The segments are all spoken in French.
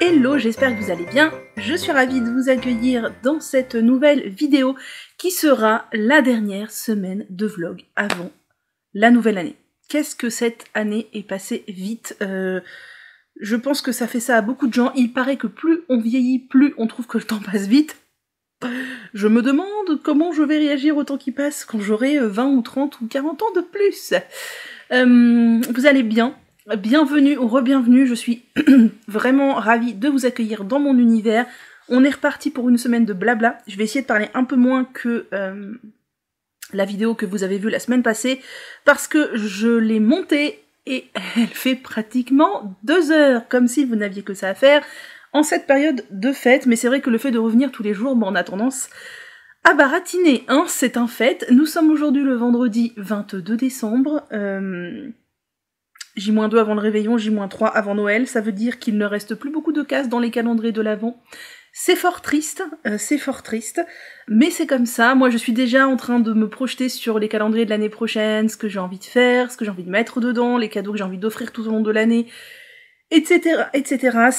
Hello, j'espère que vous allez bien. Je suis ravie de vous accueillir dans cette nouvelle vidéo qui sera la dernière semaine de vlog avant la nouvelle année. Qu'est-ce que cette année est passée vite. Je pense que ça fait ça à beaucoup de gens. Il paraît que plus on vieillit, plus on trouve que le temps passe vite. Je me demande comment je vais réagir au temps qui passe quand j'aurai 20 ou 30 ou 40 ans de plus. Vous allez bien? Bienvenue ou re-bienvenue, je suis vraiment ravie de vous accueillir dans mon univers. On est reparti pour une semaine de blabla. Je vais essayer de parler un peu moins que la vidéo que vous avez vue la semaine passée, parce que je l'ai montée et elle fait pratiquement 2 heures, comme si vous n'aviez que ça à faire en cette période de fête. Mais c'est vrai que le fait de revenir tous les jours, on a tendance à baratiner, hein, c'est un fait. Nous sommes aujourd'hui le vendredi 22 décembre, J-2 avant le réveillon, J-3 avant Noël, ça veut dire qu'il ne reste plus beaucoup de cases dans les calendriers de l'Avent. C'est fort triste, mais c'est comme ça. Moi je suis déjà en train de me projeter sur les calendriers de l'année prochaine, ce que j'ai envie de faire, ce que j'ai envie de mettre dedans, les cadeaux que j'ai envie d'offrir tout au long de l'année, etc., etc.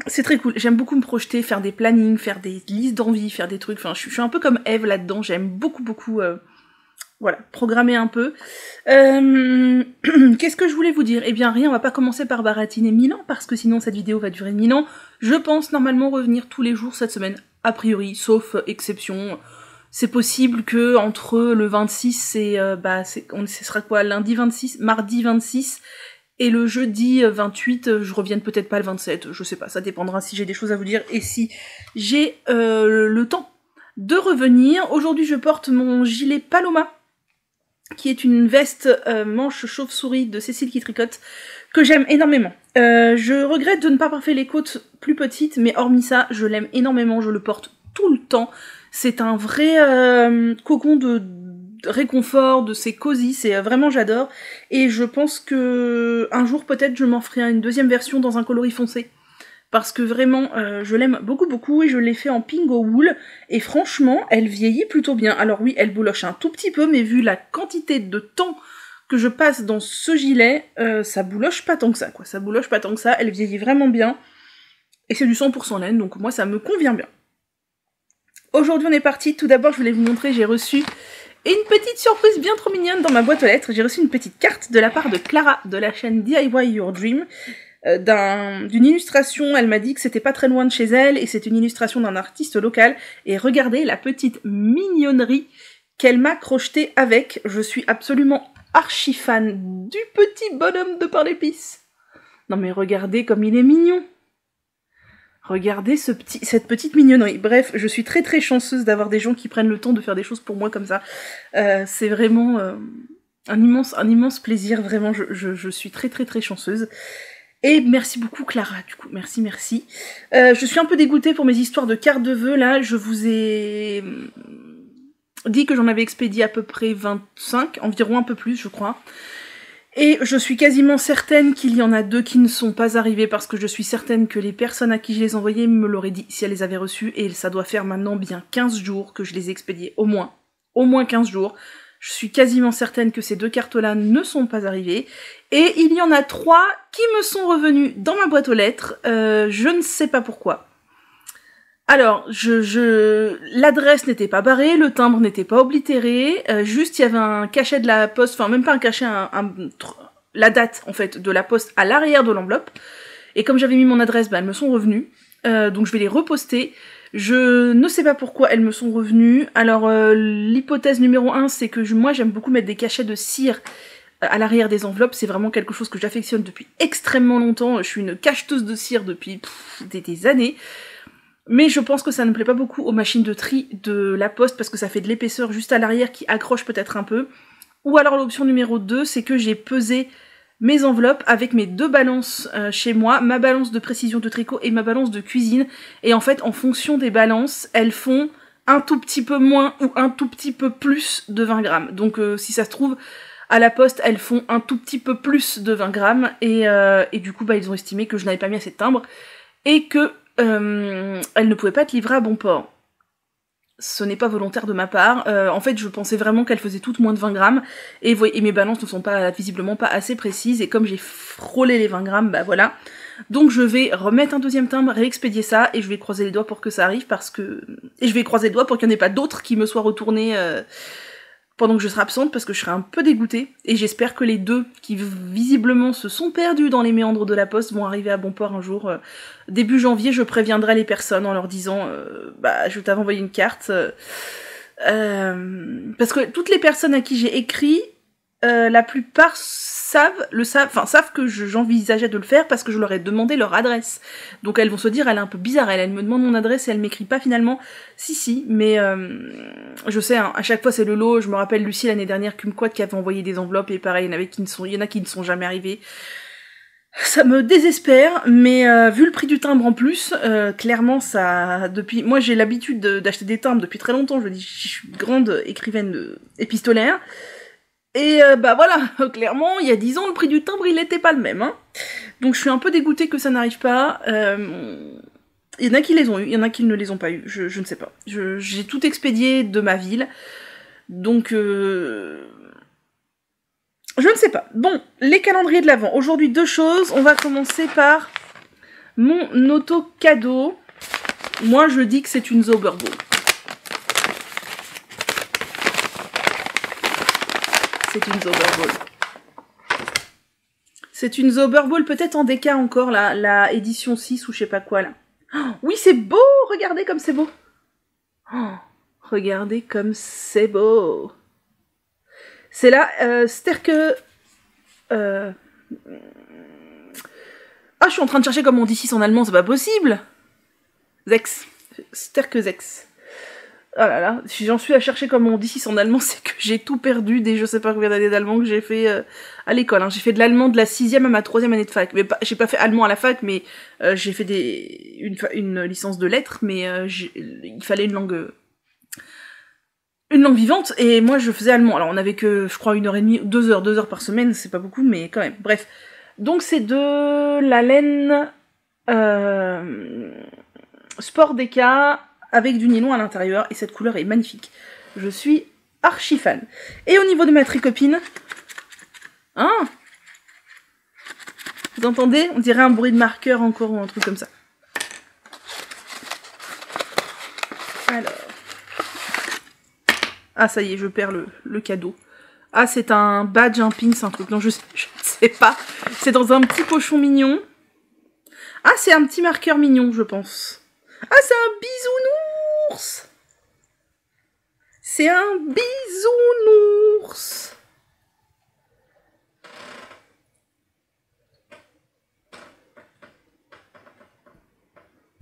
C'est très cool, j'aime beaucoup me projeter, faire des plannings, faire des listes d'envie, faire des trucs, enfin je suis un peu comme Eve là-dedans, j'aime beaucoup, voilà, programmer un peu. Qu'est-ce que je voulais vous dire? Eh bien rien, on va pas commencer par baratiner 1000 ans, parce que sinon cette vidéo va durer 1000 ans. Je pense normalement revenir tous les jours cette semaine, a priori, sauf exception. C'est possible que entre le 26 et, ce sera quoi, lundi 26, mardi 26, et le jeudi 28, je revienne peut-être pas le 27, je sais pas, ça dépendra si j'ai des choses à vous dire, et si j'ai le temps de revenir. Aujourd'hui je porte mon gilet Paloma, qui est une veste manche chauve-souris de Cécile qui tricote, que j'aime énormément. Je regrette de ne pas avoir fait les côtes plus petites, mais hormis ça, je l'aime énormément, je le porte tout le temps. C'est un vrai cocon de réconfort, c'est cosy, c'est vraiment j'adore. Et je pense que un jour peut-être je m'en ferai une deuxième version dans un coloris foncé. Parce que vraiment, je l'aime beaucoup et je l'ai fait en pingo wool, et franchement, elle vieillit plutôt bien. Alors oui, elle bouloche un tout petit peu, mais vu la quantité de temps que je passe dans ce gilet, ça bouloche pas tant que ça, quoi. Ça bouloche pas tant que ça, elle vieillit vraiment bien, et c'est du 100% laine, donc moi ça me convient bien. Aujourd'hui on est parti, tout d'abord je voulais vous montrer, j'ai reçu une petite surprise bien trop mignonne dans ma boîte aux lettres. J'ai reçu une petite carte de la part de Clara, de la chaîne DIY Your Dream, d'une illustration. Elle m'a dit que c'était pas très loin de chez elle, et c'est une illustration d'un artiste local, et regardez la petite mignonnerie qu'elle m'a crochetée avec. Je suis absolument archi fan du petit bonhomme de pain d'épices. Non mais regardez comme il est mignon. Regardez cette petite mignonnerie. Bref, je suis très chanceuse d'avoir des gens qui prennent le temps de faire des choses pour moi comme ça. C'est vraiment un immense plaisir, vraiment, je suis très chanceuse. Et merci beaucoup Clara, du coup, merci. Je suis un peu dégoûtée pour mes histoires de cartes de vœux, là, je vous ai dit que j'en avais expédié à peu près 25, environ un peu plus, je crois. Et je suis quasiment certaine qu'il y en a 2 qui ne sont pas arrivés, parce que je suis certaine que les personnes à qui je les envoyais me l'auraient dit si elles les avaient reçus, et ça doit faire maintenant bien 15 jours que je les ai expédiés, au moins 15 jours. Je suis quasiment certaine que ces 2 cartes-là ne sont pas arrivées. Et il y en a 3 qui me sont revenus dans ma boîte aux lettres. Je ne sais pas pourquoi. Alors, l'adresse n'était pas barrée, le timbre n'était pas oblitéré. Juste, il y avait un cachet de la poste, enfin même pas un cachet, la date en fait de la poste à l'arrière de l'enveloppe. Et comme j'avais mis mon adresse, elles me sont revenues. Donc je vais les reposter. Je ne sais pas pourquoi elles me sont revenues. Alors l'hypothèse numéro 1, c'est que moi j'aime beaucoup mettre des cachets de cire à l'arrière des enveloppes. C'est vraiment quelque chose que j'affectionne depuis extrêmement longtemps. Je suis une cacheteuse de cire depuis des années. Mais je pense que ça ne plaît pas beaucoup aux machines de tri de la poste, parce que ça fait de l'épaisseur juste à l'arrière qui accroche peut-être un peu. Ou alors l'option numéro 2, c'est que j'ai pesé mes enveloppes avec mes 2 balances chez moi, ma balance de précision de tricot et ma balance de cuisine, et en fait en fonction des balances, elles font un tout petit peu moins ou un tout petit peu plus de 20 grammes. Donc si ça se trouve, à la poste, elles font un tout petit peu plus de 20 grammes, et du coup ils ont estimé que je n'avais pas mis assez de timbre, et que elles ne pouvaient pas être livrées à bon port. Ce n'est pas volontaire de ma part. En fait, je pensais vraiment qu'elles faisaient toutes moins de 20 grammes. Et mes balances ne sont pas visiblement pas assez précises. Et comme j'ai frôlé les 20 grammes, bah voilà. Donc je vais remettre un deuxième timbre, réexpédier ça, et je vais croiser les doigts pour que ça arrive, et je vais croiser les doigts pour qu'il n'y en ait pas d'autres qui me soient retournés pendant que je serai absente, parce que je serai un peu dégoûtée, et j'espère que les deux qui visiblement se sont perdus dans les méandres de la poste vont arriver à bon port un jour. Début janvier, je préviendrai les personnes en leur disant je t'avais envoyé une carte, parce que toutes les personnes à qui j'ai écrit, la plupart savent que j'envisageais de le faire parce que je leur ai demandé leur adresse. Donc elles vont se dire, elle est un peu bizarre, elle me demande mon adresse et elle m'écrit pas finalement. Si, mais je sais, hein, à chaque fois c'est le lot. Je me rappelle Lucie l'année dernière, Kumquat, qui avait envoyé des enveloppes, et pareil, il y en a qui ne sont jamais arrivés. Ça me désespère, mais vu le prix du timbre en plus, clairement moi j'ai l'habitude d'acheter des timbres depuis très longtemps, je suis grande écrivaine épistolaire. Et voilà, clairement, il y a 10 ans, le prix du timbre, il n'était pas le même. Hein. Donc je suis un peu dégoûtée que ça n'arrive pas. Il y en a qui les ont eu, il y en a qui ne les ont pas eu, je ne sais pas. J'ai tout expédié de ma ville, donc je ne sais pas. Bon, les calendriers de l'Avent. Aujourd'hui, 2 choses. On va commencer par mon auto-cadeau. Moi, je dis que c'est une Zauberball. C'est une Zauberball. C'est une Zauberball, peut-être en DK encore, la édition 6 ou je sais pas quoi, là. Oh, oui, c'est beau! Regardez comme c'est beau! Oh, regardez comme c'est beau! C'est là, Sterke... Ah, je suis en train de chercher comment on dit 6 en allemand, c'est pas possible! Zex. Sterke Zex. Oh là là, si j'en suis à chercher comment on dit 6 en allemand, c'est que j'ai tout perdu des je sais pas combien d'années d'allemand que j'ai fait à l'école. Hein. J'ai fait de l'allemand de la 6e à ma 3e année de fac. Mais j'ai pas fait allemand à la fac, mais j'ai fait une licence de lettres, mais il fallait une langue vivante, et moi je faisais allemand. Alors on avait que, je crois, 1h30, 2 heures par semaine, c'est pas beaucoup, mais quand même. Bref. Donc c'est de la laine Sport DK, avec du nylon à l'intérieur, et cette couleur est magnifique. Je suis archi fan. Et au niveau de ma tricopine, hein, vous entendez? On dirait un bruit de marqueur encore, ou un truc comme ça. Alors. Ah, ça y est, je perds le cadeau. Ah, c'est un badge, un pins, un truc. Non, je sais pas. C'est dans un petit pochon mignon. Ah, c'est un petit marqueur mignon, je pense. Ah, c'est un bisounours! C'est un bisounours!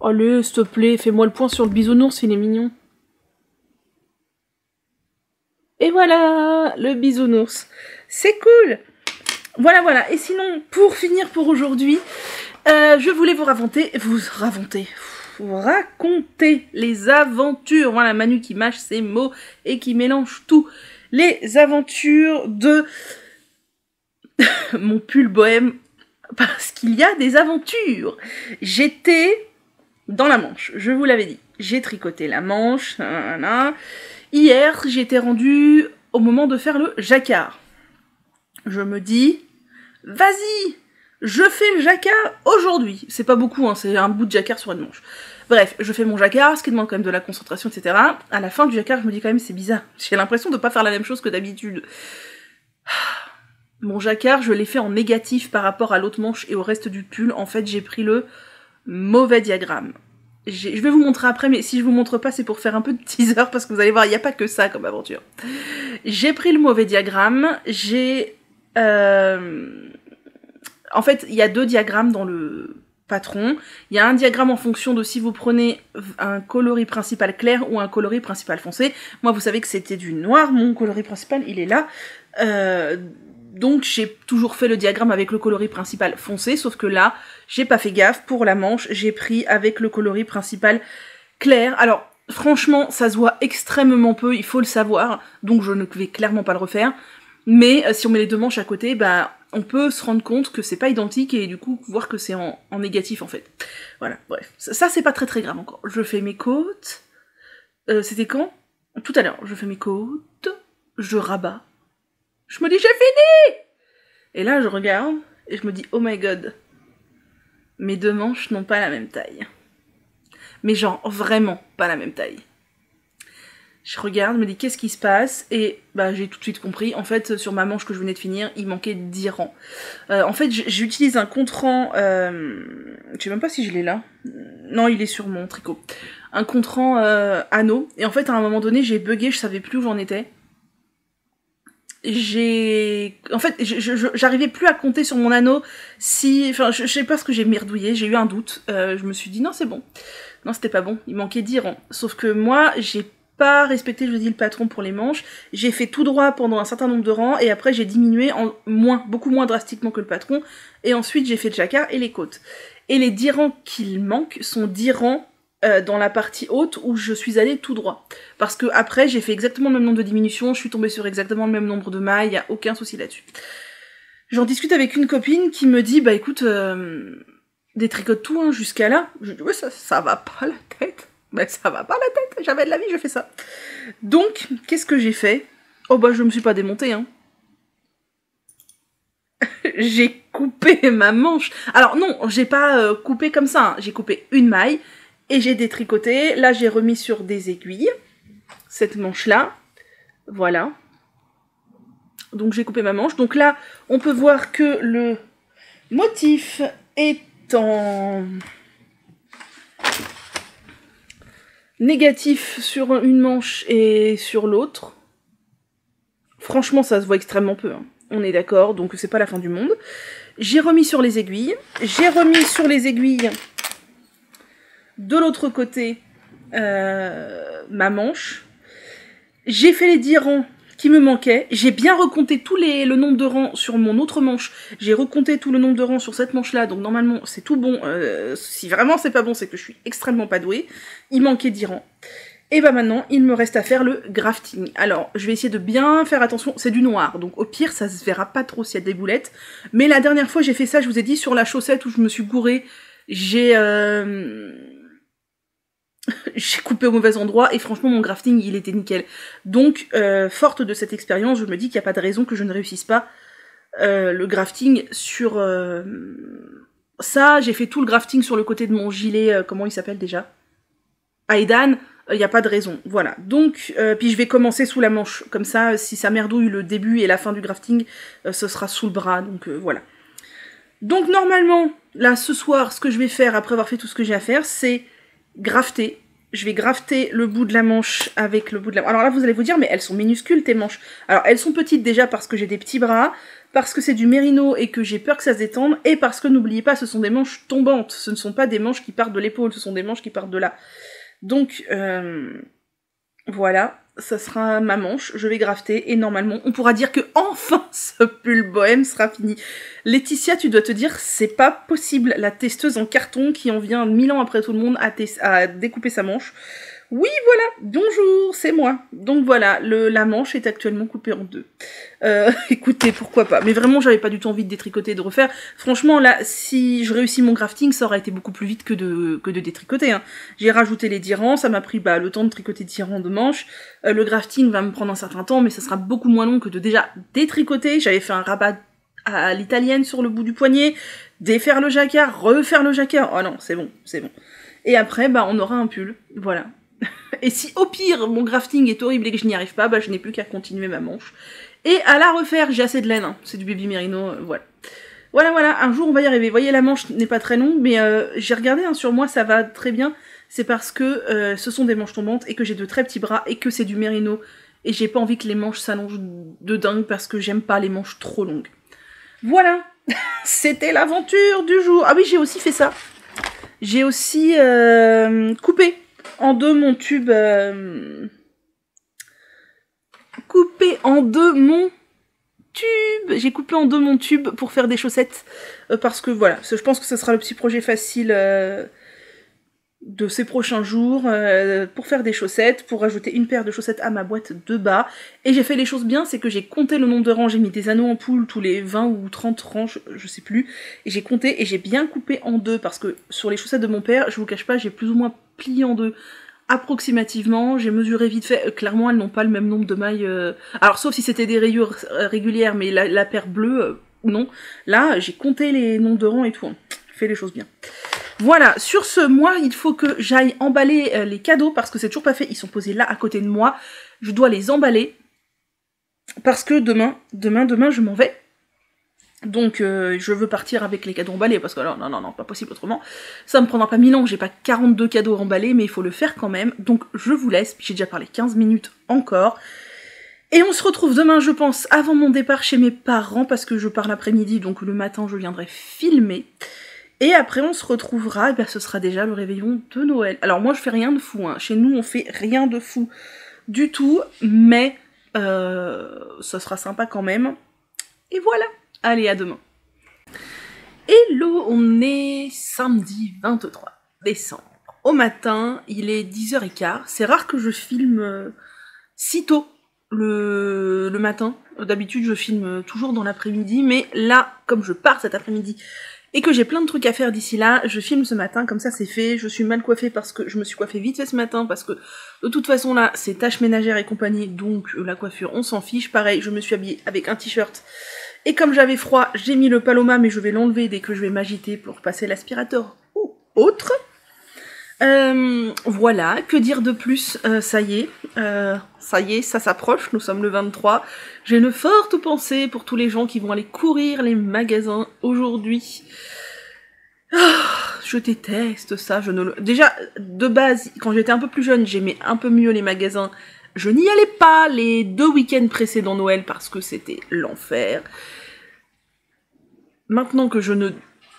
Allez, s'il te plaît, fais-moi le point sur le bisounours, il est mignon. Et voilà, le bisounours. C'est cool! Voilà. Et sinon, pour finir pour aujourd'hui, je voulais vous raconter les aventures. Voilà, Manu qui mâche ses mots et qui mélange tout. Les aventures de mon pull bohème, parce qu'il y a des aventures. J'étais dans la Manche, je vous l'avais dit. J'ai tricoté la Manche. Hier, j'étais rendue au moment de faire le jacquard. Je me dis, vas-y, je fais le jacquard aujourd'hui. C'est pas beaucoup, hein, c'est un bout de jacquard sur une manche. Bref, je fais mon jacquard, ce qui demande quand même de la concentration, etc. À la fin du jacquard, je me dis quand même, c'est bizarre. J'ai l'impression de pas faire la même chose que d'habitude. Mon jacquard, je l'ai fait en négatif par rapport à l'autre manche et au reste du pull. En fait, j'ai pris le mauvais diagramme. Je vais vous montrer après, mais si je vous montre pas, c'est pour faire un peu de teaser, parce que vous allez voir, il n'y a pas que ça comme aventure. J'ai pris le mauvais diagramme, en fait, il y a 2 diagrammes dans le patron. Il y a un diagramme en fonction de si vous prenez un coloris principal clair ou un coloris principal foncé. Moi, vous savez que c'était du noir, mon coloris principal, il est là. Donc, j'ai toujours fait le diagramme avec le coloris principal foncé, sauf que là, j'ai pas fait gaffe. Pour la manche, j'ai pris avec le coloris principal clair. Alors, franchement, ça se voit extrêmement peu, il faut le savoir, donc je ne vais clairement pas le refaire. Mais si on met les 2 manches à côté, bah, on peut se rendre compte que c'est pas identique et du coup voir que c'est en négatif en fait. Voilà, bref. Ça c'est pas très grave encore. Je fais mes côtes. C'était quand? Tout à l'heure. Je fais mes côtes. Je rabats. Je me dis j'ai fini! Et là je regarde et je me dis oh my god. mes deux manches n'ont pas la même taille. Mais genre, vraiment pas la même taille. Je regarde, je me dis qu'est-ce qui se passe, et bah j'ai tout de suite compris. En fait, sur ma manche que je venais de finir, il manquait 10 rangs. En fait, j'utilise un contre-rang, je sais même pas si je l'ai là. Non, il est sur mon tricot. Un contre-rang anneau, et en fait, à un moment donné, j'ai bugué, je savais plus où j'en étais. En fait, j'arrivais plus à compter sur mon anneau si... Enfin, je sais pas ce que j'ai merdouillé, j'ai eu un doute. Je me suis dit, non, c'est bon. Non, c'était pas bon, il manquait 10 rangs. Sauf que moi, j'ai pas respecté, je dis, le patron pour les manches. J'ai fait tout droit pendant un certain nombre de rangs, et après j'ai diminué en beaucoup moins drastiquement que le patron, et ensuite j'ai fait le jacquard et les côtes. Et les 10 rangs qu'il manque sont 10 rangs dans la partie haute où je suis allée tout droit. Parce que après j'ai fait exactement le même nombre de diminutions, je suis tombée sur exactement le même nombre de mailles, y a aucun souci là-dessus. J'en discute avec une copine qui me dit, bah écoute, détricote tout hein, jusqu'à là. Je dis, ouais, ça va pas la tête. Ben ça va pas la tête, jamais de la vie je fais ça. Donc, qu'est-ce que j'ai fait? Oh bah je me suis pas démontée, hein. J'ai coupé ma manche. Alors non, j'ai pas coupé comme ça, hein. J'ai coupé une maille, et j'ai détricoté. Là j'ai remis sur des aiguilles, cette manche-là, voilà. Donc j'ai coupé ma manche. Donc là, on peut voir que le motif est en... négatif sur une manche et sur l'autre. Franchement, ça se voit extrêmement peu, hein. On est d'accord, donc c'est pas la fin du monde. J'ai remis sur les aiguilles. J'ai remis sur les aiguilles de l'autre côté ma manche. J'ai fait les 10 rangs qui me manquaient. J'ai bien recompté le nombre de rangs sur mon autre manche. J'ai recompté tout le nombre de rangs sur cette manche-là, donc normalement c'est tout bon. Si vraiment c'est pas bon, c'est que je suis extrêmement pas douée. Il manquait 10 rangs. Et bah maintenant, il me reste à faire le grafting. Alors, je vais essayer de bien faire attention, c'est du noir, donc au pire, ça se verra pas trop s'il y a des boulettes. Mais la dernière fois, j'ai fait ça, je vous ai dit, sur la chaussette où je me suis gourée, j'ai coupé au mauvais endroit, et franchement, mon grafting, il était nickel. Donc, forte de cette expérience, je me dis qu'il n'y a pas de raison que je ne réussisse pas le grafting sur... Ça, j'ai fait tout le grafting sur le côté de mon gilet, comment il s'appelle déjà? Aidan. Il n'y a pas de raison, voilà. Donc, puis je vais commencer sous la manche, comme ça, si ça merdouille le début et la fin du grafting, ce sera sous le bras, donc voilà. Donc normalement, là, ce soir, ce que je vais faire, après avoir fait tout ce que j'ai à faire, c'est grafter. Je vais grafter le bout de la manche avec le bout de la... Alors là, vous allez vous dire, mais elles sont minuscules, tes manches. Alors, elles sont petites déjà parce que j'ai des petits bras, parce que c'est du mérino et que j'ai peur que ça se détende, et parce que, n'oubliez pas, ce sont des manches tombantes. Ce ne sont pas des manches qui partent de l'épaule, ce sont des manches qui partent de là. Donc, voilà, ça sera ma manche, je vais grafter, et normalement, on pourra dire que enfin ce pull bohème sera fini. Laetitia, tu dois te dire, c'est pas possible, la testeuse en carton qui en vient 1000 ans après tout le monde à découper sa manche. Oui, voilà, bonjour, c'est moi. Donc voilà, la manche est actuellement coupée en 2. Écoutez, pourquoi pas. Mais vraiment, j'avais pas du tout envie de détricoter et de refaire. Franchement, là, si je réussis mon grafting, ça aurait été beaucoup plus vite que de détricoter, hein. J'ai rajouté les 10 rangs, ça m'a pris le temps de tricoter 10 rangs de manches. Le grafting va me prendre un certain temps, mais ça sera beaucoup moins long que de déjà détricoter. J'avais fait un rabat à l'italienne sur le bout du poignet, défaire le jacquard, refaire le jacquard. Oh non, c'est bon, c'est bon. Et après, on aura un pull, voilà. Et si au pire mon grafting est horrible et que je n'y arrive pas, je n'ai plus qu'à continuer ma manche. Et à la refaire, j'ai assez de laine, hein. C'est du baby merino, voilà. Voilà, un jour on va y arriver. Vous voyez, la manche n'est pas très longue, mais j'ai regardé, hein, sur moi ça va très bien. C'est parce que ce sont des manches tombantes et que j'ai de très petits bras et que c'est du merino. Et j'ai pas envie que les manches s'allongent de dingue parce que j'aime pas les manches trop longues. Voilà, c'était l'aventure du jour. Ah oui, j'ai aussi fait ça. J'ai aussi coupé en deux mon tube... Coupé en deux mon tube. J'ai coupé en deux mon tube pour faire des chaussettes. Parce que voilà, je pense que ce sera le petit projet facile de ces prochains jours. Pour faire des chaussettes, pour rajouter une paire de chaussettes à ma boîte de bas. Et j'ai fait les choses bien, c'est que j'ai compté le nombre de rangs. J'ai mis des anneaux en poule tous les 20 ou 30 rangs, je sais plus. Et j'ai compté et j'ai bien coupé en deux. Parce que sur les chaussettes de mon père, je vous cache pas, j'ai plus ou moins plié en deux. Approximativement, j'ai mesuré vite fait, clairement elles n'ont pas le même nombre de mailles, alors sauf si c'était des rayures régulières, mais la paire bleue, non. Là, j'ai compté les nombres de rangs et tout, hein. fais les choses bien. Voilà, sur ce, moi, il faut que j'aille emballer les cadeaux, parce que c'est toujours pas fait, ils sont posés là, à côté de moi. Je dois les emballer, parce que demain, je m'en vais. Donc, je veux partir avec les cadeaux emballés, parce que non, pas possible autrement. Ça me prendra pas 1000 ans, j'ai pas 42 cadeaux emballés, mais il faut le faire quand même. Donc, je vous laisse, j'ai déjà parlé 15 minutes encore. Et on se retrouve demain, je pense, avant mon départ chez mes parents, parce que je pars l'après-midi, donc le matin, je viendrai filmer. Et après, on se retrouvera, et bien ce sera déjà le réveillon de Noël. Alors moi, je fais rien de fou, hein. Chez nous, on fait rien de fou du tout, mais ça sera sympa quand même. Et voilà, allez, à demain. Hello, on est samedi 23 décembre. Au matin, il est 10h15. C'est rare que je filme si tôt le matin. D'habitude, je filme toujours dans l'après-midi, mais là, comme je pars cet après-midi, et que j'ai plein de trucs à faire d'ici là, je filme ce matin, comme ça c'est fait. Je suis mal coiffée parce que je me suis coiffée vite fait ce matin, parce que de toute façon là, c'est tâches ménagères et compagnie, donc la coiffure, on s'en fiche. Pareil, je me suis habillée avec un t-shirt, et comme j'avais froid, j'ai mis le paloma, mais je vais l'enlever dès que je vais m'agiter pour passer l'aspirateur ou autre. Voilà, que dire de plus, ça y est, ça s'approche, nous sommes le 23. J'ai une forte pensée pour tous les gens qui vont aller courir les magasins aujourd'hui. Je déteste ça, déjà, de base, quand j'étais un peu plus jeune, j'aimais un peu mieux les magasins. Je n'y allais pas les 2 week-ends précédents Noël parce que c'était l'enfer. Maintenant que je ne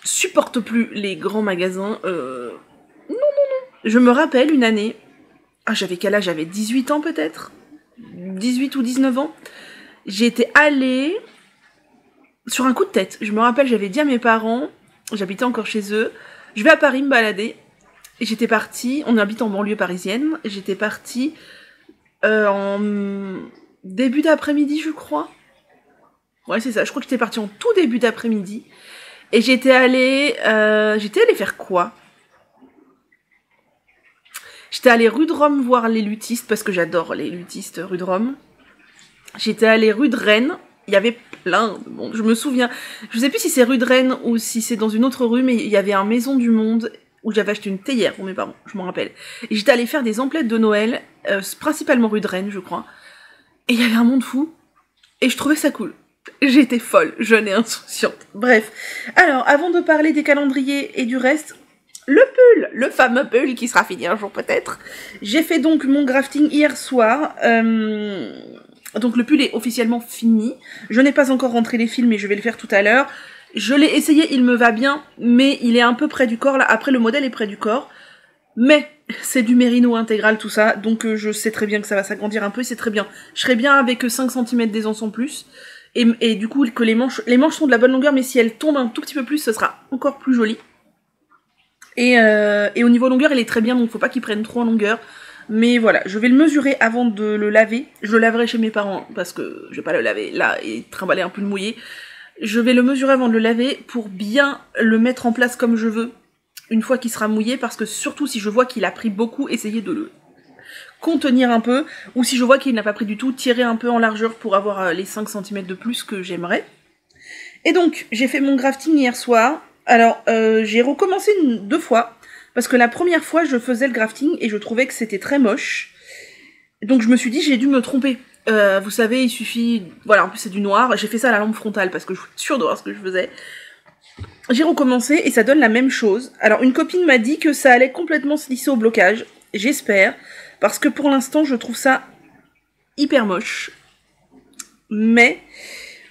supporte plus les grands magasins, je me rappelle une année, j'avais quel âge? J'avais 18 ans peut-être, 18 ou 19 ans. J'étais allée sur un coup de tête. Je me rappelle, j'avais dit à mes parents, j'habitais encore chez eux, je vais à Paris me balader. Et j'étais partie, on habite en banlieue parisienne, j'étais partie en début d'après-midi, je crois. Ouais, c'est ça, je crois que j'étais partie en tout début d'après-midi. Et j'étais allée faire quoi? J'étais allée rue de Rome voir les luthistes, parce que j'adore les luthistes rue de Rome. J'étais allée rue de Rennes, il y avait plein de monde, je me souviens. Je sais plus si c'est rue de Rennes ou si c'est dans une autre rue, mais il y avait un Maison du Monde où j'avais acheté une théière pour mes parents, je m'en rappelle. Et j'étais allée faire des emplettes de Noël, principalement rue de Rennes, je crois. Et il y avait un monde fou, et je trouvais ça cool. J'étais folle, jeune et insouciante. Bref. Alors, avant de parler des calendriers et du reste, le fameux pull qui sera fini un jour peut-être. J'ai fait donc mon grafting hier soir. Donc le pull est officiellement fini. Je n'ai pas encore rentré les fils, mais je vais le faire tout à l'heure. Je l'ai essayé, il me va bien, mais il est un peu près du corps là. Après, le modèle est près du corps. Mais c'est du mérino intégral tout ça, donc je sais très bien que ça va s'agrandir un peu, c'est très bien. Je serais bien avec 5 cm d'aisance en plus. Et du coup, que les manches sont de la bonne longueur, mais si elles tombent un tout petit peu plus, ce sera encore plus joli. Et au niveau longueur, il est très bien, donc faut pas qu'il prenne trop en longueur. Mais voilà, je vais le mesurer avant de le laver. Je le laverai chez mes parents, parce que je vais pas le laver là et trimballer un peu le mouillé. Je vais le mesurer avant de le laver pour bien le mettre en place comme je veux, une fois qu'il sera mouillé, parce que surtout si je vois qu'il a pris beaucoup, essayez de le contenir un peu, ou si je vois qu'il n'a pas pris du tout, tirer un peu en largeur pour avoir les 5 cm de plus que j'aimerais. Et donc, j'ai fait mon grafting hier soir. Alors, j'ai recommencé 2 fois, parce que la première fois, je faisais le grafting et je trouvais que c'était très moche. Donc je me suis dit, j'ai dû me tromper. Vous savez, il suffit... Voilà, en plus c'est du noir. J'ai fait ça à la lampe frontale, parce que je suis sûre de voir ce que je faisais. J'ai recommencé et ça donne la même chose. Alors, une copine m'a dit que ça allait complètement se lisser au blocage. J'espère, parce que pour l'instant, je trouve ça hyper moche. Mais...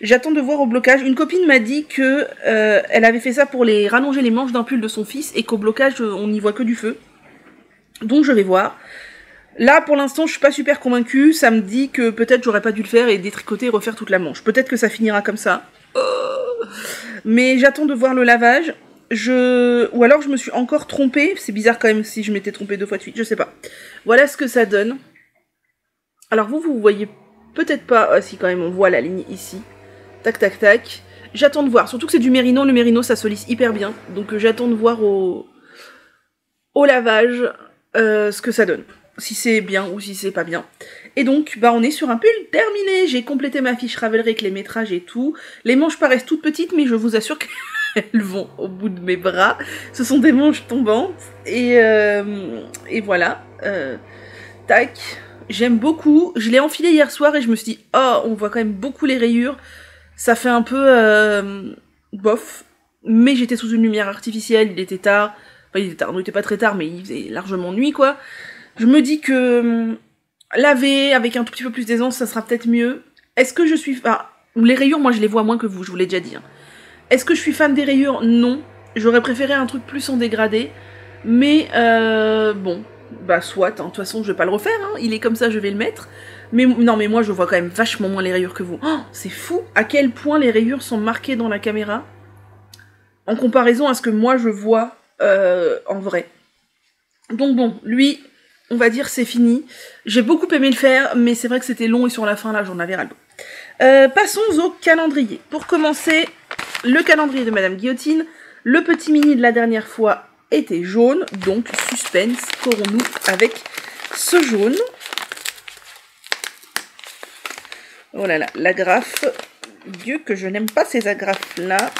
j'attends de voir au blocage. Une copine m'a dit que elle avait fait ça pour rallonger les manches d'un pull de son fils et qu'au blocage on n'y voit que du feu. Donc je vais voir. Là pour l'instant je suis pas super convaincue. Ça me dit que peut-être j'aurais pas dû le faire et détricoter et refaire toute la manche. Peut-être que ça finira comme ça. Mais j'attends de voir le lavage. Ou alors je me suis encore trompée. C'est bizarre quand même si je m'étais trompée 2 fois de suite. Je sais pas. Voilà ce que ça donne. Alors vous voyez peut-être pas. Ah si, quand même on voit la ligne ici. Tac, tac, tac. J'attends de voir. Surtout que c'est du mérino. Le mérino, ça se lisse hyper bien. Donc j'attends de voir au lavage ce que ça donne. Si c'est bien ou si c'est pas bien. Et donc, on est sur un pull terminé. J'ai complété ma fiche Ravelry avec les métrages et tout. Les manches paraissent toutes petites, mais je vous assure elles vont au bout de mes bras. Ce sont des manches tombantes. Et voilà. Tac. J'aime beaucoup. Je l'ai enfilé hier soir et je me suis dit, oh, on voit quand même beaucoup les rayures. Ça fait un peu bof. Mais j'étais sous une lumière artificielle, il était tard. Enfin, il était tard, non, il était pas très tard, mais il faisait largement nuit, quoi. Je me dis que laver avec un tout petit peu plus d'aisance, ça sera peut-être mieux. Est-ce que je suis... Enfin, les rayures, moi, je les vois moins que vous, je vous l'ai déjà dit. Hein. Est-ce que je suis fan des rayures? Non. J'aurais préféré un truc plus en dégradé. Mais, bon, bah soit, hein. De toute façon, je vais pas le refaire, hein. Il est comme ça, je vais le mettre. Mais non, mais moi, je vois quand même vachement moins les rayures que vous. Oh, c'est fou à quel point les rayures sont marquées dans la caméra en comparaison à ce que moi, je vois en vrai. Donc bon, lui, on va dire c'est fini. J'ai beaucoup aimé le faire, mais c'est vrai que c'était long et sur la fin, là, j'en avais ras-le-bol. Passons au calendrier. Pour commencer, le calendrier de Madame Guillotine. Le petit mini de la dernière fois était jaune, donc suspense, qu'aurons-nous avec ce jaune? Oh là là, l'agrafe. Dieu que je n'aime pas ces agrafes-là.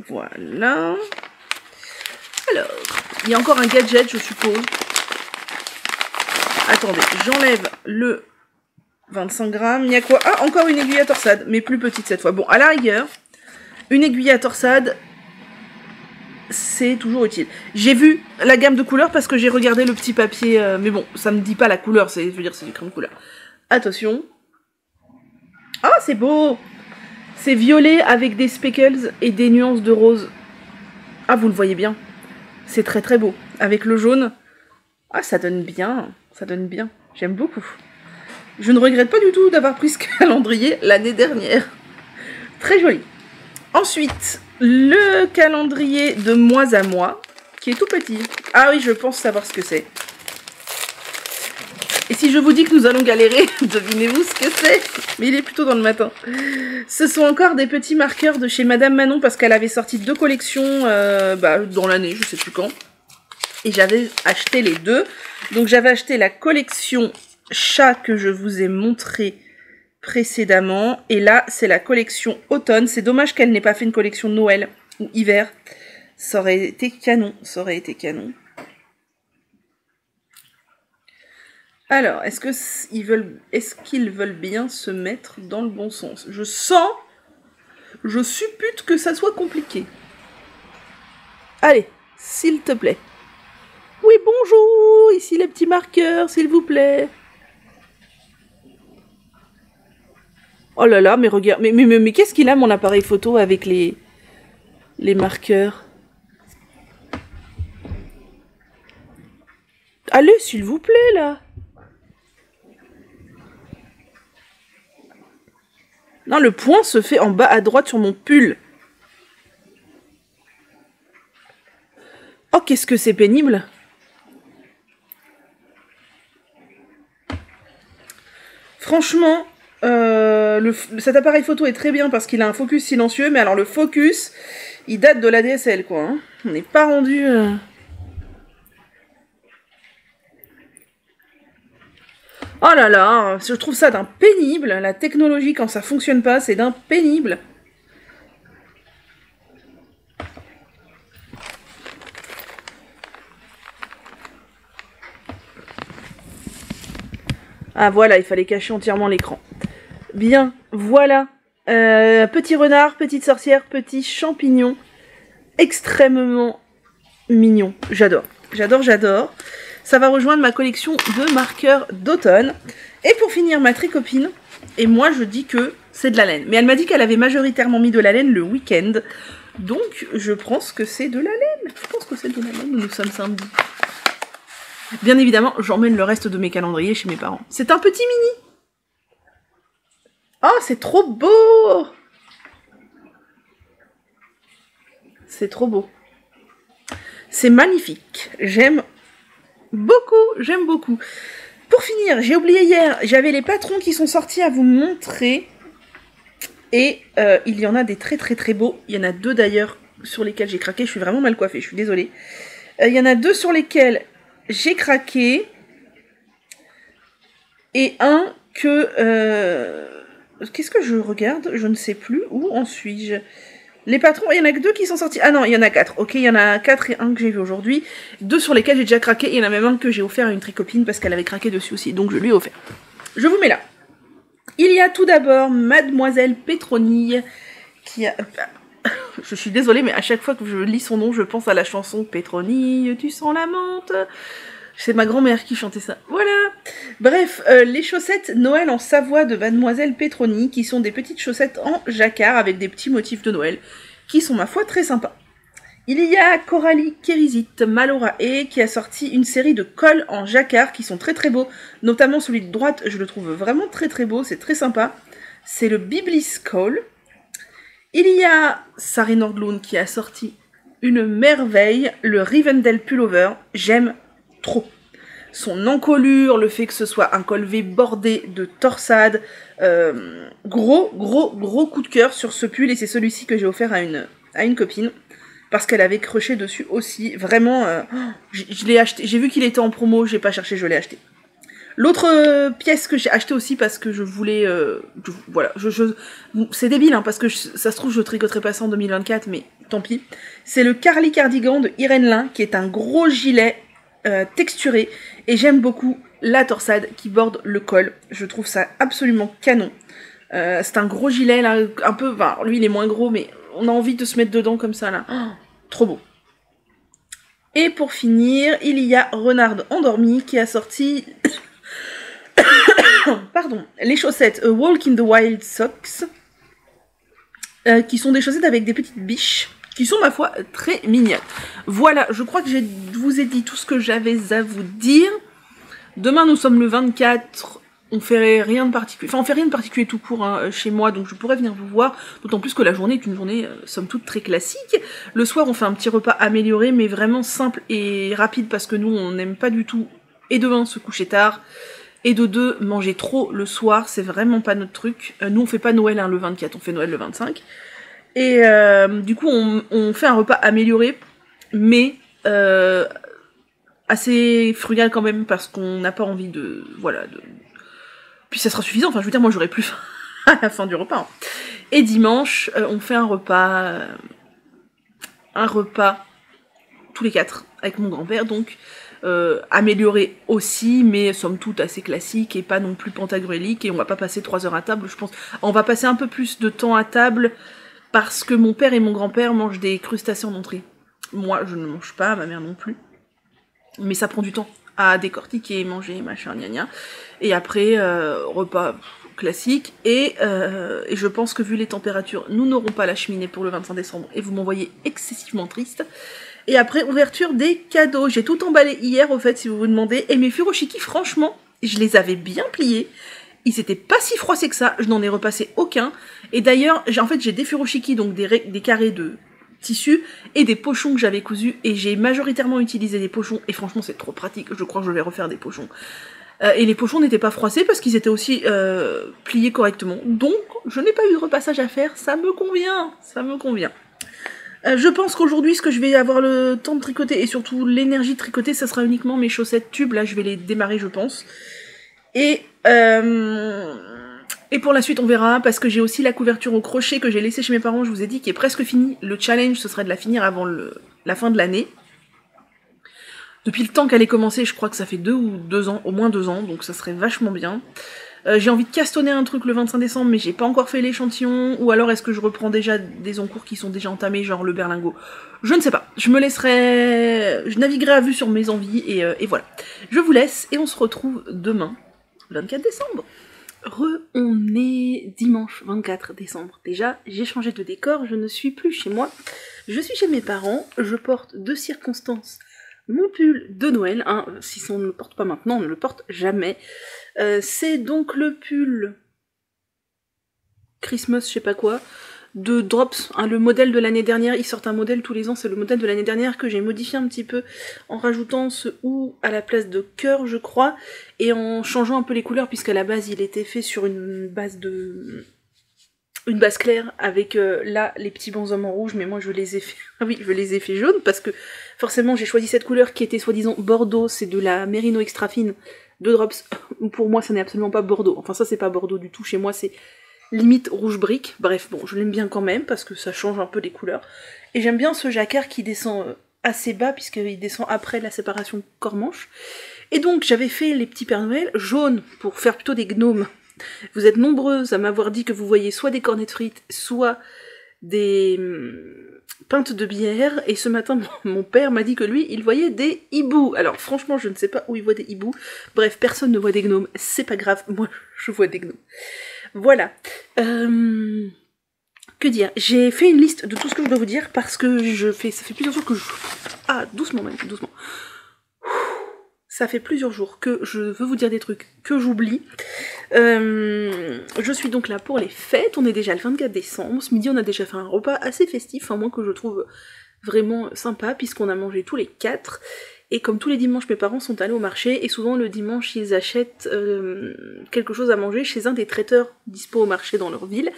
Voilà. Alors, il y a encore un gadget, je suppose. Attendez, j'enlève le 25 grammes. Il y a quoi? Ah, encore une aiguille à torsade, mais plus petite cette fois. Bon, à la rigueur, une aiguille à torsade, c'est toujours utile. J'ai vu la gamme de couleurs parce que j'ai regardé le petit papier, mais bon, ça me dit pas la couleur, je veux dire, c'est du crème couleur. Attention. Ah, c'est beau! C'est violet avec des speckles et des nuances de rose. Ah, vous le voyez bien. C'est très très beau. Avec le jaune. Ah, ça donne bien. Ça donne bien. J'aime beaucoup. Je ne regrette pas du tout d'avoir pris ce calendrier l'année dernière. Très joli. Ensuite, le calendrier de mois à mois, qui est tout petit. Ah oui, je pense savoir ce que c'est. Et si je vous dis que nous allons galérer, devinez-vous ce que c'est? Mais il est plutôt dans le matin. Ce sont encore des petits marqueurs de chez Madame Manon, parce qu'elle avait sorti 2 collections dans l'année, je sais plus quand. Et j'avais acheté les 2. Donc j'avais acheté la collection chat que je vous ai montré précédemment. Et là, c'est la collection automne. C'est dommage qu'elle n'ait pas fait une collection Noël ou hiver. Ça aurait été canon. Ça aurait été canon. Alors, est-ce qu'ils veulent bien se mettre dans le bon sens? Je suppute que ça soit compliqué. Allez, s'il te plaît. Oui, bonjour, ici les petits marqueurs, s'il vous plaît. Oh là là, mais regarde, mais qu'est-ce qu'il a mon appareil photo avec les marqueurs? Allez, s'il vous plaît, là. Non, le point se fait en bas à droite sur mon pull. Oh, qu'est-ce que c'est pénible. Franchement, cet appareil photo est très bien parce qu'il a un focus silencieux, mais alors le focus, il date de la DSL, quoi. Hein. On n'est pas rendu... Oh là là, je trouve ça d'un pénible. La technologie, quand ça fonctionne pas, c'est d'un pénible. Ah voilà, il fallait cacher entièrement l'écran. Bien, voilà. Petit renard, petite sorcière, petit champignon. Extrêmement mignon. J'adore. J'adore, j'adore. Ça va rejoindre ma collection de marqueurs d'automne. Et pour finir, ma tricopine. Et moi, je dis que c'est de la laine. Mais elle m'a dit qu'elle avait majoritairement mis de la laine le week-end. Donc, je pense que c'est de la laine. Je pense que c'est de la laine. Nous sommes samedi. Bien évidemment, j'emmène le reste de mes calendriers chez mes parents. C'est un petit mini. Oh, c'est trop beau! C'est trop beau. C'est magnifique. J'aime beaucoup, j'aime beaucoup. Pour finir, j'ai oublié hier, j'avais les patrons qui sont sortis à vous montrer. Et il y en a des très très très beaux. Il y en a 2 d'ailleurs sur lesquels j'ai craqué. Je suis vraiment mal coiffée, je suis désolée. Il y en a 2 sur lesquels j'ai craqué. Et un que... Qu'est-ce que je regarde? Je ne sais plus. Où en suis-je? Les patrons, il y en a que 2 qui sont sortis. Ah non, il y en a 4. Ok, il y en a 4 et un que j'ai vu aujourd'hui. 2 sur lesquels j'ai déjà craqué. Et il y en a même un que j'ai offert à une tricopine parce qu'elle avait craqué dessus aussi. Donc je lui ai offert. Je vous mets là. Il y a tout d'abord Mademoiselle Pétronille qui a... Je suis désolée, mais à chaque fois que je lis son nom, je pense à la chanson Pétronille, tu sens la menthe. C'est ma grand-mère qui chantait ça. Voilà. Bref, les chaussettes Noël en Savoie de Mademoiselle Pétronille, qui sont des petites chaussettes en jacquard avec des petits motifs de Noël, qui sont, ma foi, très sympas. Il y a Coralie Kérizit Malorae qui a sorti une série de cols en jacquard qui sont très très beaux. Notamment celui de droite, je le trouve vraiment très très beau, c'est très sympa. C'est le Biblis Call. Il y a Sari Nordlund qui a sorti une merveille, le Rivendell Pullover. J'aime trop. Son encolure, le fait que ce soit un col V bordé de torsade. Gros coup de cœur sur ce pull et c'est celui-ci que j'ai offert à une copine. Parce qu'elle avait croché dessus aussi. Vraiment, je l'ai acheté. J'ai vu qu'il était en promo, j'ai pas cherché, je l'ai acheté. L'autre pièce que j'ai acheté aussi parce que je voulais... voilà, c'est débile, hein, parce que ça se trouve, je tricoterai pas ça en 2024, mais tant pis. C'est le Carly Cardigan de Irène Lin, qui est un gros gilet texturé. Et j'aime beaucoup la torsade qui borde le col. Je trouve ça absolument canon. C'est un gros gilet, là, un peu... Enfin, lui, il est moins gros, mais on a envie de se mettre dedans comme ça, là. Oh, trop beau. Et pour finir, il y a Renard Endormi qui a sorti... Pardon, les chaussettes Walk in the Wild Socks, qui sont des chaussettes avec des petites biches, qui sont, ma foi, très mignonnes. Voilà, je crois que je vous ai dit tout ce que j'avais à vous dire. Demain, nous sommes le 24, on fait rien de particulier, enfin on fait rien de particulier tout court hein, chez moi, donc je pourrais venir vous voir, d'autant plus que la journée est une journée, somme toute, très classique. Le soir, on fait un petit repas amélioré, mais vraiment simple et rapide, parce que nous, on n'aime pas du tout, et de un, se coucher tard, et de 2, manger trop le soir, c'est vraiment pas notre truc. Nous, on fait pas Noël hein, le 24, on fait Noël le 25. Et du coup, on fait un repas amélioré, mais assez frugal quand même, parce qu'on n'a pas envie de... Voilà, puis ça sera suffisant, enfin je veux dire, moi j'aurai plus faim à la fin du repas. Hein. Et dimanche, on fait un repas tous les 4, avec mon grand-père, donc... amélioré aussi, mais somme toute assez classique et pas non plus pantagruélique, et on va pas passer 3 heures à table, je pense. On va passer un peu plus de temps à table parce que mon père et mon grand-père mangent des crustacés en entrée. Moi, je ne mange pas, ma mère non plus. Mais ça prend du temps à décortiquer, manger, machin, gna gna. Et après, repas classique, et je pense que vu les températures, nous n'aurons pas la cheminée pour le 25 décembre, et vous m'envoyez excessivement triste. Et après, ouverture des cadeaux. J'ai tout emballé hier, au fait, si vous vous demandez. Et mes furoshiki, franchement, je les avais bien pliés. Ils étaient pas si froissés que ça. Je n'en ai repassé aucun. Et d'ailleurs, j'ai des furoshiki, donc des carrés de tissu, et des pochons que j'avais cousus. Et j'ai majoritairement utilisé des pochons. Et franchement, c'est trop pratique. Je crois que je vais refaire des pochons. Et les pochons n'étaient pas froissés parce qu'ils étaient aussi pliés correctement. Donc, je n'ai pas eu de repassage à faire. Ça me convient. Ça me convient. Je pense qu'aujourd'hui, ce que je vais avoir le temps de tricoter, et surtout l'énergie de tricoter, ça sera uniquement mes chaussettes tubes. Là, je vais les démarrer, je pense. Et pour la suite, on verra, parce que j'ai aussi la couverture au crochet que j'ai laissée chez mes parents, je vous ai dit, qui est presque finie. Le challenge, ce serait de la finir avant la fin de l'année. Depuis le temps qu'elle est commencée, je crois que ça fait 2 ans, au moins 2 ans, donc ça serait vachement bien. J'ai envie de castonner un truc le 25 décembre, mais j'ai pas encore fait l'échantillon, ou alors est-ce que je reprends déjà des encours qui sont déjà entamés, genre le berlingot. Je ne sais pas, je naviguerai à vue sur mes envies, et voilà. Je vous laisse, et on se retrouve demain, 24 décembre. On est dimanche 24 décembre. Déjà, j'ai changé de décor, je ne suis plus chez moi, je suis chez mes parents, je porte de circonstance mon pull de Noël, hein, si on ne le porte pas maintenant, on ne le porte jamais. C'est donc le pull Christmas, je sais pas quoi, de Drops, hein, le modèle de l'année dernière. Ils sortent un modèle tous les ans, c'est le modèle de l'année dernière que j'ai modifié un petit peu en rajoutant ce OU à la place de cœur, je crois, et en changeant un peu les couleurs, puisqu'à la base il était fait sur une base claire avec là les petits bonshommes en rouge, mais moi je les ai fait je les ai fait jaunes parce que forcément j'ai choisi cette couleur qui était soi-disant Bordeaux, c'est de la Merino extra fine de Drops. Pour moi ça n'est absolument pas Bordeaux, enfin ça c'est pas Bordeaux du tout, chez moi c'est limite rouge brique. Bref, bon, je l'aime bien quand même parce que ça change un peu des couleurs. Et j'aime bien ce jacquard qui descend assez bas puisqu'il descend après la séparation corps-manche. Et donc j'avais fait les petits Pères Noël jaunes pour faire plutôt des gnomes. Vous êtes nombreuses à m'avoir dit que vous voyez soit des cornets de frites, soit des pintes de bière, et ce matin mon père m'a dit que lui il voyait des hiboux. Alors franchement je ne sais pas où il voit des hiboux, bref personne ne voit des gnomes, c'est pas grave, moi je vois des gnomes. Voilà. Que dire, j'ai fait une liste de tout ce que je dois vous dire parce que ça fait plusieurs jours que je... Ah, doucement même, doucement. Ça fait plusieurs jours que je veux vous dire des trucs que j'oublie. Je suis donc là pour les fêtes, on est déjà le 24 décembre, ce midi on a déjà fait un repas assez festif, enfin moi que je trouve vraiment sympa, puisqu'on a mangé tous les 4, et comme tous les dimanches mes parents sont allés au marché, et souvent le dimanche ils achètent quelque chose à manger chez un des traiteurs dispo au marché dans leur ville,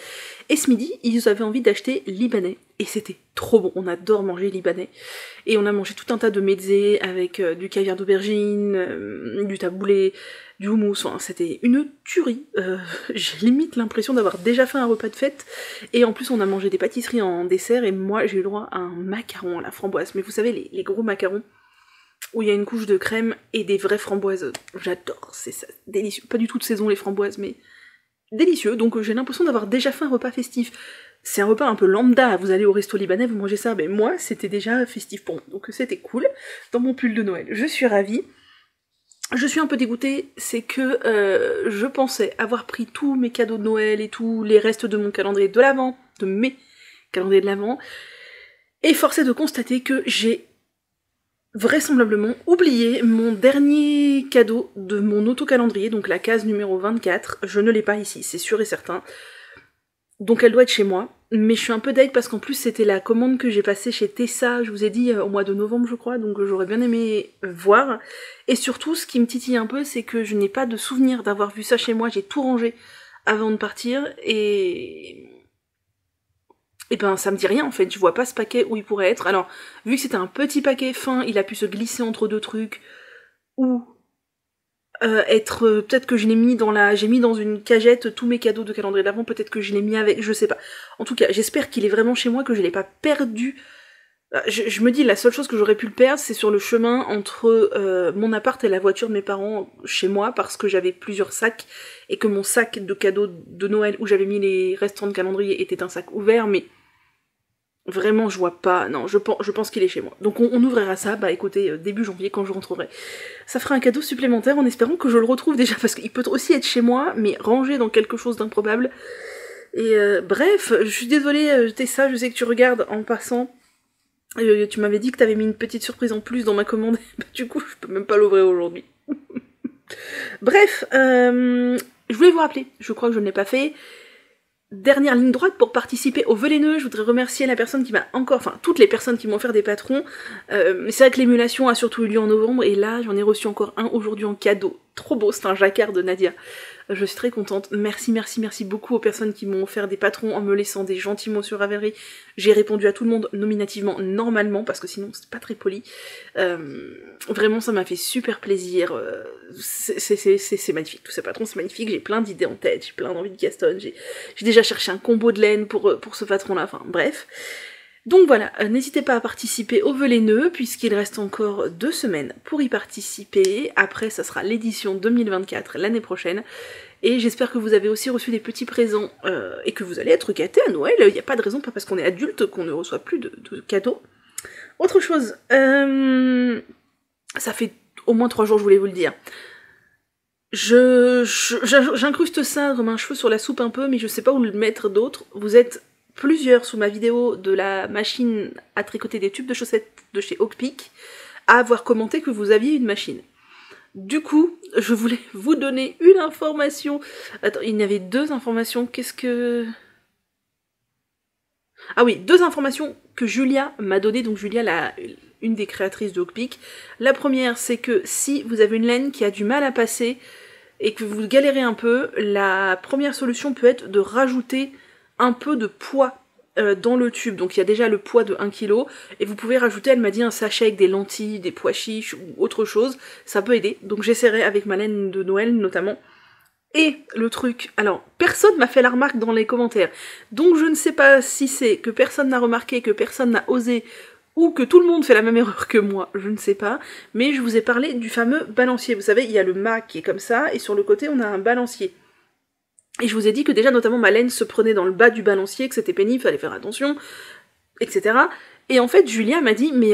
et ce midi ils avaient envie d'acheter libanais, et c'était trop bon, on adore manger libanais, et on a mangé tout un tas de mezzés avec du caviar d'aubergine, du taboulé, du houmous, enfin c'était une tuerie, j'ai limite l'impression d'avoir déjà fait un repas de fête, et en plus on a mangé des pâtisseries en dessert, et moi j'ai eu le droit à un macaron à la framboise, mais vous savez les gros macarons, où il y a une couche de crème et des vraies framboises, j'adore, c'est ça, délicieux, pas du tout de saison les framboises, mais délicieux, donc j'ai l'impression d'avoir déjà fait un repas festif. C'est un repas un peu lambda, vous allez au resto libanais, vous mangez ça, mais moi c'était déjà festif pour moi, donc c'était cool, dans mon pull de Noël, je suis ravie. Je suis un peu dégoûtée, c'est que je pensais avoir pris tous mes cadeaux de Noël et tous les restes de mon calendrier de l'Avent, de mes calendriers de l'Avent, et force est de constater que j'ai vraisemblablement oublié mon dernier cadeau de mon auto-calendrier, donc la case numéro 24, je ne l'ai pas ici, c'est sûr et certain. Donc elle doit être chez moi, mais je suis un peu deg parce qu'en plus c'était la commande que j'ai passée chez Tessa, je vous ai dit au mois de novembre je crois, donc j'aurais bien aimé voir. Et surtout ce qui me titille un peu c'est que je n'ai pas de souvenir d'avoir vu ça chez moi, j'ai tout rangé avant de partir et ben ça me dit rien en fait, je vois pas ce paquet où il pourrait être. Alors vu que c'était un petit paquet fin, il a pu se glisser entre deux trucs, ou peut-être que je l'ai mis j'ai mis dans une cagette tous mes cadeaux de calendrier d'avant, peut-être que je l'ai mis avec, je sais pas. En tout cas, j'espère qu'il est vraiment chez moi, que je l'ai pas perdu. Je me dis, la seule chose que j'aurais pu le perdre, c'est sur le chemin entre mon appart et la voiture de mes parents chez moi, parce que j'avais plusieurs sacs, et que mon sac de cadeaux de Noël où j'avais mis les restants de calendrier était un sac ouvert, mais vraiment je vois pas, non, je pense qu'il est chez moi. Donc on ouvrira ça, bah écoutez, début janvier quand je rentrerai. Ça fera un cadeau supplémentaire en espérant que je le retrouve déjà, parce qu'il peut aussi être chez moi, mais rangé dans quelque chose d'improbable. Et bref, je suis désolée Tessa, je sais que tu regardes en passant. Tu m'avais dit que t'avais mis une petite surprise en plus dans ma commande, bah, du coup je peux même pas l'ouvrir aujourd'hui. Bref, je voulais vous rappeler, je crois que je ne l'ai pas fait. Dernière ligne droite pour participer au Vœux, je voudrais remercier la personne qui m'a toutes les personnes qui m'ont offert des patrons. C'est vrai que l'émulation a surtout eu lieu en novembre, et là j'en ai reçu encore un aujourd'hui en cadeau. Trop beau, c'est un jacquard de Nadia. Je suis très contente. Merci beaucoup aux personnes qui m'ont offert des patrons en me laissant des gentils mots sur Ravelry. J'ai répondu à tout le monde nominativement, normalement, parce que sinon c'est pas très poli. Vraiment ça m'a fait super plaisir. C'est magnifique, tous ces patrons c'est magnifique, j'ai plein d'idées en tête, j'ai plein d'envie de Gaston, j'ai déjà cherché un combo de laine pour ce patron là, enfin bref. Donc voilà, n'hésitez pas à participer au Vœux, puisqu'il reste encore 2 semaines pour y participer. Après, ça sera l'édition 2024 l'année prochaine. Et j'espère que vous avez aussi reçu des petits présents et que vous allez être gâtés à Noël. Il n'y a pas de raison, pas parce qu'on est adulte, qu'on ne reçoit plus de cadeaux. Autre chose, ça fait au moins 3 jours, je voulais vous le dire. J'incruste ça comme un cheveu sur la soupe un peu, mais je sais pas où le mettre d'autre. Vous êtes plusieurs sous ma vidéo de la machine à tricoter des tubes de chaussettes de chez Hawkpeak à avoir commenté que vous aviez une machine. Du coup, je voulais vous donner une information. Attends, il y avait 2 informations, Ah oui, 2 informations que Julia m'a données, donc Julia, une des créatrices de Hawkpeak. La première, c'est que si vous avez une laine qui a du mal à passer et que vous galérez un peu, la première solution peut être de rajouter un peu de poids dans le tube. Donc il y a déjà le poids de 1 kg, et vous pouvez rajouter, elle m'a dit, un sachet avec des lentilles, des pois chiches ou autre chose, ça peut aider. Donc j'essaierai avec ma laine de Noël notamment, Et le truc, alors, personne m'a fait la remarque dans les commentaires, donc je ne sais pas si c'est que personne n'a remarqué, que personne n'a osé, ou que tout le monde fait la même erreur que moi, je ne sais pas, mais je vous ai parlé du fameux balancier. Vous savez, il y a le mât qui est comme ça, et sur le côté, on a un balancier. Et je vous ai dit que déjà, notamment, ma laine se prenait dans le bas du balancier, que c'était pénible, fallait faire attention, etc. Et en fait, Julia m'a dit, mais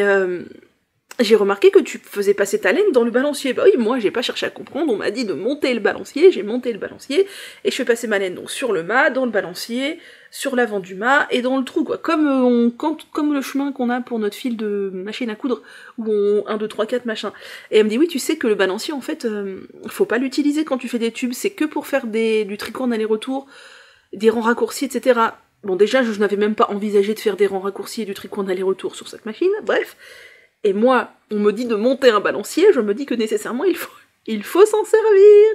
j'ai remarqué que tu faisais passer ta laine dans le balancier. Bah oui, moi j'ai pas cherché à comprendre, on m'a dit de monter le balancier, j'ai monté le balancier, et je fais passer ma laine donc sur le mât, dans le balancier, sur l'avant du mât, et dans le trou, quoi. Comme le chemin qu'on a pour notre fil de machine à coudre, où on 1, 2, 3, 4, machin. Et elle me dit, oui, tu sais que le balancier, en fait, faut pas l'utiliser quand tu fais des tubes, c'est que pour faire du tricot en aller-retour, des rangs raccourcis, etc. Bon, déjà, je n'avais même pas envisagé de faire des rangs raccourcis et du tricot en aller-retour sur cette machine, bref. Et moi, on me dit de monter un balancier, je me dis que nécessairement il faut s'en servir.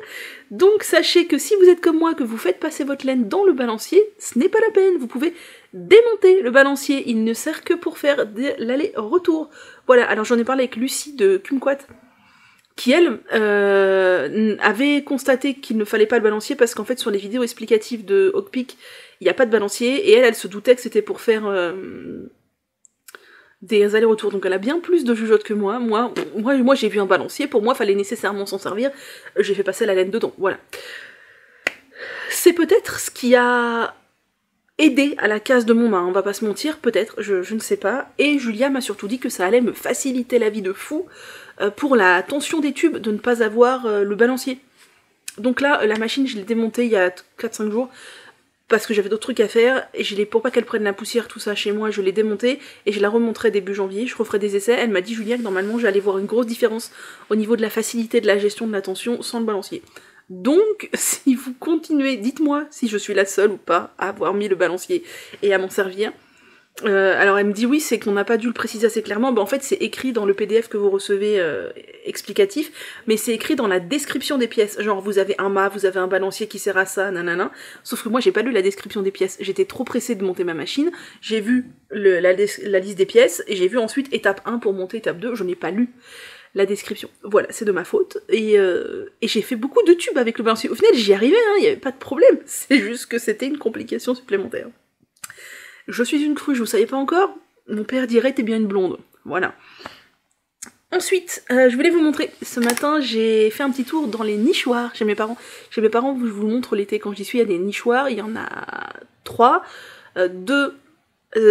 Donc sachez que si vous êtes comme moi, que vous faites passer votre laine dans le balancier, ce n'est pas la peine, vous pouvez démonter le balancier, il ne sert que pour faire l'aller-retour. Voilà, alors j'en ai parlé avec Lucie de Kumquat, qui elle avait constaté qu'il ne fallait pas le balancier parce qu'en fait sur les vidéos explicatives de Hawkpeak, il n'y a pas de balancier, et elle se doutait que c'était pour faire des allers-retours, donc elle a bien plus de jugeote que moi. Moi j'ai vu un balancier, pour moi fallait nécessairement s'en servir, j'ai fait passer la laine dedans, voilà. C'est peut-être ce qui a aidé à la casse de mon mât, on va pas se mentir, peut-être, je ne sais pas, et Julia m'a surtout dit que ça allait me faciliter la vie de fou pour la tension des tubes, de ne pas avoir le balancier. Donc là, la machine, je l'ai démontée il y a 4-5 jours, parce que j'avais d'autres trucs à faire, et pour pas qu'elle prenne la poussière, tout ça chez moi, je l'ai démontée, et je la remonterai début janvier, je referai des essais. Elle m'a dit, Julia, que normalement j'allais voir une grosse différence au niveau de la facilité de la gestion de la tension sans le balancier. Donc, si vous continuez, dites-moi si je suis la seule ou pas à avoir mis le balancier et à m'en servir. Alors elle me dit oui, c'est qu'on n'a pas dû le préciser assez clairement, en fait c'est écrit dans le PDF que vous recevez explicatif, mais c'est écrit dans la description des pièces, genre vous avez un mât, vous avez un balancier qui sert à ça, nanana, sauf que moi j'ai pas lu la description des pièces, j'étais trop pressée de monter ma machine, j'ai vu la liste des pièces, et j'ai vu ensuite étape 1 pour monter étape 2, je n'ai pas lu la description. Voilà, c'est de ma faute, et j'ai fait beaucoup de tubes avec le balancier, au final j'y arrivais, il n'y avait pas de problème, c'est juste que c'était une complication supplémentaire. Je suis une crue, je vous savais pas encore. Mon père dirait t'es bien une blonde. Voilà. Ensuite, je voulais vous montrer. Ce matin, j'ai fait un petit tour dans les nichoirs chez mes parents. Chez mes parents, je vous le montre l'été quand j'y suis, il y a des nichoirs. Il y en a 3. 2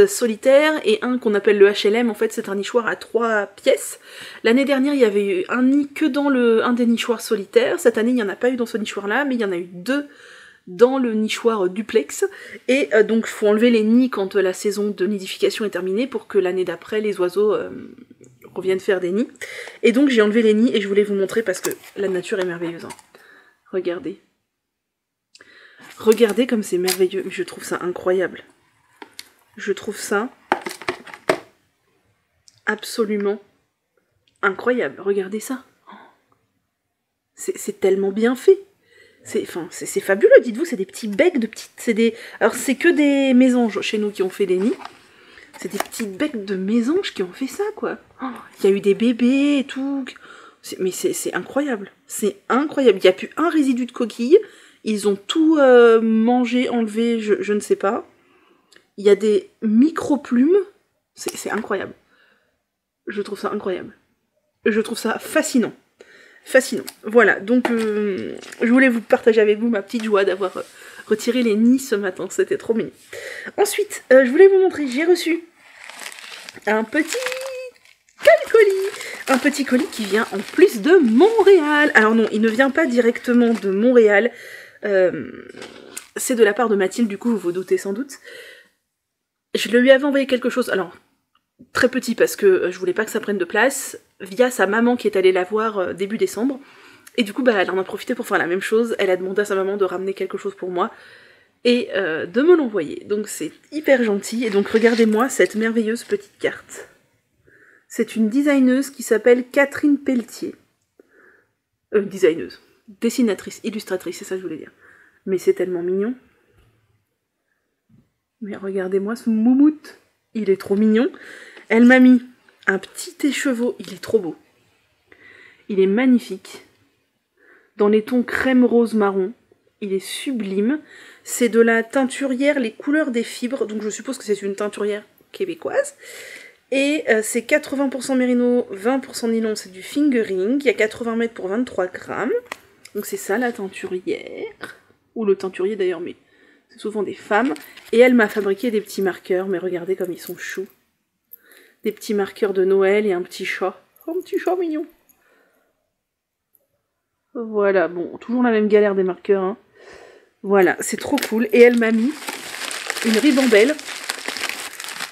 solitaires et un qu'on appelle le HLM. En fait, c'est un nichoir à 3 pièces. L'année dernière, il y avait eu un nid que dans un des nichoirs solitaires. Cette année, il n'y en a pas eu dans ce nichoir-là, mais il y en a eu 2 dans le nichoir duplex, et donc il faut enlever les nids quand la saison de nidification est terminée pour que l'année d'après les oiseaux reviennent faire des nids. Et donc j'ai enlevé les nids et je voulais vous montrer parce que la nature est merveilleuse. Hein. Regardez. Regardez comme c'est merveilleux, je trouve ça incroyable. Je trouve ça absolument incroyable. Regardez ça. C'est tellement bien fait. C'est fabuleux, dites-vous, c'est des petits becs de petites... Alors c'est que des mésanges chez nous qui ont fait des nids. C'est des petits becs de mésanges qui ont fait ça, quoi. Il y a eu des bébés et tout. Mais c'est incroyable. C'est incroyable. Il n'y a plus un résidu de coquille. Ils ont tout mangé, enlevé, je ne sais pas. Il y a des micro-plumes. C'est incroyable. Je trouve ça incroyable. Je trouve ça fascinant. Fascinant. Voilà, donc je voulais vous partager avec vous ma petite joie d'avoir retiré les nids ce matin, c'était trop mignon. Ensuite, je voulais vous montrer, j'ai reçu un petit colis qui vient en plus de Montréal. Alors non, il ne vient pas directement de Montréal, c'est de la part de Mathilde, du coup vous vous doutez sans doute. Je lui avais envoyé quelque chose, alors très petit parce que je voulais pas que ça prenne de place, via sa maman qui est allée la voir début décembre. Et du coup, elle en a profité pour faire la même chose. Elle a demandé à sa maman de ramener quelque chose pour moi et de me l'envoyer. Donc c'est hyper gentil. Et donc regardez-moi cette merveilleuse petite carte. C'est une designeuse qui s'appelle Catherine Pelletier. Designeuse. Dessinatrice, illustratrice, c'est ça que je voulais dire. Mais c'est tellement mignon. Mais regardez-moi ce moumoute. Il est trop mignon. Elle m'a mis un petit écheveau, il est trop beau. Il est magnifique. Dans les tons crème rose marron. il est sublime. C'est de la teinturière Les Couleurs des Fibres, donc je suppose que c'est une teinturière québécoise. Et c'est 80% mérino, 20% nylon, c'est du fingering. Il y a 80 mètres pour 23 grammes. Donc c'est ça la teinturière. Ou le teinturier d'ailleurs, mais c'est souvent des femmes. Et elle m'a fabriqué des petits marqueurs, mais regardez comme ils sont choux. Des petits marqueurs de Noël et un petit chat. Oh, un petit chat mignon. Voilà, bon, toujours la même galère des marqueurs, hein. Voilà, c'est trop cool. Et elle m'a mis une ribambelle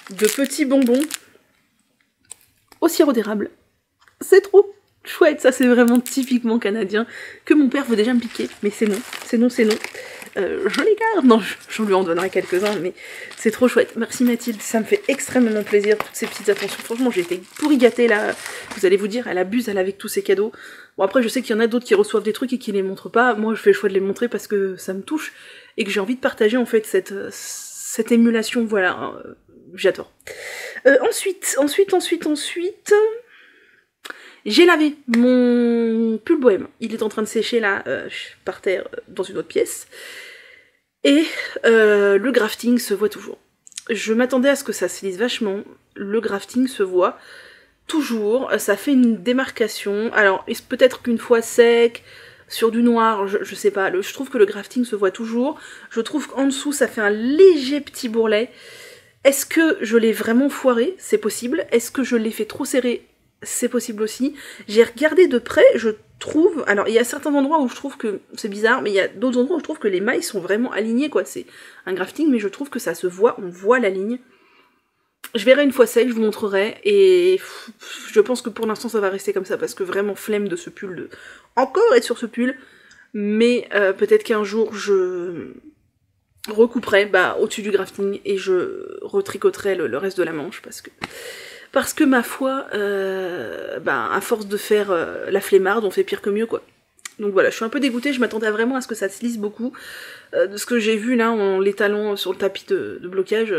de petits bonbons au sirop d'érable. C'est trop chouette, ça c'est vraiment typiquement canadien, que mon père veut déjà me piquer, mais c'est non, c'est non, c'est non. Je les garde, non, je lui en donnerai quelques-uns, mais c'est trop chouette. Merci Mathilde, ça me fait extrêmement plaisir, toutes ces petites attentions. Franchement, j'ai été pourri gâtée là, vous allez vous dire, elle abuse, elle, avec tous ses cadeaux. Bon après, je sais qu'il y en a d'autres qui reçoivent des trucs et qui les montrent pas, moi je fais le choix de les montrer parce que ça me touche, et que j'ai envie de partager en fait cette émulation, voilà, j'adore. Ensuite, j'ai lavé mon pull bohème. Il est en train de sécher là, par terre, dans une autre pièce. Et le grafting se voit toujours. Je m'attendais à ce que ça se lise vachement. Le grafting se voit toujours. Ça fait une démarcation. Alors, peut-être qu'une fois sec, sur du noir, je sais pas. Je trouve que le grafting se voit toujours. Je trouve qu'en dessous, ça fait un léger petit bourrelet. Est-ce que je l'ai vraiment foiré? C'est possible. Est-ce que je l'ai fait trop serré? C'est possible aussi. J'ai regardé de près, je trouve... Alors, il y a certains endroits où je trouve que c'est bizarre, mais il y a d'autres endroits où je trouve que les mailles sont vraiment alignées, quoi. C'est un grafting, mais je trouve que ça se voit, on voit la ligne. Je verrai une fois sec, je vous montrerai, et je pense que pour l'instant, ça va rester comme ça, parce que vraiment, flemme de ce pull, de encore être sur ce pull, mais peut-être qu'un jour, je recouperai au-dessus du grafting, et je retricoterai le reste de la manche, parce que ma foi, à force de faire la flemmarde, on fait pire que mieux, quoi. Donc voilà, je suis un peu dégoûtée, je m'attendais vraiment à ce que ça se lisse beaucoup. De ce que j'ai vu là, en l'étalant sur le tapis de blocage,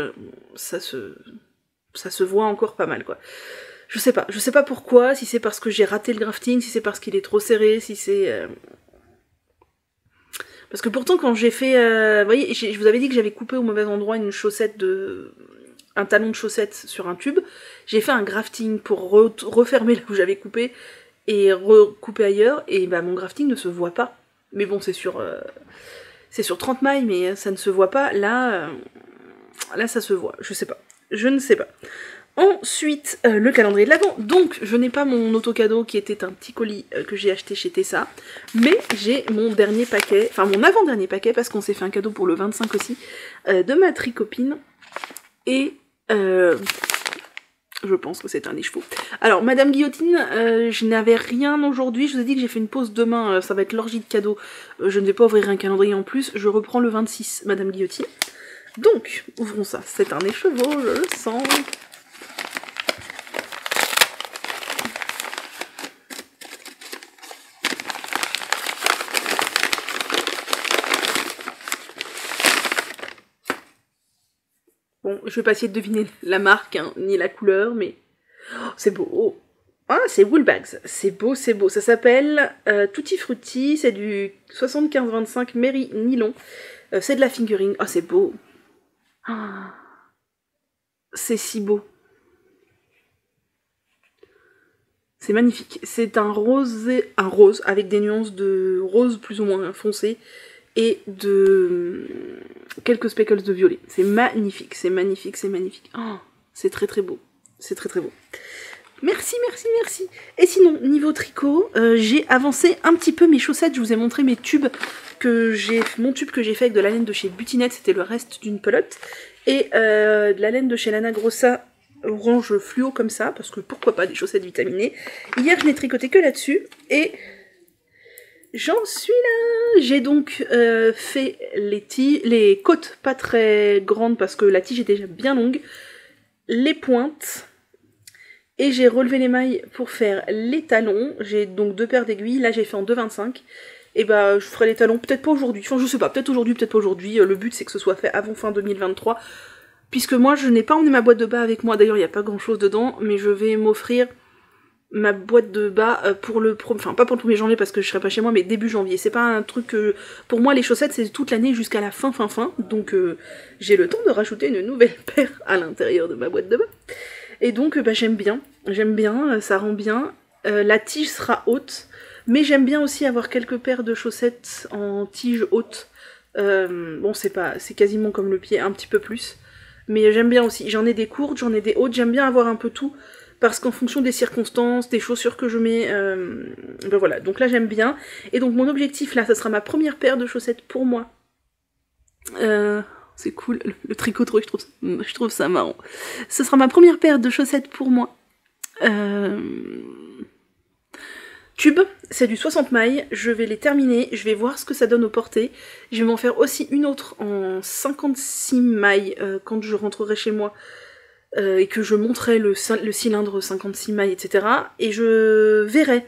ça se voit encore pas mal, quoi. Je sais pas pourquoi, si c'est parce que j'ai raté le grafting, si c'est parce qu'il est trop serré, si c'est... Parce que pourtant quand j'ai fait... vous voyez, je vous avais dit que j'avais coupé au mauvais endroit une chaussette un talon de chaussette sur un tube, j'ai fait un grafting pour refermer là où j'avais coupé et recouper ailleurs, et mon grafting ne se voit pas. Mais bon, c'est sur 30 mailles, mais ça ne se voit pas. Là ça se voit, je ne sais pas. Ensuite, le calendrier de l'Avent. Donc, je n'ai pas mon autocadeau qui était un petit colis que j'ai acheté chez Tessa, mais j'ai mon dernier paquet, enfin mon avant-dernier paquet, parce qu'on s'est fait un cadeau pour le 25 aussi, de ma tricopine. Et je pense que c'est un des chevaux. Alors, Madame Guillotine, je n'avais rien aujourd'hui. Je vous ai dit que j'ai fait une pause demain. Ça va être l'orgie de cadeaux. Je ne vais pas ouvrir un calendrier en plus. Je reprends le 26, Madame Guillotine. Donc, ouvrons ça. C'est un écheveau, je le sens. Bon, je vais pas essayer de deviner la marque, hein, ni la couleur, mais... Oh, c'est beau. Oh. Ah, c'est Woolbags. C'est beau, c'est beau. Ça s'appelle Tutti Frutti. C'est du 75-25 Mary Nylon. C'est de la fingering. Ah, c'est beau. Ah, c'est si beau. C'est magnifique. C'est un rose avec des nuances de rose plus ou moins foncé. Et de quelques speckles de violet. C'est magnifique, c'est magnifique, c'est magnifique. Oh, c'est très très beau. C'est très très beau. Merci, merci, merci. Et sinon, niveau tricot, j'ai avancé un petit peu mes chaussettes. Je vous ai montré mes tubes mon tube que j'ai fait avec de la laine de chez Butinette. C'était le reste d'une pelote. Et de la laine de chez Lana Grossa orange fluo comme ça. Parce que pourquoi pas des chaussettes vitaminées. Hier, je n'ai tricoté que là-dessus. Et... j'en suis là. J'ai donc fait les côtes pas très grandes parce que la tige est déjà bien longue, les pointes, et j'ai relevé les mailles pour faire les talons. J'ai donc 2 paires d'aiguilles, là j'ai fait en 2,25, et je ferai les talons peut-être pas aujourd'hui, enfin je sais pas, peut-être aujourd'hui, peut-être pas aujourd'hui. Le but c'est que ce soit fait avant fin 2023, puisque moi je n'ai pas emmené ma boîte de bas avec moi, d'ailleurs il n'y a pas grand chose dedans, mais je vais m'offrir ma boîte de bas pour enfin pas pour le 1er janvier parce que je serai pas chez moi, mais début janvier. C'est pas un truc que... Pour moi, les chaussettes, c'est toute l'année jusqu'à la fin. Donc j'ai le temps de rajouter une nouvelle paire à l'intérieur de ma boîte de bas. Et donc j'aime bien, ça rend bien. La tige sera haute, mais j'aime bien aussi avoir quelques paires de chaussettes en tige haute. Bon, c'est quasiment comme le pied, un petit peu plus. Mais j'aime bien aussi. J'en ai des courtes, j'en ai des hautes, j'aime bien avoir un peu tout. Parce qu'en fonction des circonstances, des chaussures que je mets, ben voilà, donc là j'aime bien. Et donc mon objectif là, ça sera ma première paire de chaussettes pour moi. C'est cool, le tricot troué, je trouve ça marrant. Ce sera ma première paire de chaussettes pour moi. Tube, c'est du 60 mailles, je vais les terminer, je vais voir ce que ça donne au porté. Je vais m'en faire aussi une autre en 56 mailles quand je rentrerai chez moi. Et que je monterai le cylindre 56 mailles, etc. Et je verrai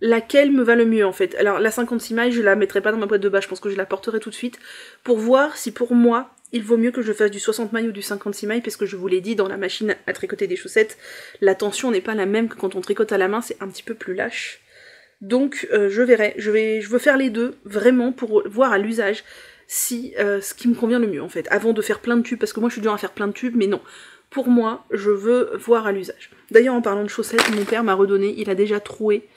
laquelle me va le mieux en fait. Alors la 56 mailles, je la mettrai pas dans ma boîte de bas, je pense que je la porterai tout de suite, pour voir si pour moi, il vaut mieux que je fasse du 60 mailles ou du 56 mailles, parce que je vous l'ai dit, dans la machine à tricoter des chaussettes, la tension n'est pas la même que quand on tricote à la main, c'est un petit peu plus lâche. Donc je verrai, je veux faire les deux, vraiment, pour voir à l'usage si ce qui me convient le mieux en fait, avant de faire plein de tubes, parce que moi je suis dur à faire plein de tubes, mais non. Pour moi, je veux voir à l'usage. D'ailleurs, en parlant de chaussettes, mon père m'a redonné, il a déjà troué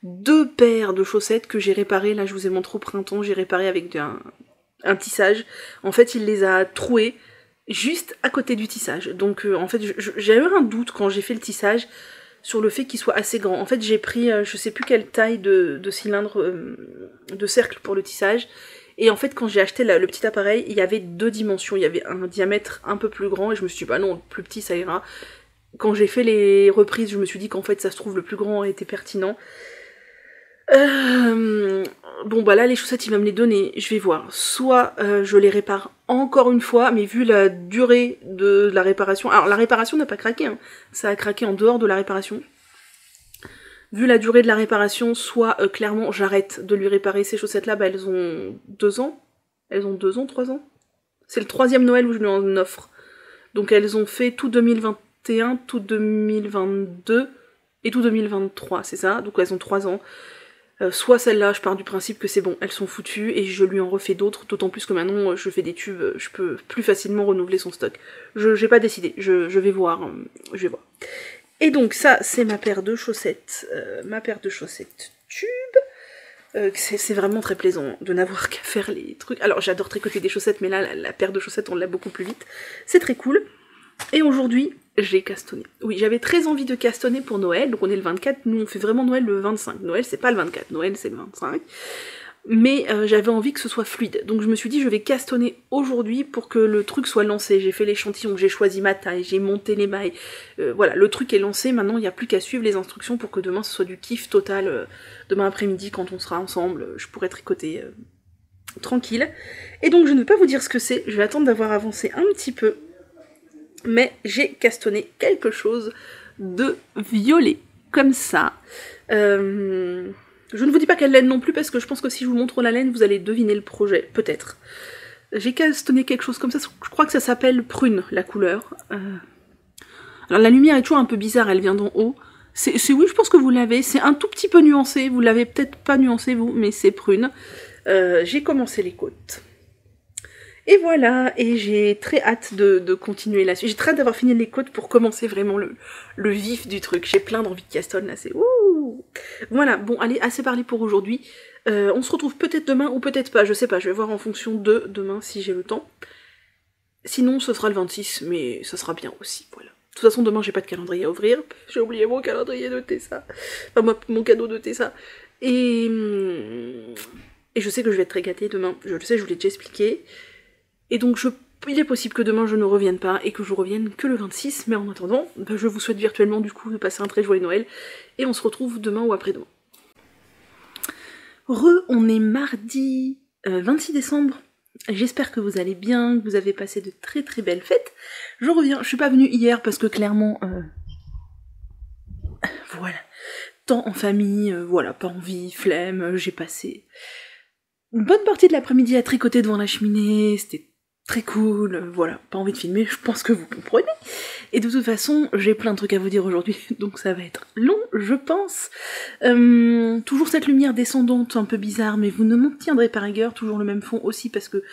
2 paires de chaussettes que j'ai réparées. Là, je vous ai montré au printemps, j'ai réparé avec un tissage. En fait, il les a trouées juste à côté du tissage. Donc, en fait, j'ai eu un doute quand j'ai fait le tissage sur le fait qu'il soit assez grand. En fait, j'ai pris, je sais plus quelle taille de cylindre, de cercle pour le tissage. Et en fait, quand j'ai acheté le petit appareil, il y avait 2 dimensions. Il y avait un diamètre un peu plus grand et je me suis dit, bah non, le plus petit ça ira. Quand j'ai fait les reprises, je me suis dit qu'en fait, ça se trouve, le plus grand était pertinent. Bon, bah là, les chaussettes, il va me les donner. Je vais voir. Soit je les répare encore une fois, mais vu la durée de la réparation... Alors, la réparation n'a pas craqué, hein. Ça a craqué en dehors de la réparation. Vu la durée de la réparation, soit clairement j'arrête de lui réparer ces chaussettes-là, bah elles ont 2 ans. Elles ont 2 ans, 3 ans. C'est le 3e Noël où je lui en offre. Donc elles ont fait tout 2021, tout 2022 et tout 2023, c'est ça. Donc elles ont 3 ans. Soit celle-là, je pars du principe que c'est bon, elles sont foutues et je lui en refais d'autres, d'autant plus que maintenant je fais des tubes, je peux plus facilement renouveler son stock. J'ai pas décidé, je vais voir, je vais voir. Et donc ça, c'est ma paire de chaussettes, tubes. C'est vraiment très plaisant de n'avoir qu'à faire les trucs. Alors j'adore tricoter des chaussettes, mais là, la paire de chaussettes, on l'a beaucoup plus vite. C'est très cool. Et aujourd'hui, j'ai castonné. Oui, j'avais très envie de castonner pour Noël, donc on est le 24, nous on fait vraiment Noël le 25. Noël, c'est pas le 24, Noël, c'est le 25. Mais j'avais envie que ce soit fluide. Donc je me suis dit, je vais castonner aujourd'hui pour que le truc soit lancé. J'ai fait l'échantillon, j'ai choisi ma taille, j'ai monté les mailles. Voilà, le truc est lancé, maintenant il n'y a plus qu'à suivre les instructions pour que demain ce soit du kiff total. Demain après-midi, quand on sera ensemble, je pourrai tricoter tranquille. Et donc je ne vais pas vous dire ce que c'est, je vais attendre d'avoir avancé un petit peu. Mais j'ai castonné quelque chose de violet, comme ça. Je ne vous dis pas quelle laine non plus, parce que je pense que si je vous montre la laine, vous allez deviner le projet, peut-être. J'ai castonné quelque chose comme ça, je crois que ça s'appelle prune, la couleur. Alors la lumière est toujours un peu bizarre, elle vient d'en haut. Oui, je pense que vous l'avez, c'est un tout petit peu nuancé, vous l'avez peut-être pas nuancé vous, mais c'est prune. J'ai commencé les côtes. Et voilà, et j'ai très hâte de continuer là-dessus. J'ai très hâte d'avoir fini les côtes pour commencer vraiment le vif du truc. J'ai plein d'envie de castonne là, c'est ouh. Voilà, bon, allez, assez parlé pour aujourd'hui. On se retrouve peut-être demain ou peut-être pas, je sais pas, je vais voir en fonction de demain si j'ai le temps. Sinon, ce sera le 26, mais ça sera bien aussi, voilà. De toute façon, demain, j'ai pas de calendrier à ouvrir. J'ai oublié mon calendrier de Tessa. Enfin, mon cadeau de Tessa. Et je sais que je vais être très gâtée demain. Je le sais, je vous l'ai déjà expliqué. Et donc il est possible que demain je ne revienne pas et que je revienne que le 26, mais en attendant, bah, je vous souhaite virtuellement du coup de passer un très joyeux Noël, et on se retrouve demain ou après-demain. On est mardi 26 décembre, j'espère que vous allez bien, que vous avez passé de très très belles fêtes. Je reviens, je suis pas venue hier parce que clairement, voilà, temps en famille, voilà, pas envie, flemme, j'ai passé une bonne partie de l'après-midi à tricoter devant la cheminée, c'était très cool, voilà, pas envie de filmer, je pense que vous comprenez. Et de toute façon, j'ai plein de trucs à vous dire aujourd'hui, donc ça va être long, je pense. Toujours cette lumière descendante un peu bizarre, mais vous ne m'en tiendrez pas rigueur, toujours le même fond aussi, parce que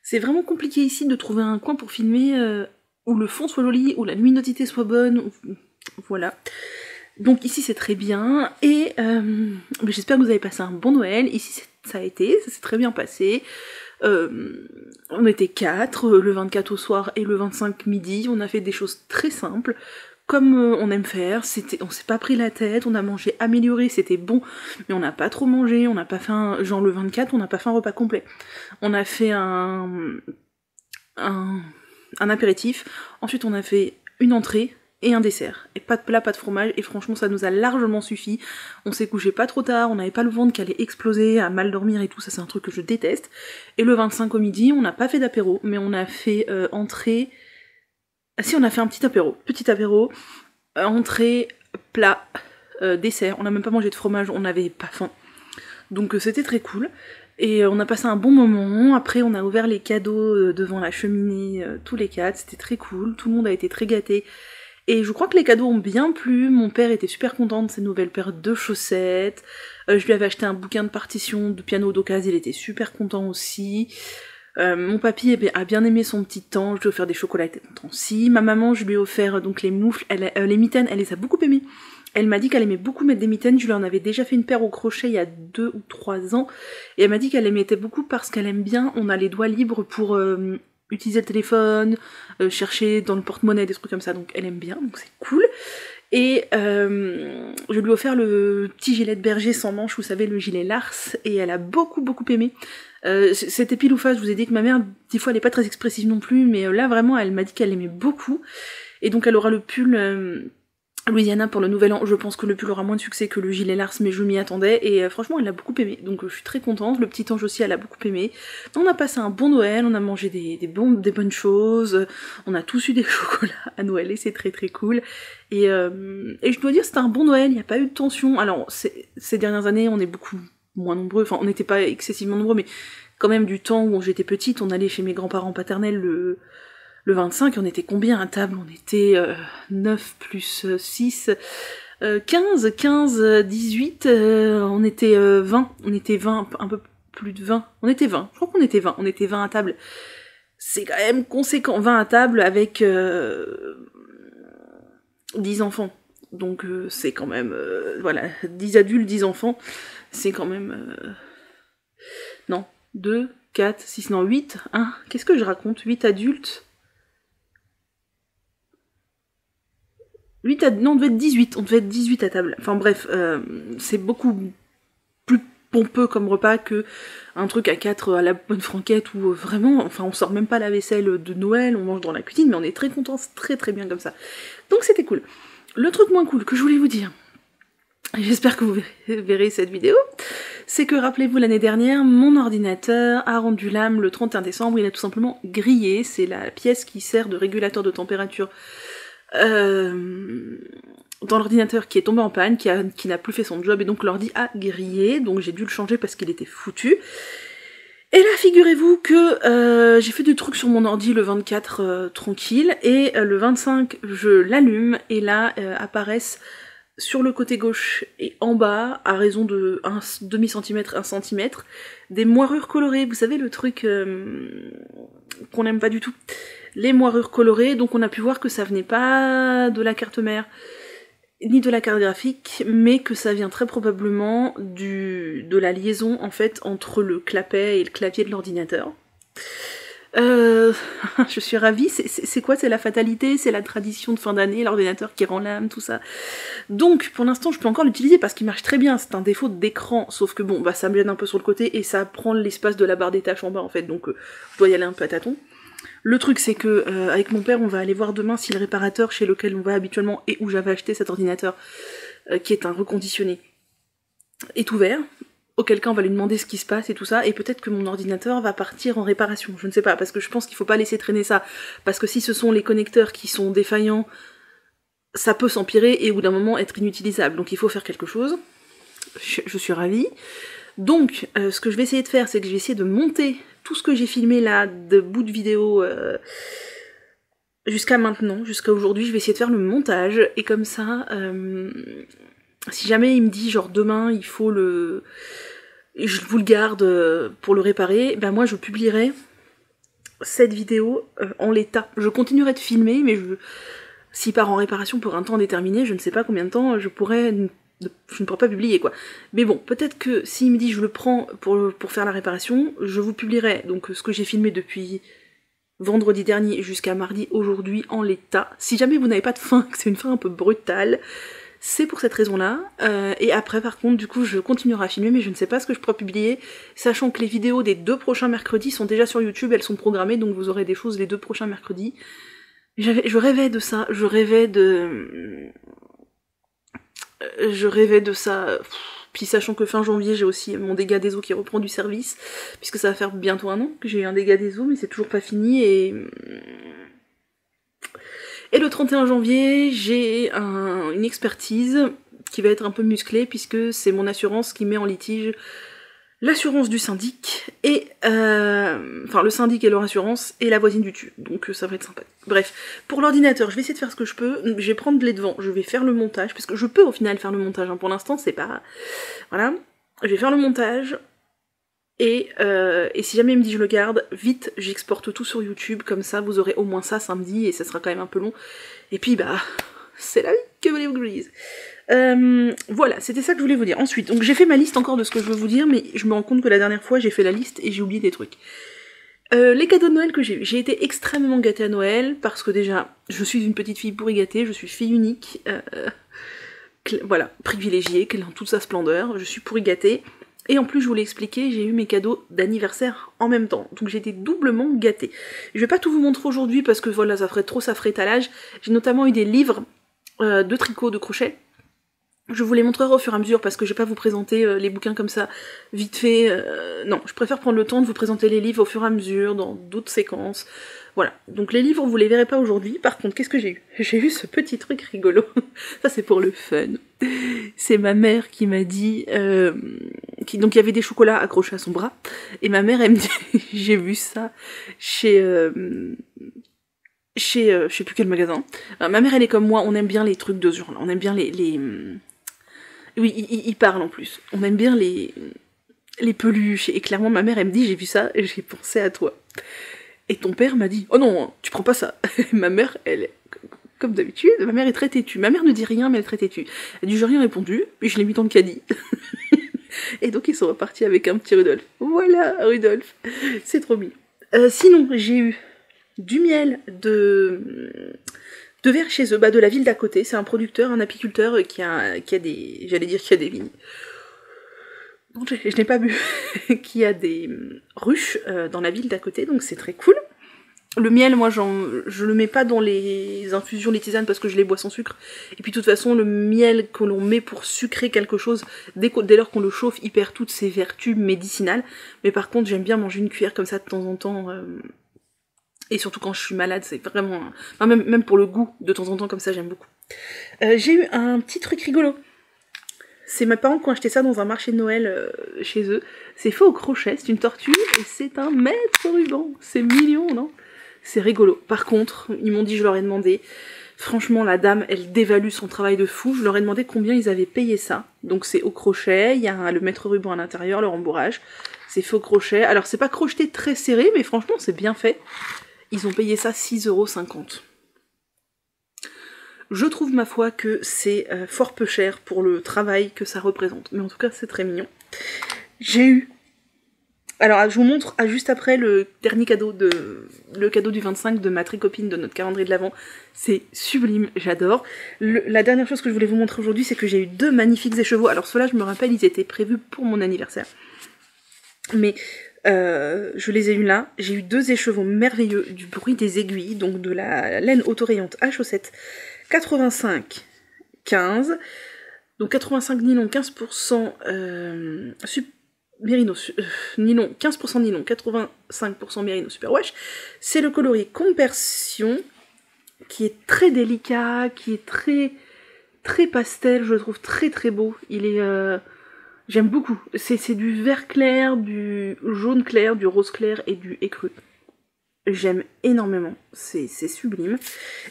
c'est vraiment compliqué ici de trouver un coin pour filmer où le fond soit joli, où la luminosité soit bonne, voilà. Donc ici c'est très bien, et j'espère que vous avez passé un bon Noël. Ici ça a été, ça s'est très bien passé. On était 4, le 24 au soir et le 25 midi, on a fait des choses très simples, comme on aime faire, on s'est pas pris la tête, on a mangé amélioré, c'était bon, mais on n'a pas trop mangé, on n'a pas fait genre le 24, on n'a pas fait un repas complet. On a fait un apéritif, ensuite on a fait une entrée, et un dessert, et pas de plat, pas de fromage, et franchement ça nous a largement suffi. On s'est couché pas trop tard, on n'avait pas le ventre qui allait exploser, à mal dormir et tout, ça c'est un truc que je déteste. Et le 25 au midi, on n'a pas fait d'apéro, mais on a fait entrée... Ah si, on a fait un petit apéro, entrée, plat, dessert, on n'a même pas mangé de fromage, on n'avait pas faim. Donc c'était très cool. Et on a passé un bon moment, après on a ouvert les cadeaux devant la cheminée, tous les 4, c'était très cool, tout le monde a été très gâté. Et je crois que les cadeaux ont bien plu, mon père était super content de ses nouvelles paires de chaussettes, je lui avais acheté un bouquin de partitions de piano d'occasion, il était super content aussi. Mon papy a bien aimé son petit temps, je lui ai offert des chocolats, il était content aussi. Ma maman, je lui ai offert donc les moufles, les mitaines, elle les a beaucoup aimées. Elle m'a dit qu'elle aimait beaucoup mettre des mitaines, je lui en avais déjà fait une paire au crochet il y a 2 ou 3 ans, et elle m'a dit qu'elle les mettait beaucoup parce qu'elle aime bien, on a les doigts libres pour... utiliser le téléphone, chercher dans le porte-monnaie, des trucs comme ça, donc elle aime bien, donc c'est cool. Et je lui ai offert le petit gilet de berger sans manches, vous savez, le gilet Lars, et elle a beaucoup aimé. C'était pile ou face, je vous ai dit que ma mère, des fois elle est pas très expressive non plus, mais là vraiment elle m'a dit qu'elle aimait beaucoup, et donc elle aura le pull... Louisiana pour le nouvel an, je pense que le pull aura moins de succès que le gilet Lars, mais je m'y attendais, et franchement elle l'a beaucoup aimé, donc je suis très contente. Le petit ange aussi elle a beaucoup aimé. On a passé un bon Noël, on a mangé des bonnes choses, on a tous eu des chocolats à Noël, et c'est très cool. Et je dois dire c'était un bon Noël, il n'y a pas eu de tension. Alors ces dernières années on est beaucoup moins nombreux, enfin on n'était pas excessivement nombreux, mais quand même du temps où j'étais petite, on allait chez mes grands-parents paternels le 25, on était combien à table? On était 9 plus 6, 15, 18, on était 20, un peu plus de 20, on était 20, je crois qu'on était 20, on était 20 à table. C'est quand même conséquent, 20 à table avec 10 enfants. Donc c'est quand même, voilà, 10 adultes, 10 enfants, c'est quand même... non, 2, 4, 6, non, 8, hein, qu'est-ce que je raconte? 8 adultes... non, on devait être 18 à table. Enfin bref, c'est beaucoup plus pompeux comme repas que un truc à 4 à la bonne franquette où vraiment, enfin on sort même pas la vaisselle de Noël, on mange dans la cuisine, mais on est très contents, c'est très bien comme ça. Donc c'était cool. Le truc moins cool que je voulais vous dire, j'espère que vous verrez cette vidéo, c'est que rappelez-vous l'année dernière, mon ordinateur a rendu l'âme le 31 décembre, il a tout simplement grillé, c'est la pièce qui sert de régulateur de température dans l'ordinateur qui est tombé en panne, qui n'a plus fait son job, et donc l'ordi a grillé, donc j'ai dû le changer parce qu'il était foutu. Et là, figurez-vous que j'ai fait des trucs sur mon ordi le 24 tranquille, et le 25, je l'allume, et là apparaissent sur le côté gauche et en bas, à raison de 1 demi-centimètre, 1 centimètre, des moirures colorées, vous savez le truc qu'on n'aime pas du tout. Les moirures colorées, donc on a pu voir que ça venait pas de la carte mère, ni de la carte graphique, mais que ça vient très probablement de la liaison en fait entre le clapet et le clavier de l'ordinateur. Je suis ravie, c'est quoi? C'est la fatalité, c'est la tradition de fin d'année, l'ordinateur qui rend l'âme, tout ça. Donc pour l'instant je peux encore l'utiliser parce qu'il marche très bien, c'est un défaut d'écran, sauf que bon, bah ça me gêne un peu sur le côté et ça prend l'espace de la barre des tâches en bas en fait, donc je dois y aller un peu à tâtons. Le truc c'est que avec mon père on va aller voir demain si le réparateur chez lequel on va habituellement et où j'avais acheté cet ordinateur, qui est un reconditionné, est ouvert, auquel cas on va lui demander ce qui se passe et tout ça, et peut-être que mon ordinateur va partir en réparation, je ne sais pas, parce que je pense qu'il faut pas laisser traîner ça, parce que si ce sont les connecteurs qui sont défaillants, ça peut s'empirer et au bout d'un moment être inutilisable, donc il faut faire quelque chose. Je suis ravie. Donc, ce que je vais essayer de faire, c'est que je vais essayer de monter tout ce que j'ai filmé là, de bouts de vidéo jusqu'à maintenant, jusqu'à aujourd'hui. Je vais essayer de faire le montage, et comme ça, si jamais il me dit genre demain il faut le... je vous le garde pour le réparer, ben moi je publierai cette vidéo en l'état. Je continuerai de filmer, mais s'il part en réparation pour un temps déterminé, je ne sais pas combien de temps je ne pourrai pas publier, quoi. Mais bon, peut-être que s'il me dit je le prends pour faire la réparation, je vous publierai donc ce que j'ai filmé depuis vendredi dernier jusqu'à mardi aujourd'hui en l'état. Si jamais vous n'avez pas de fin, que c'est une fin un peu brutale, c'est pour cette raison-là. Et après, par contre, du coup, je continuerai à filmer, mais je ne sais pas ce que je pourrai publier, sachant que les vidéos des 2 prochains mercredis sont déjà sur YouTube, elles sont programmées, donc vous aurez des choses les 2 prochains mercredis. Je rêvais de ça, je rêvais de ça. Puis sachant que fin janvier, j'ai aussi mon dégât des eaux qui reprend du service, puisque ça va faire bientôt 1 an que j'ai eu un dégât des eaux, mais c'est toujours pas fini, et le 31 janvier, j'ai une expertise qui va être un peu musclée, puisque c'est mon assurance qui met en litige l'assurance du syndic, et enfin le syndic et leur assurance, et la voisine du dessus, donc ça va être sympa. Bref, pour l'ordinateur, je vais essayer de faire ce que je peux, je vais prendre les devants, je vais faire le montage, parce que je peux au final faire le montage, hein. Pour l'instant c'est pas... Voilà, je vais faire le montage, et si jamais il me dit je le garde, vite j'exporte tout sur YouTube, comme ça vous aurez au moins ça samedi, et ça sera quand même un peu long, et puis bah, c'est la vie, que voulez-vous que je vous dise. Voilà, c'était ça que je voulais vous dire. Ensuite, donc j'ai fait ma liste encore de ce que je veux vous dire, mais je me rends compte que la dernière fois j'ai fait la liste et j'ai oublié des trucs. Les cadeaux de Noël que j'ai eu. J'ai été extrêmement gâtée à Noël, parce que déjà, je suis une petite fille pourri gâtée, je suis fille unique, voilà, privilégiée, dans toute sa splendeur, je suis pourri gâtée. Et en plus, je vous l'ai expliqué, j'ai eu mes cadeaux d'anniversaire en même temps, donc j'ai été doublement gâtée. Je vais pas tout vous montrer aujourd'hui, parce que voilà, ça ferait étalage. J'ai notamment eu des livres de tricot, de crochet. Je vous les montrerai au fur et à mesure, parce que je vais pas vous présenter les bouquins comme ça, vite fait. Non, je préfère prendre le temps de vous présenter les livres au fur et à mesure, dans d'autres séquences. Voilà, donc les livres, vous les verrez pas aujourd'hui. Par contre, qu'est-ce que j'ai eu? J'ai eu ce petit truc rigolo. Ça, c'est pour le fun. C'est ma mère qui m'a dit... Donc, il y avait des chocolats accrochés à son bras. Et ma mère, elle me dit... J'ai vu ça chez je sais plus quel magasin. Ma mère, elle est comme moi, on aime bien les trucs de ce genre-là. On aime bien les... Oui, il parle en plus. On aime bien les peluches. Et clairement, ma mère, elle me dit, j'ai vu ça, et j'ai pensé à toi. Et ton père m'a dit, oh non, tu prends pas ça. Ma mère, elle est, comme d'habitude, ma mère est très têtue. Ma mère ne dit rien, mais elle est très têtue. Elle dit, j'ai rien répondu, puis je l'ai mis dans le caddie. Et donc, ils sont repartis avec un petit Rudolf. Voilà, Rudolf. C'est trop mignon. Sinon, j'ai eu du miel de verre chez eux, de la ville d'à côté. C'est un producteur, un apiculteur qui a des... J'allais dire qui a des vignes. Non, je n'ai pas bu. Qui a des ruches dans la ville d'à côté, donc c'est très cool. Le miel, moi, je le mets pas dans les infusions, les tisanes, parce que je les bois sans sucre. Et puis, de toute façon, le miel que l'on met pour sucrer quelque chose, dès lors qu'on le chauffe, il perd toutes ses vertus médicinales. Mais par contre, j'aime bien manger une cuillère comme ça de temps en temps. Et surtout quand je suis malade, c'est vraiment... Enfin, même pour le goût, de temps en temps, comme ça, j'aime beaucoup. J'ai eu un petit truc rigolo. C'est mes parents qui ont acheté ça dans un marché de Noël chez eux. C'est fait au crochet, c'est une tortue, et c'est un mètre ruban. C'est mignon, non? C'est rigolo. Par contre, ils m'ont dit, je leur ai demandé, franchement, la dame, elle dévalue son travail de fou. Je leur ai demandé combien ils avaient payé ça. Donc c'est au crochet, il y a le mètre ruban à l'intérieur, le rembourrage. C'est fait au crochet. Alors c'est pas crocheté très serré, mais franchement, c'est bien fait. Ils ont payé ça 6,50 €. Je trouve, ma foi, que c'est fort peu cher pour le travail que ça représente. Mais en tout cas, c'est très mignon. J'ai eu... Alors, je vous montre juste après le dernier cadeau le cadeau du 25 de ma tricopine de notre calendrier de l'Avent. C'est sublime, j'adore. La dernière chose que je voulais vous montrer aujourd'hui, c'est que j'ai eu 2 magnifiques écheveaux. Alors, ceux-là, je me rappelle, ils étaient prévus pour mon anniversaire. Mais... je les ai eu là, j'ai eu 2 écheveaux merveilleux du bruit des aiguilles, donc de la laine autorayante à chaussettes 85-15, donc 85 nylon, 15% mérino, nylon, 15% nylon, 85% mérino superwash. C'est le coloris Compersion, qui est très délicat, qui est très pastel, je le trouve très très beau. Il est J'aime beaucoup. C'est du vert clair, du jaune clair, du rose clair et du écru. J'aime énormément, c'est sublime.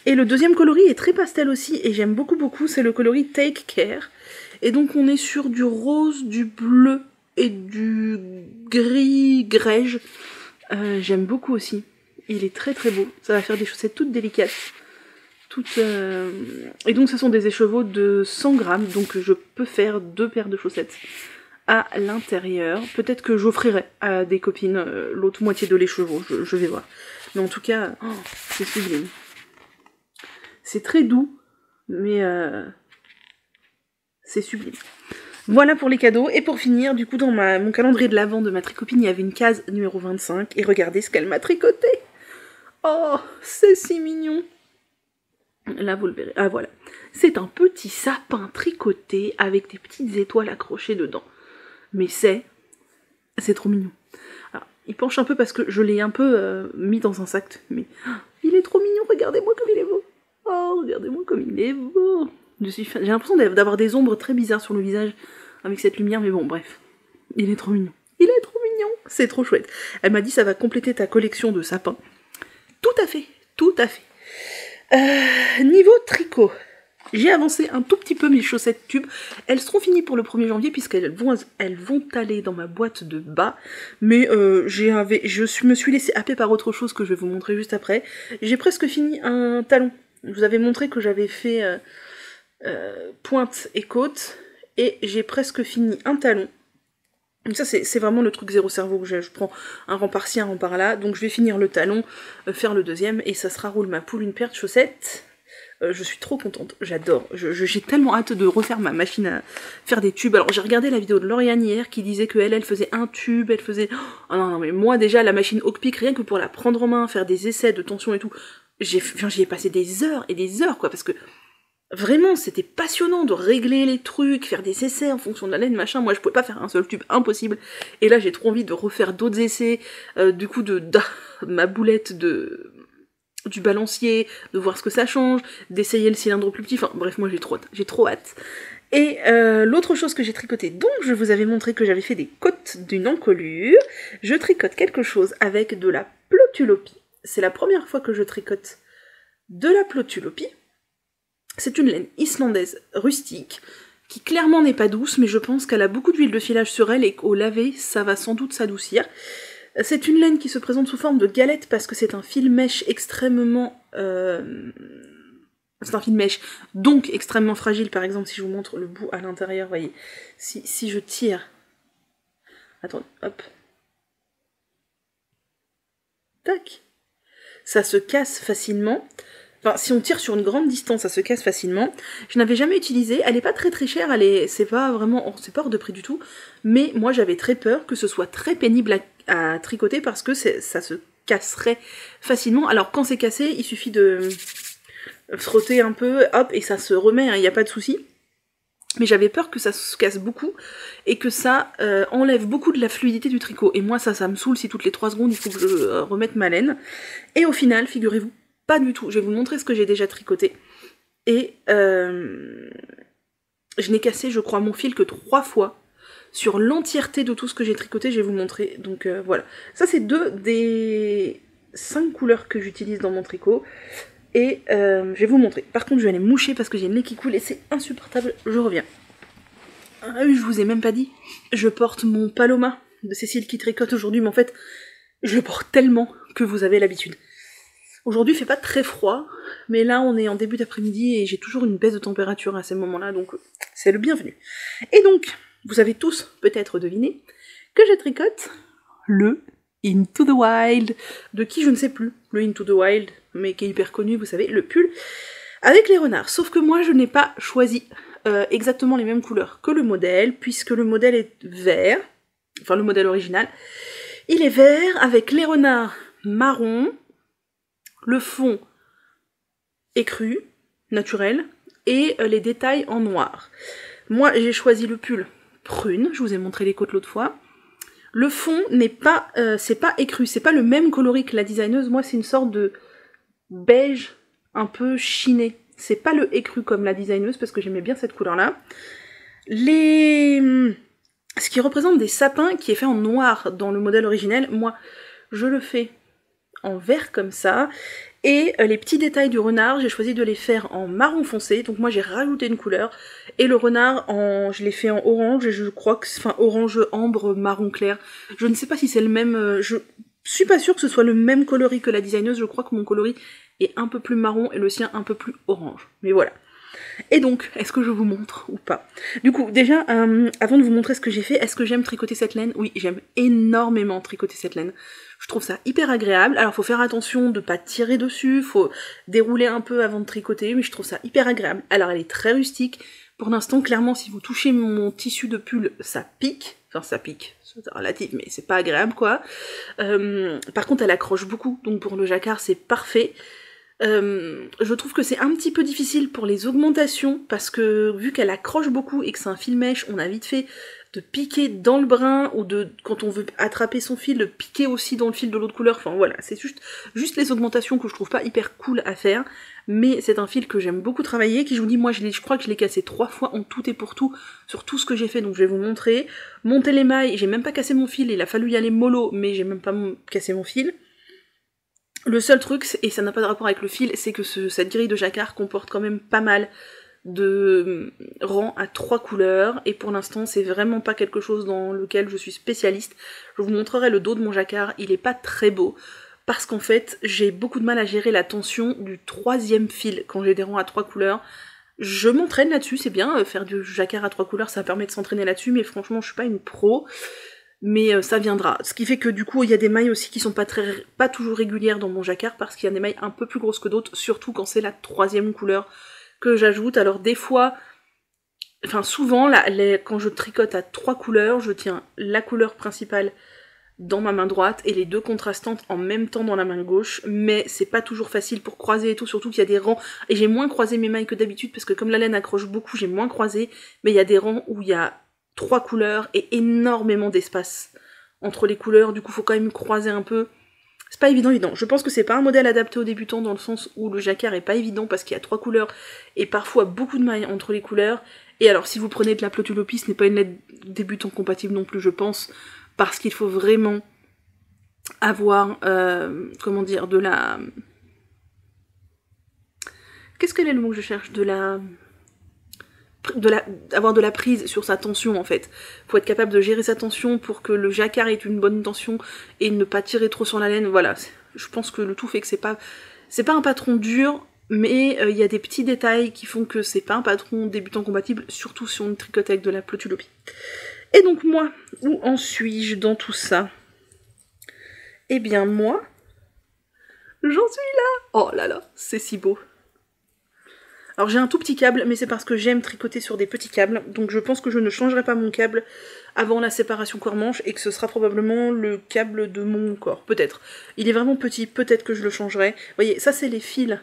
Et le deuxième coloris est très pastel aussi, et j'aime beaucoup, c'est le coloris Take Care. Et donc on est sur du rose, du bleu et du gris grège. J'aime beaucoup aussi. Il est très beau. Ça va faire des chaussettes toutes délicates. Et donc ce sont des écheveaux de 100 grammes, donc je peux faire 2 paires de chaussettes à l'intérieur. Peut-être que j'offrirai à des copines l'autre moitié de l'écheveau, je vais voir. Mais en tout cas, c'est sublime. C'est très doux, mais c'est sublime. Voilà pour les cadeaux. Et pour finir, du coup, dans mon calendrier de l'Avent de ma tricopine, il y avait une case numéro 25. Et regardez ce qu'elle m'a tricoté. Oh, c'est si mignon. Là, vous le verrez. Ah, voilà. C'est un petit sapin tricoté avec des petites étoiles accrochées dedans. Mais c'est trop mignon. Alors, il penche un peu parce que je l'ai un peu mis dans un sac, mais il est trop mignon, regardez-moi comme il est beau. Oh, regardez-moi comme il est beau. J'ai l'impression d'avoir des ombres très bizarres sur le visage avec cette lumière, mais bon, bref. Il est trop mignon. Il est trop mignon. C'est trop chouette. Elle m'a dit ça va compléter ta collection de sapins. Tout à fait, tout à fait. Niveau tricot, j'ai avancé un tout petit peu mes chaussettes tubes. Elles seront finies pour le 1er janvier puisqu'elles vont aller dans ma boîte de bas. Mais je me suis laissée happer par autre chose que je vais vous montrer juste après. J'ai presque fini un talon. Je vous avais montré que j'avais fait pointe et côte. Et j'ai presque fini un talon. Donc ça c'est vraiment le truc zéro cerveau où je prends un rang par-ci, un rang par-là. Donc je vais finir le talon, faire le deuxième et ça sera roule ma poule une paire de chaussettes. Je suis trop contente, j'adore. J'ai tellement hâte de refaire ma machine à faire des tubes. Alors j'ai regardé la vidéo de Lauriane hier qui disait qu'elle faisait un tube, elle faisait... Oh non mais moi déjà la machine Hawkpeak, rien que pour la prendre en main, faire des essais de tension et tout, j'y ai passé des heures et des heures quoi, parce que vraiment, c'était passionnant de régler les trucs, faire des essais en fonction de la laine, machin. Moi, je pouvais pas faire un seul tube, impossible. Et là, j'ai trop envie de refaire d'autres essais, du coup, ma boulette du balancier, de voir ce que ça change, d'essayer le cylindre plus petit. Enfin, bref, moi, j'ai trop hâte. Et l'autre chose que j'ai tricoté, donc je vous avais montré que j'avais fait des côtes d'une encolure. Je tricote quelque chose avec de la plotulopie. C'est la première fois que je tricote de la plotulopie. C'est une laine islandaise rustique, qui clairement n'est pas douce, mais je pense qu'elle a beaucoup d'huile de filage sur elle et qu'au laver, ça va sans doute s'adoucir. C'est une laine qui se présente sous forme de galette parce que c'est un fil mèche extrêmement... C'est un fil mèche, donc extrêmement fragile. Par exemple, si je vous montre le bout à l'intérieur, voyez, si je tire... Attendez, hop. Tac. Ça se casse facilement. Enfin, si on tire sur une grande distance, ça se casse facilement. Je n'avais jamais utilisé, elle est pas très chère, c'est pas hors de prix du tout, mais moi j'avais très peur que ce soit très pénible à tricoter parce que ça se casserait facilement. Alors quand c'est cassé, il suffit de frotter un peu, hop, et ça se remet, il n'y a pas de souci. Mais j'avais peur que ça se casse beaucoup et que ça enlève beaucoup de la fluidité du tricot. Et moi ça me saoule si toutes les 3 secondes il faut que je remette ma laine. Et au final, figurez-vous, pas du tout. Je vais vous montrer ce que j'ai déjà tricoté. Et je n'ai cassé, je crois, mon fil que 3 fois. Sur l'entièreté de tout ce que j'ai tricoté, je vais vous montrer. Donc voilà. Ça, c'est 2 des 5 couleurs que j'utilise dans mon tricot. Et je vais vous montrer. Par contre, je vais aller moucher parce que j'ai le nez qui coule et c'est insupportable. Je reviens. Ah oui, je vous ai même pas dit. Je porte mon Paloma de Cécile qui tricote aujourd'hui. Mais en fait, je le porte tellement que vous avez l'habitude. Aujourd'hui, il fait pas très froid, mais là, on est en début d'après-midi et j'ai toujours une baisse de température à ces moments-là, donc c'est le bienvenu. Et donc, vous avez tous peut-être deviné que je tricote le Into the Wild, de qui je ne sais plus, le Into the Wild, mais qui est hyper connu, vous savez, le pull avec les renards. Sauf que moi, je n'ai pas choisi exactement les mêmes couleurs que le modèle, puisque le modèle est vert, enfin le modèle original, il est vert avec les renards marron. Le fond écru, naturel, et les détails en noir. Moi, j'ai choisi le pull prune, je vous ai montré les côtes l'autre fois. Le fond n'est pas, c'est pas écru, c'est pas le même coloris que la designeuse. Moi, c'est une sorte de beige un peu chiné. C'est pas le écru comme la designeuse, parce que j'aimais bien cette couleur-là. Les ce qui représente des sapins qui est fait en noir dans le modèle originel. Moi, je le fais en vert comme ça, et les petits détails du renard, j'ai choisi de les faire en marron foncé, donc moi j'ai rajouté une couleur, et le renard, je l'ai fait en orange, et je crois que, enfin orange, ambre, marron clair, je ne sais pas si c'est le même, je suis pas sûre que ce soit le même coloris que la designeuse, je crois que mon coloris est un peu plus marron, et le sien un peu plus orange, mais voilà. Et donc, est-ce que je vous montre ou pas? Du coup, déjà, avant de vous montrer ce que j'ai fait, est-ce que j'aime tricoter cette laine? Oui, j'aime énormément tricoter cette laine. Je trouve ça hyper agréable. Alors, faut faire attention de pas tirer dessus, faut dérouler un peu avant de tricoter, mais je trouve ça hyper agréable. Alors, elle est très rustique. Pour l'instant, clairement, si vous touchez mon tissu de pull, ça pique. Enfin, ça pique, c'est relatif, mais c'est pas agréable, quoi. Par contre, elle accroche beaucoup, donc pour le jacquard, c'est parfait. Je trouve que c'est un petit peu difficile pour les augmentations, parce que vu qu'elle accroche beaucoup et que c'est un fil mèche, on a vite fait de piquer dans le brin, ou de, quand on veut attraper son fil, de piquer aussi dans le fil de l'autre couleur, enfin voilà, c'est juste les augmentations que je trouve pas hyper cool à faire, mais c'est un fil que j'aime beaucoup travailler, qui je vous dis, moi je crois que je l'ai cassé 3 fois en tout et pour tout, sur tout ce que j'ai fait, donc je vais vous montrer. Monter les mailles, j'ai même pas cassé mon fil, il a fallu y aller mollo, mais j'ai même pas cassé mon fil. Le seul truc, et ça n'a pas de rapport avec le fil, c'est que cette grille de jacquard comporte quand même pas mal de rangs à 3 couleurs, et pour l'instant c'est vraiment pas quelque chose dans lequel je suis spécialiste. Je vous montrerai le dos de mon jacquard, il est pas très beau, parce qu'en fait j'ai beaucoup de mal à gérer la tension du 3e fil quand j'ai des rangs à 3 couleurs. Je m'entraîne là-dessus, c'est bien, faire du jacquard à 3 couleurs ça permet de s'entraîner là-dessus, mais franchement je suis pas une pro. Mais ça viendra. Ce qui fait que du coup, il y a des mailles aussi qui sont pas toujours régulières dans mon jacquard, parce qu'il y a des mailles un peu plus grosses que d'autres, surtout quand c'est la 3e couleur que j'ajoute. Alors des fois, enfin souvent, quand je tricote à 3 couleurs, je tiens la couleur principale dans ma main droite et les 2 contrastantes en même temps dans la main gauche, mais c'est pas toujours facile pour croiser et tout, surtout qu'il y a des rangs, et j'ai moins croisé mes mailles que d'habitude, parce que comme la laine accroche beaucoup, j'ai moins croisé, mais il y a des rangs où il y a 3 couleurs et énormément d'espace entre les couleurs, du coup faut quand même croiser un peu. C'est pas évident. Je pense que c'est pas un modèle adapté aux débutants dans le sens où le jacquard est pas évident parce qu'il y a 3 couleurs et parfois beaucoup de mailles entre les couleurs. Et alors si vous prenez de la Plotulopie, ce n'est pas une laine débutant compatible non plus, je pense, parce qu'il faut vraiment avoir, comment dire, de la... Qu'est-ce que est le mot que je cherche? Avoir de la prise sur sa tension en fait. Faut être capable de gérer sa tension pour que le jacquard ait une bonne tension et ne pas tirer trop sur la laine, voilà. Je pense que le tout fait que c'est pas un patron dur, mais il y a des petits détails qui font que c'est pas un patron débutant compatible, surtout si on tricote avec de la Plotulopie. Et donc moi, où en suis-je dans tout ça? Eh bien moi, j'en suis là. Oh là là, c'est si beau. Alors j'ai un tout petit câble, mais c'est parce que j'aime tricoter sur des petits câbles, donc je pense que je ne changerai pas mon câble avant la séparation corps-manche, et que ce sera probablement le câble de mon corps, peut-être. Il est vraiment petit, peut-être que je le changerai. Vous voyez, ça c'est les fils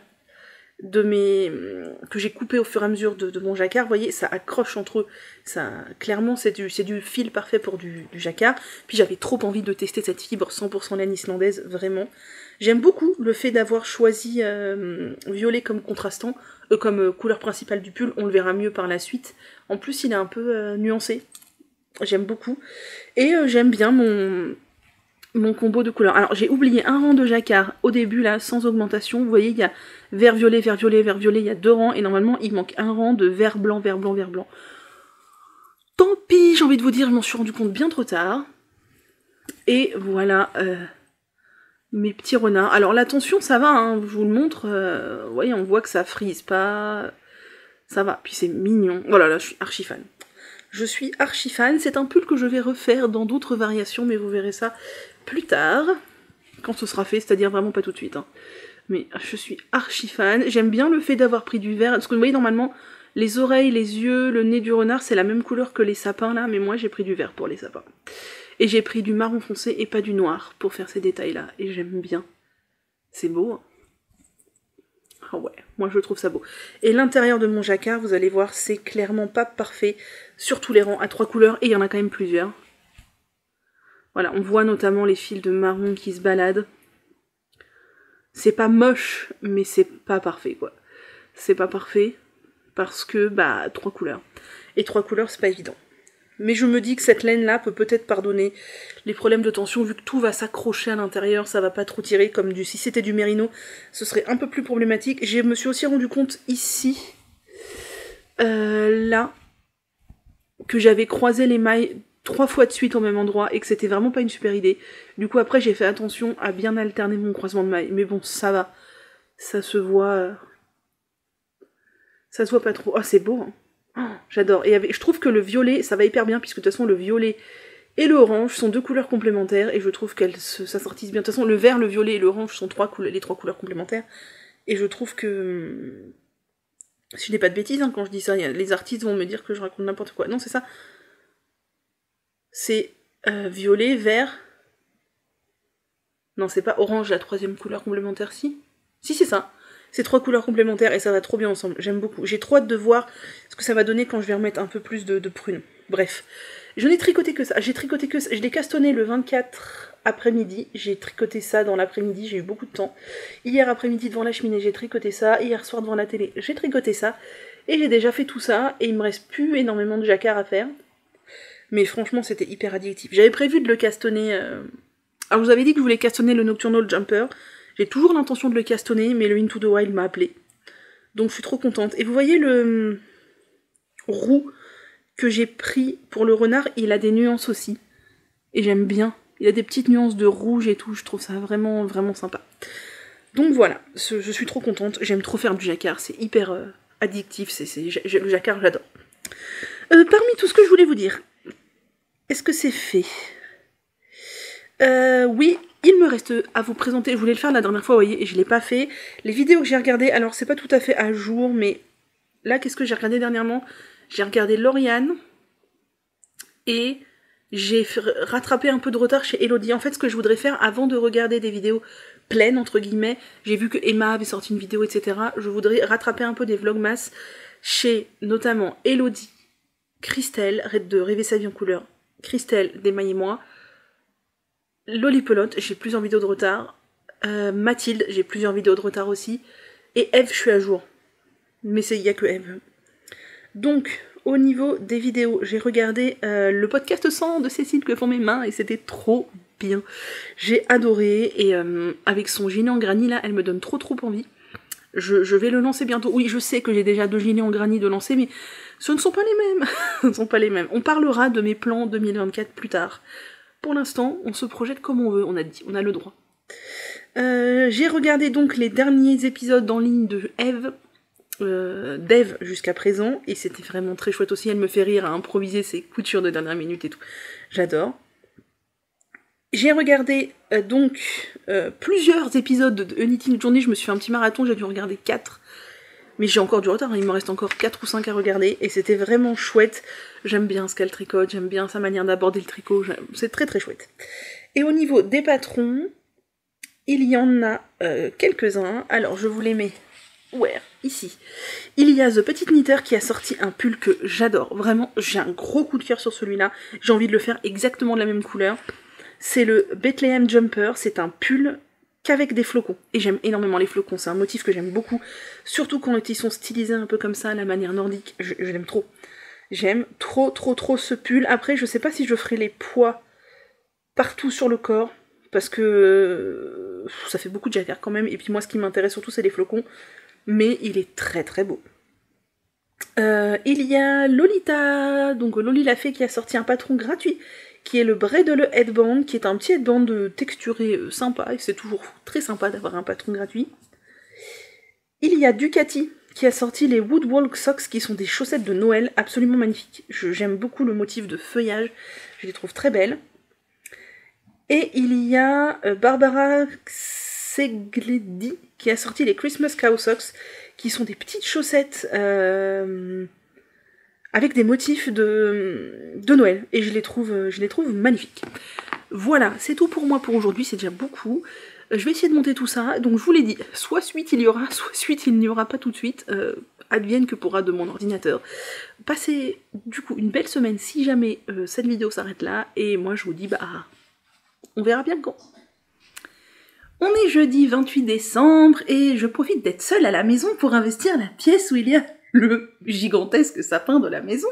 que j'ai coupés au fur et à mesure de mon jacquard, vous voyez, ça accroche entre eux. Ça, clairement, c'est du fil parfait pour du jacquard. Puis j'avais trop envie de tester cette fibre 100% laine islandaise, vraiment. J'aime beaucoup le fait d'avoir choisi violet comme contrastant, comme couleur principale du pull, on le verra mieux par la suite. En plus, il est un peu nuancé. J'aime beaucoup. Et j'aime bien mon combo de couleurs. Alors, j'ai oublié un rang de jacquard au début, là, sans augmentation. Vous voyez, il y a vert, violet, vert, violet, vert, violet. Il y a 2 rangs, et normalement, il manque un rang de vert, blanc, vert, blanc, vert, blanc. Tant pis, j'ai envie de vous dire, je m'en suis rendu compte bien trop tard. Et voilà... mes petits renards. Alors la tension ça va, hein, je vous le montre, vous voyez on voit que ça frise pas, ça va, puis c'est mignon, voilà là je suis archi fan. Je suis archi fan, c'est un pull que je vais refaire dans d'autres variations, mais vous verrez ça plus tard, quand ce sera fait, c'est-à-dire vraiment pas tout de suite. Hein. Mais je suis archi fan, j'aime bien le fait d'avoir pris du vert, parce que vous voyez normalement les oreilles, les yeux, le nez du renard c'est la même couleur que les sapins là, mais moi j'ai pris du vert pour les sapins. Et j'ai pris du marron foncé et pas du noir pour faire ces détails-là. Et j'aime bien. C'est beau. Hein. Ah ouais, moi je trouve ça beau. Et l'intérieur de mon jacquard, vous allez voir, c'est clairement pas parfait. Sur tous les rangs à 3 couleurs, et il y en a quand même plusieurs. Voilà, on voit notamment les fils de marron qui se baladent. C'est pas moche, mais c'est pas parfait, quoi. C'est pas parfait, parce que, bah, 3 couleurs. Et 3 couleurs, c'est pas évident. Mais je me dis que cette laine-là peut peut-être pardonner les problèmes de tension, vu que tout va s'accrocher à l'intérieur, ça va pas trop tirer, comme si c'était du mérino, ce serait un peu plus problématique. Je me suis aussi rendu compte ici, là, que j'avais croisé les mailles 3 fois de suite au même endroit, et que c'était vraiment pas une super idée. Du coup après j'ai fait attention à bien alterner mon croisement de mailles, mais bon ça va, ça se voit pas trop. Oh c'est beau, hein. Oh, j'adore. Et je trouve que le violet, ça va hyper bien, puisque de toute façon le violet et l'orange sont 2 couleurs complémentaires, et je trouve qu'elles s'assortissent bien. De toute façon, le vert, le violet et l'orange sont les 3 couleurs complémentaires, et je trouve que... Si je n'ai pas de bêtises, hein, quand je dis ça, les artistes vont me dire que je raconte n'importe quoi. Non, c'est ça. C'est violet, vert... Non, c'est pas orange, la 3e couleur complémentaire, si. Si, c'est ça. C'est 3 couleurs complémentaires, et ça va trop bien ensemble. J'aime beaucoup. J'ai trop hâte de voir ce que ça va donner quand je vais remettre un peu plus de prunes. Bref. Je n'ai tricoté que ça. J'ai tricoté que ça. Je l'ai castonné le 24 après-midi. J'ai tricoté ça dans l'après-midi. J'ai eu beaucoup de temps. Hier après-midi devant la cheminée, j'ai tricoté ça. Hier soir devant la télé, j'ai tricoté ça. Et j'ai déjà fait tout ça. Et il me reste plus énormément de jacquard à faire. Mais franchement, c'était hyper addictif. J'avais prévu de le castonner... Alors, je vous avais dit que je voulais castonner le Nocturnal Jumper. J'ai toujours l'intention de le castonner, mais le Into the Wild m'a appelé. Donc je suis trop contente. Et vous voyez le roux que j'ai pris pour le renard, il a des nuances aussi. Et j'aime bien. Il a des petites nuances de rouge et tout, je trouve ça vraiment, vraiment sympa. Donc voilà, je suis trop contente. J'aime trop faire du jacquard, c'est hyper addictif. Le jacquard, j'adore. Parmi tout ce que je voulais vous dire, est-ce que c'est fait ? Oui, il me reste à vous présenter, je voulais le faire la dernière fois, vous voyez, et je l'ai pas fait. Les vidéos que j'ai regardées, alors c'est pas tout à fait à jour, mais là, qu'est-ce que j'ai regardé dernièrement ? J'ai regardé Lauriane, et j'ai rattrapé un peu de retard chez Elodie. En fait, ce que je voudrais faire, avant de regarder des vidéos pleines, entre guillemets, j'ai vu que Emma avait sorti une vidéo, etc. Je voudrais rattraper un peu des vlogmas chez, notamment, Elodie, Christelle, de Rêver sa vie en couleur, Christelle, d'Emma et moi, Lolipelote, j'ai plusieurs vidéos de retard. Mathilde, j'ai plusieurs vidéos de retard aussi. Et Eve, je suis à jour. Mais il n'y a que Eve. Donc, au niveau des vidéos, j'ai regardé le podcast 100 de Cécile que font mes mains, et c'était trop bien. J'ai adoré, et avec son gilet en granit là, elle me donne trop envie. Je vais le lancer bientôt. Oui, je sais que j'ai déjà 2 gilets en granit de lancer, mais ce ne sont pas les mêmes. Ce ne sont pas les mêmes. On parlera de mes plans 2024 plus tard. Pour l'instant, on se projette comme on veut, on a dit, on a le droit. J'ai regardé donc les derniers épisodes en ligne de Eve, d'Eve jusqu'à présent, et c'était vraiment très chouette aussi, elle me fait rire à improviser ses coutures de dernière minute et tout. J'adore. J'ai regardé plusieurs épisodes de Unity Journey, je me suis fait un petit marathon, j'ai dû regarder 4. Mais j'ai encore du retard, il me reste encore 4 ou 5 à regarder, et c'était vraiment chouette. J'aime bien ce qu'elle tricote, j'aime bien sa manière d'aborder le tricot, c'est très chouette. Et au niveau des patrons, il y en a quelques-uns. Alors je vous les mets, ici. Il y a The Petite Knitter qui a sorti un pull que j'adore, vraiment, j'ai un gros coup de cœur sur celui-là, j'ai envie de le faire exactement de la même couleur. C'est le Bethlehem Jumper, c'est un pull qu'avec des flocons. Et j'aime énormément les flocons, c'est un motif que j'aime beaucoup. Surtout quand ils sont stylisés un peu comme ça, à la manière nordique, je l'aime trop. J'aime trop ce pull. Après, je sais pas si je ferai les poids partout sur le corps, parce que ça fait beaucoup de jacquard quand même, et puis moi ce qui m'intéresse surtout c'est les flocons, mais il est très beau. Il y a Lolita, donc Loli la fée qui a sorti un patron gratuit, qui est le Bredele Headband, qui est un petit headband texturé sympa, et c'est toujours très sympa d'avoir un patron gratuit. Il y a Ducati, qui a sorti les Woodwalk Socks, qui sont des chaussettes de Noël absolument magnifiques. J'aime beaucoup le motif de feuillage, je les trouve très belles. Et il y a Barbara Segledi, qui a sorti les Christmas Cow Socks, qui sont des petites chaussettes avec des motifs de Noël, et je les trouve magnifiques. Voilà, c'est tout pour moi pour aujourd'hui, c'est déjà beaucoup. Je vais essayer de monter tout ça, donc je vous l'ai dit, soit suite il y aura, soit suite il n'y aura pas tout de suite, advienne que pourra de mon ordinateur. Passez du coup une belle semaine si jamais cette vidéo s'arrête là, et moi je vous dis on verra bien quand. On est jeudi 28 décembre, et je profite d'être seule à la maison pour investir la pièce où il y a le gigantesque sapin de la maison.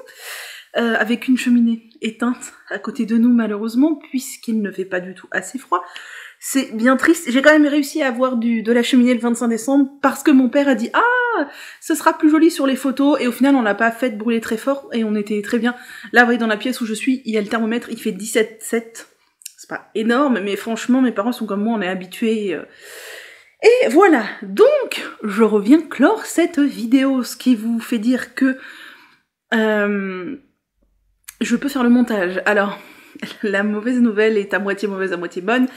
avec une cheminée éteinte à côté de nous malheureusement, puisqu'il ne fait pas du tout assez froid. C'est bien triste. J'ai quand même réussi à avoir de la cheminée le 25 décembre parce que mon père a dit « Ah, ce sera plus joli sur les photos » et au final on l'a pas fait brûler très fort et on était très bien. Là, vous voyez, dans la pièce où je suis, il y a le thermomètre, il fait 17,7. C'est pas énorme, mais franchement, mes parents sont comme moi, on est habitués. Et voilà, donc je reviens clore cette vidéo, ce qui vous fait dire que je peux faire le montage. Alors, la mauvaise nouvelle est à moitié mauvaise, à moitié bonne,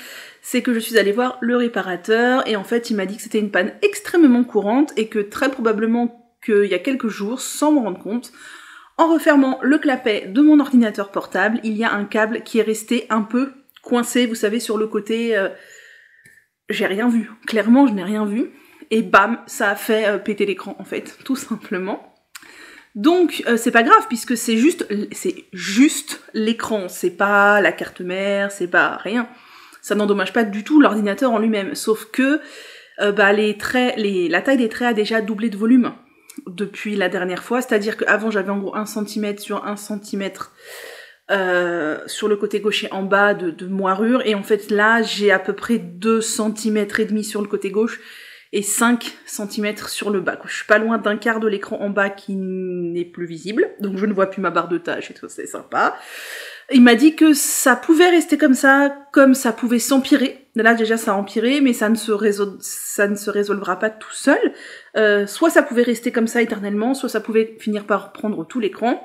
c'est que je suis allée voir le réparateur et en fait il m'a dit que c'était une panne extrêmement courante et que très probablement qu'il y a quelques jours, sans m'en rendre compte, en refermant le clapet de mon ordinateur portable, il y a un câble qui est resté un peu coincé, vous savez, sur le côté... j'ai rien vu, clairement je n'ai rien vu, et bam, ça a fait péter l'écran en fait, tout simplement. Donc c'est pas grave puisque c'est juste l'écran, c'est pas la carte mère, c'est pas rien. Ça n'endommage pas du tout l'ordinateur en lui-même, sauf que la taille des traits a déjà doublé de volume depuis la dernière fois, c'est-à-dire qu'avant j'avais en gros 1 cm sur 1 cm sur le côté gauche et en bas de moirure, et en fait là j'ai à peu près 2 cm et demi sur le côté gauche et 5 cm sur le bas. Je suis pas loin d'un quart de l'écran en bas qui n'est plus visible, donc je ne vois plus ma barre de tâches et tout, c'est sympa. Il m'a dit que ça pouvait rester comme ça pouvait s'empirer. Là déjà ça a empiré, mais ça ne se résolvera pas tout seul. Soit ça pouvait rester comme ça éternellement, soit ça pouvait finir par prendre tout l'écran.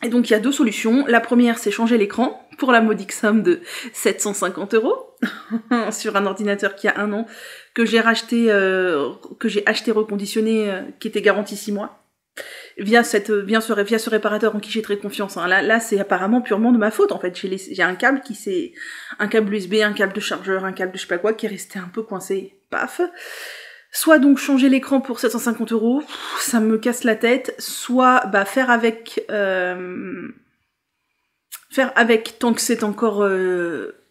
Et donc il y a deux solutions. La première, c'est changer l'écran pour la modique somme de 750 € sur un ordinateur qui a 1 an, que j'ai acheté reconditionné, qui était garanti 6 mois. Via ce réparateur en qui j'ai très confiance. Hein. Là, c'est apparemment purement de ma faute, en fait. J'ai un câble un câble USB, un câble de chargeur, un câble de je sais pas quoi, qui est resté un peu coincé. Paf. Soit donc changer l'écran pour 750 €, ça me casse la tête, soit faire avec tant que c'est encore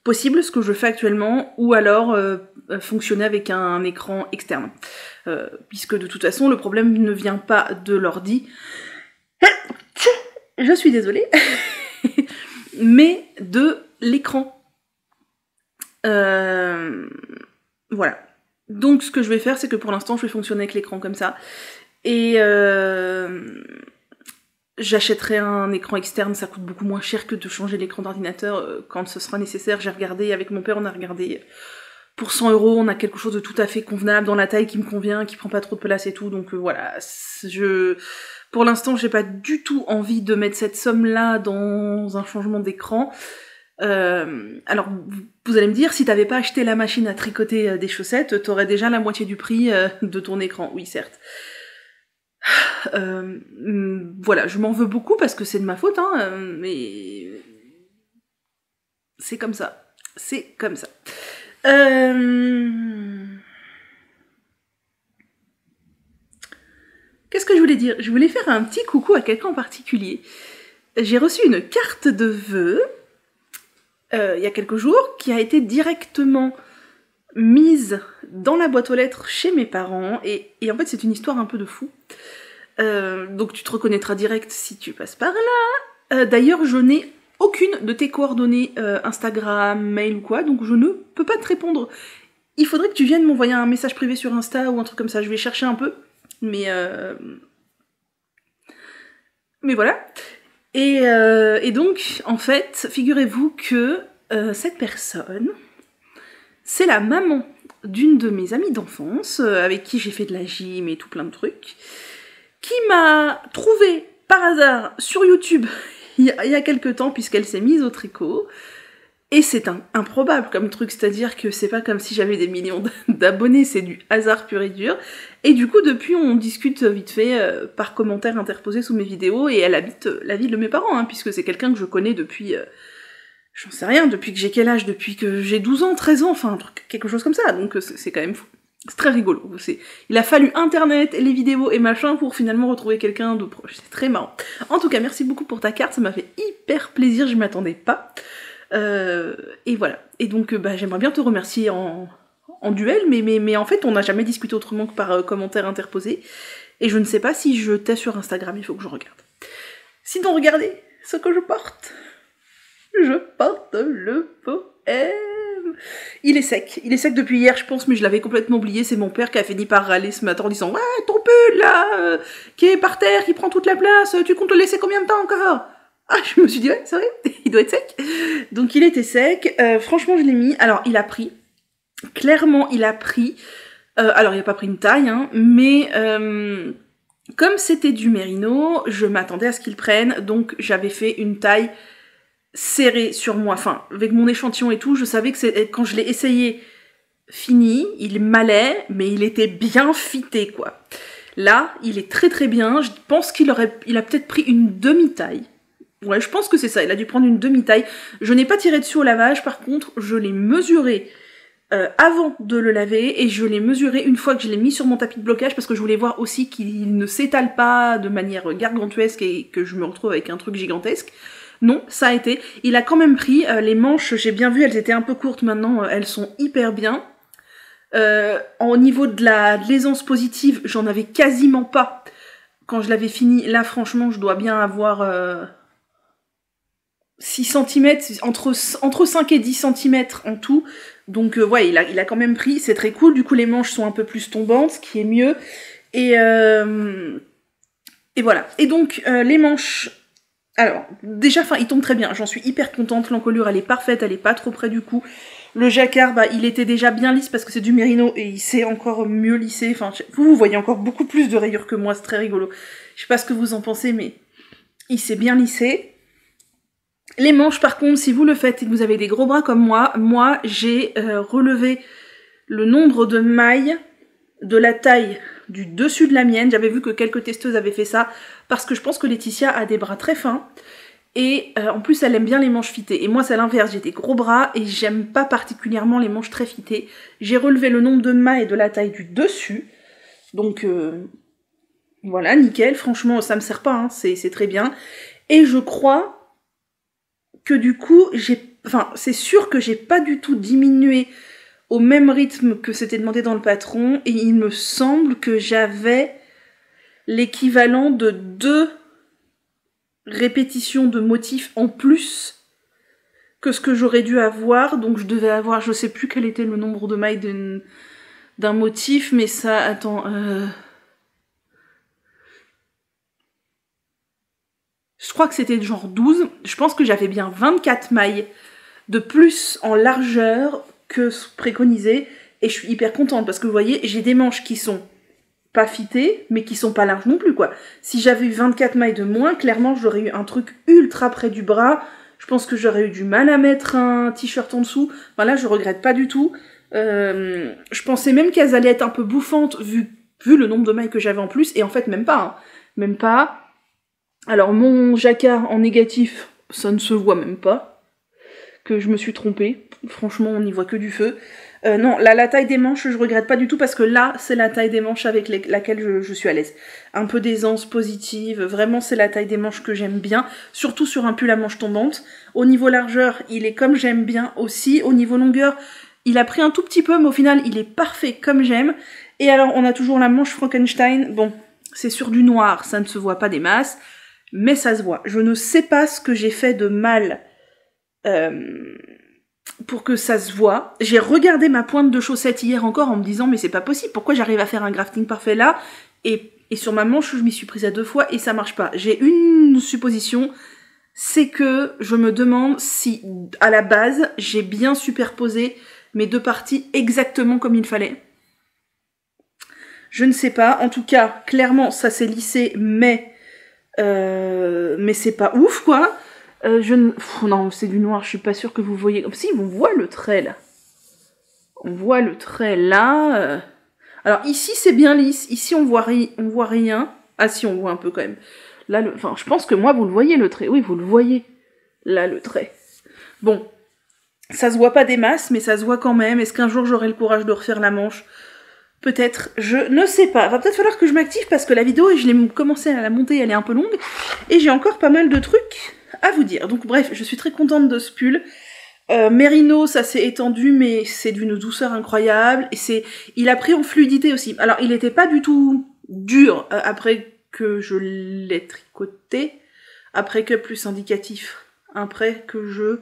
possible, ce que je fais actuellement, ou alors fonctionner avec un écran externe. Puisque de toute façon, le problème ne vient pas de l'ordi. Je suis désolée. Mais de l'écran. Voilà. Donc ce que je vais faire, c'est que pour l'instant, je vais fonctionner avec l'écran comme ça. Et j'achèterai un écran externe, ça coûte beaucoup moins cher que de changer l'écran d'ordinateur quand ce sera nécessaire. J'ai regardé, avec mon père, on a regardé... Pour 100 €, on a quelque chose de tout à fait convenable, dans la taille qui me convient, qui prend pas trop de place et tout, donc voilà. Pour l'instant, j'ai pas du tout envie de mettre cette somme-là dans un changement d'écran. Alors, vous allez me dire, si t'avais pas acheté la machine à tricoter des chaussettes, t'aurais déjà la moitié du prix de ton écran. Oui, certes. Voilà, je m'en veux beaucoup parce que c'est de ma faute, hein, mais... C'est comme ça. C'est comme ça. Qu'est-ce que je voulais dire? Je voulais faire un petit coucou à quelqu'un en particulier. J'ai reçu une carte de vœux il y a quelques jours qui a été directement mise dans la boîte aux lettres chez mes parents et en fait c'est une histoire un peu de fou. Donc tu te reconnaîtras direct si tu passes par là. D'ailleurs je n'ai aucune de tes coordonnées Instagram, mail ou quoi, donc je ne peux pas te répondre. Il faudrait que tu viennes m'envoyer un message privé sur Insta ou un truc comme ça, je vais chercher un peu, mais voilà. Et donc, en fait, figurez-vous que cette personne, c'est la maman d'une de mes amies d'enfance, avec qui j'ai fait de la gym et tout plein de trucs, qui m'a trouvé par hasard sur YouTube il y a quelques temps, puisqu'elle s'est mise au tricot, et c'est improbable comme truc, c'est-à-dire que c'est pas comme si j'avais des millions d'abonnés, c'est du hasard pur et dur, et du coup depuis on discute vite fait par commentaires interposés sous mes vidéos, et elle habite la ville de mes parents, hein, puisque c'est quelqu'un que je connais depuis, j'en sais rien, depuis que j'ai quel âge, depuis que j'ai 12 ans, 13 ans, enfin quelque chose comme ça, donc c'est quand même fou. C'est très rigolo. Il a fallu internet, les vidéos et machin pour finalement retrouver quelqu'un de proche. C'est très marrant. En tout cas, merci beaucoup pour ta carte, ça m'a fait hyper plaisir, je m'attendais pas. Et voilà. Et donc, j'aimerais bien te remercier en duel, mais en fait, on n'a jamais discuté autrement que par commentaire interposé. Et je ne sais pas si je t'ai sur Instagram, il faut que je regarde. Sinon, regardez ce que je porte. Je porte le poème. Il est sec depuis hier, je pense, mais je l'avais complètement oublié. C'est mon père qui a fini par râler ce matin en disant « Ouais, ton pull, là, qui est par terre, qui prend toute la place, tu comptes le laisser combien de temps encore ?» Ah, je me suis dit « Ouais, c'est vrai, il doit être sec. » Donc, il était sec. Franchement, je l'ai mis. Alors, il a pris. Clairement, il a pris. Alors, il n'a pas pris une taille, hein, mais comme c'était du mérino, je m'attendais à ce qu'il prenne. Donc, j'avais fait une taille serré sur moi, enfin, avec mon échantillon et tout, je savais que quand je l'ai essayé fini, il m'allait, mais il était bien fité, quoi. Là, il est très très bien, je pense qu'il a peut-être pris une demi-taille. Ouais, je pense que c'est ça, il a dû prendre une demi-taille. Je n'ai pas tiré dessus au lavage, par contre, je l'ai mesuré avant de le laver, et je l'ai mesuré une fois que je l'ai mis sur mon tapis de blocage, parce que je voulais voir aussi qu'il ne s'étale pas de manière gargantuesque et que je me retrouve avec un truc gigantesque. Non, ça a été. Il a quand même pris les manches, j'ai bien vu, elles étaient un peu courtes maintenant, elles sont hyper bien. Au niveau de l'aisance positive, j'en avais quasiment pas quand je l'avais fini. Là, franchement, je dois bien avoir 6 cm, entre 5 et 10 cm en tout. Donc, ouais, il a quand même pris, c'est très cool. Du coup, les manches sont un peu plus tombantes, ce qui est mieux. Et voilà. Et donc, les manches... Alors, déjà, il tombe très bien, j'en suis hyper contente, l'encolure elle est parfaite, elle est pas trop près du cou. Le jacquard, il était déjà bien lisse parce que c'est du mérino et il s'est encore mieux lissé. Enfin, vous voyez encore beaucoup plus de rayures que moi, c'est très rigolo. Je sais pas ce que vous en pensez, mais il s'est bien lissé. Les manches, par contre, si vous le faites et que vous avez des gros bras comme moi j'ai relevé le nombre de mailles de la taille du dessus de la mienne. J'avais vu que quelques testeuses avaient fait ça, parce que je pense que Laetitia a des bras très fins, et en plus elle aime bien les manches fitées. Et moi c'est l'inverse, j'ai des gros bras, et j'aime pas particulièrement les manches très fitées. J'ai relevé le nombre de mailles de la taille du dessus, donc voilà, nickel, franchement ça me sert pas, hein, c'est très bien. Et je crois que du coup, c'est sûr que j'ai pas du tout diminué au même rythme que c'était demandé dans le patron, et il me semble que j'avais l'équivalent de 2 répétitions de motifs en plus que ce que j'aurais dû avoir, donc je devais avoir, je sais plus quel était le nombre de mailles d'un motif, mais ça, attends, je crois que c'était genre 12, je pense que j'avais bien 24 mailles de plus en largeur que préconisé, et je suis hyper contente parce que vous voyez, j'ai des manches qui sont pas fitées, mais qui sont pas larges non plus, quoi. Si j'avais eu 24 mailles de moins, clairement j'aurais eu un truc ultra près du bras, je pense que j'aurais eu du mal à mettre un t-shirt en dessous. Enfin là, je regrette pas du tout. Je pensais même qu'elles allaient être un peu bouffantes vu le nombre de mailles que j'avais en plus, et en fait même pas, hein. Même pas. Alors mon jacquard en négatif, ça ne se voit même pas que je me suis trompée. Franchement, on n'y voit que du feu. Non, la taille des manches, je regrette pas du tout, parce que là, c'est la taille des manches avec laquelle je suis à l'aise. Un peu d'aisance positive, vraiment, c'est la taille des manches que j'aime bien, surtout sur un pull à manches tombantes. Au niveau largeur, il est comme j'aime bien aussi. Au niveau longueur, il a pris un tout petit peu, mais au final, il est parfait comme j'aime. Et alors, on a toujours la manche Frankenstein. Bon, c'est sur du noir, ça ne se voit pas des masses, mais ça se voit. Je ne sais pas ce que j'ai fait de mal pour que ça se voit. J'ai regardé ma pointe de chaussette hier encore en me disant mais c'est pas possible, pourquoi j'arrive à faire un grafting parfait là, et sur ma manche je m'y suis prise à 2 fois et ça marche pas. J'ai une supposition, c'est que je me demande si à la base j'ai bien superposé mes 2 parties exactement comme il fallait. Je ne sais pas, en tout cas clairement ça s'est lissé, mais c'est pas ouf quoi. Non, c'est du noir, je suis pas sûre que vous voyez. Si, on voit le trait là. On voit le trait là. Alors ici c'est bien lisse, ici on voit rien. Ah si, on voit un peu quand même. Là, je pense que moi vous le voyez le trait. Oui, vous le voyez. Là le trait. Bon, ça se voit pas des masses, mais ça se voit quand même. Est-ce qu'un jour j'aurai le courage de refaire la manche ? Peut-être, je ne sais pas. Va peut-être falloir que je m'active parce que la vidéo, je l'ai commencé à la monter, elle est un peu longue. Et j'ai encore pas mal de trucs à vous dire. Donc bref, je suis très contente de ce pull. Mérino, ça s'est étendu, mais c'est d'une douceur incroyable. Et il a pris en fluidité aussi. Alors, il n'était pas du tout dur après que je l'ai tricoté. Après que plus indicatif. Après que je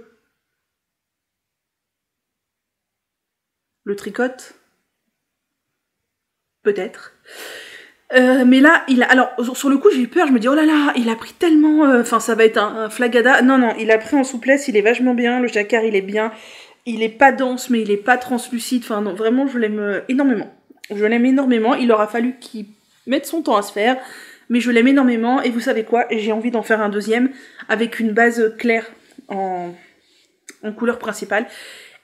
le tricote. Peut-être. Mais là, alors, sur le coup, j'ai eu peur, je me dis, oh là là, il a pris tellement... Enfin, ça va être un flagada. Non, non, il a pris en souplesse, il est vachement bien, le jacquard, il est bien. Il est pas dense, mais il est pas translucide. Enfin, non, vraiment, je l'aime énormément. Je l'aime énormément. Il aura fallu qu'il mette son temps à se faire, mais je l'aime énormément. Et vous savez quoi? J'ai envie d'en faire un deuxième avec une base claire en couleur principale.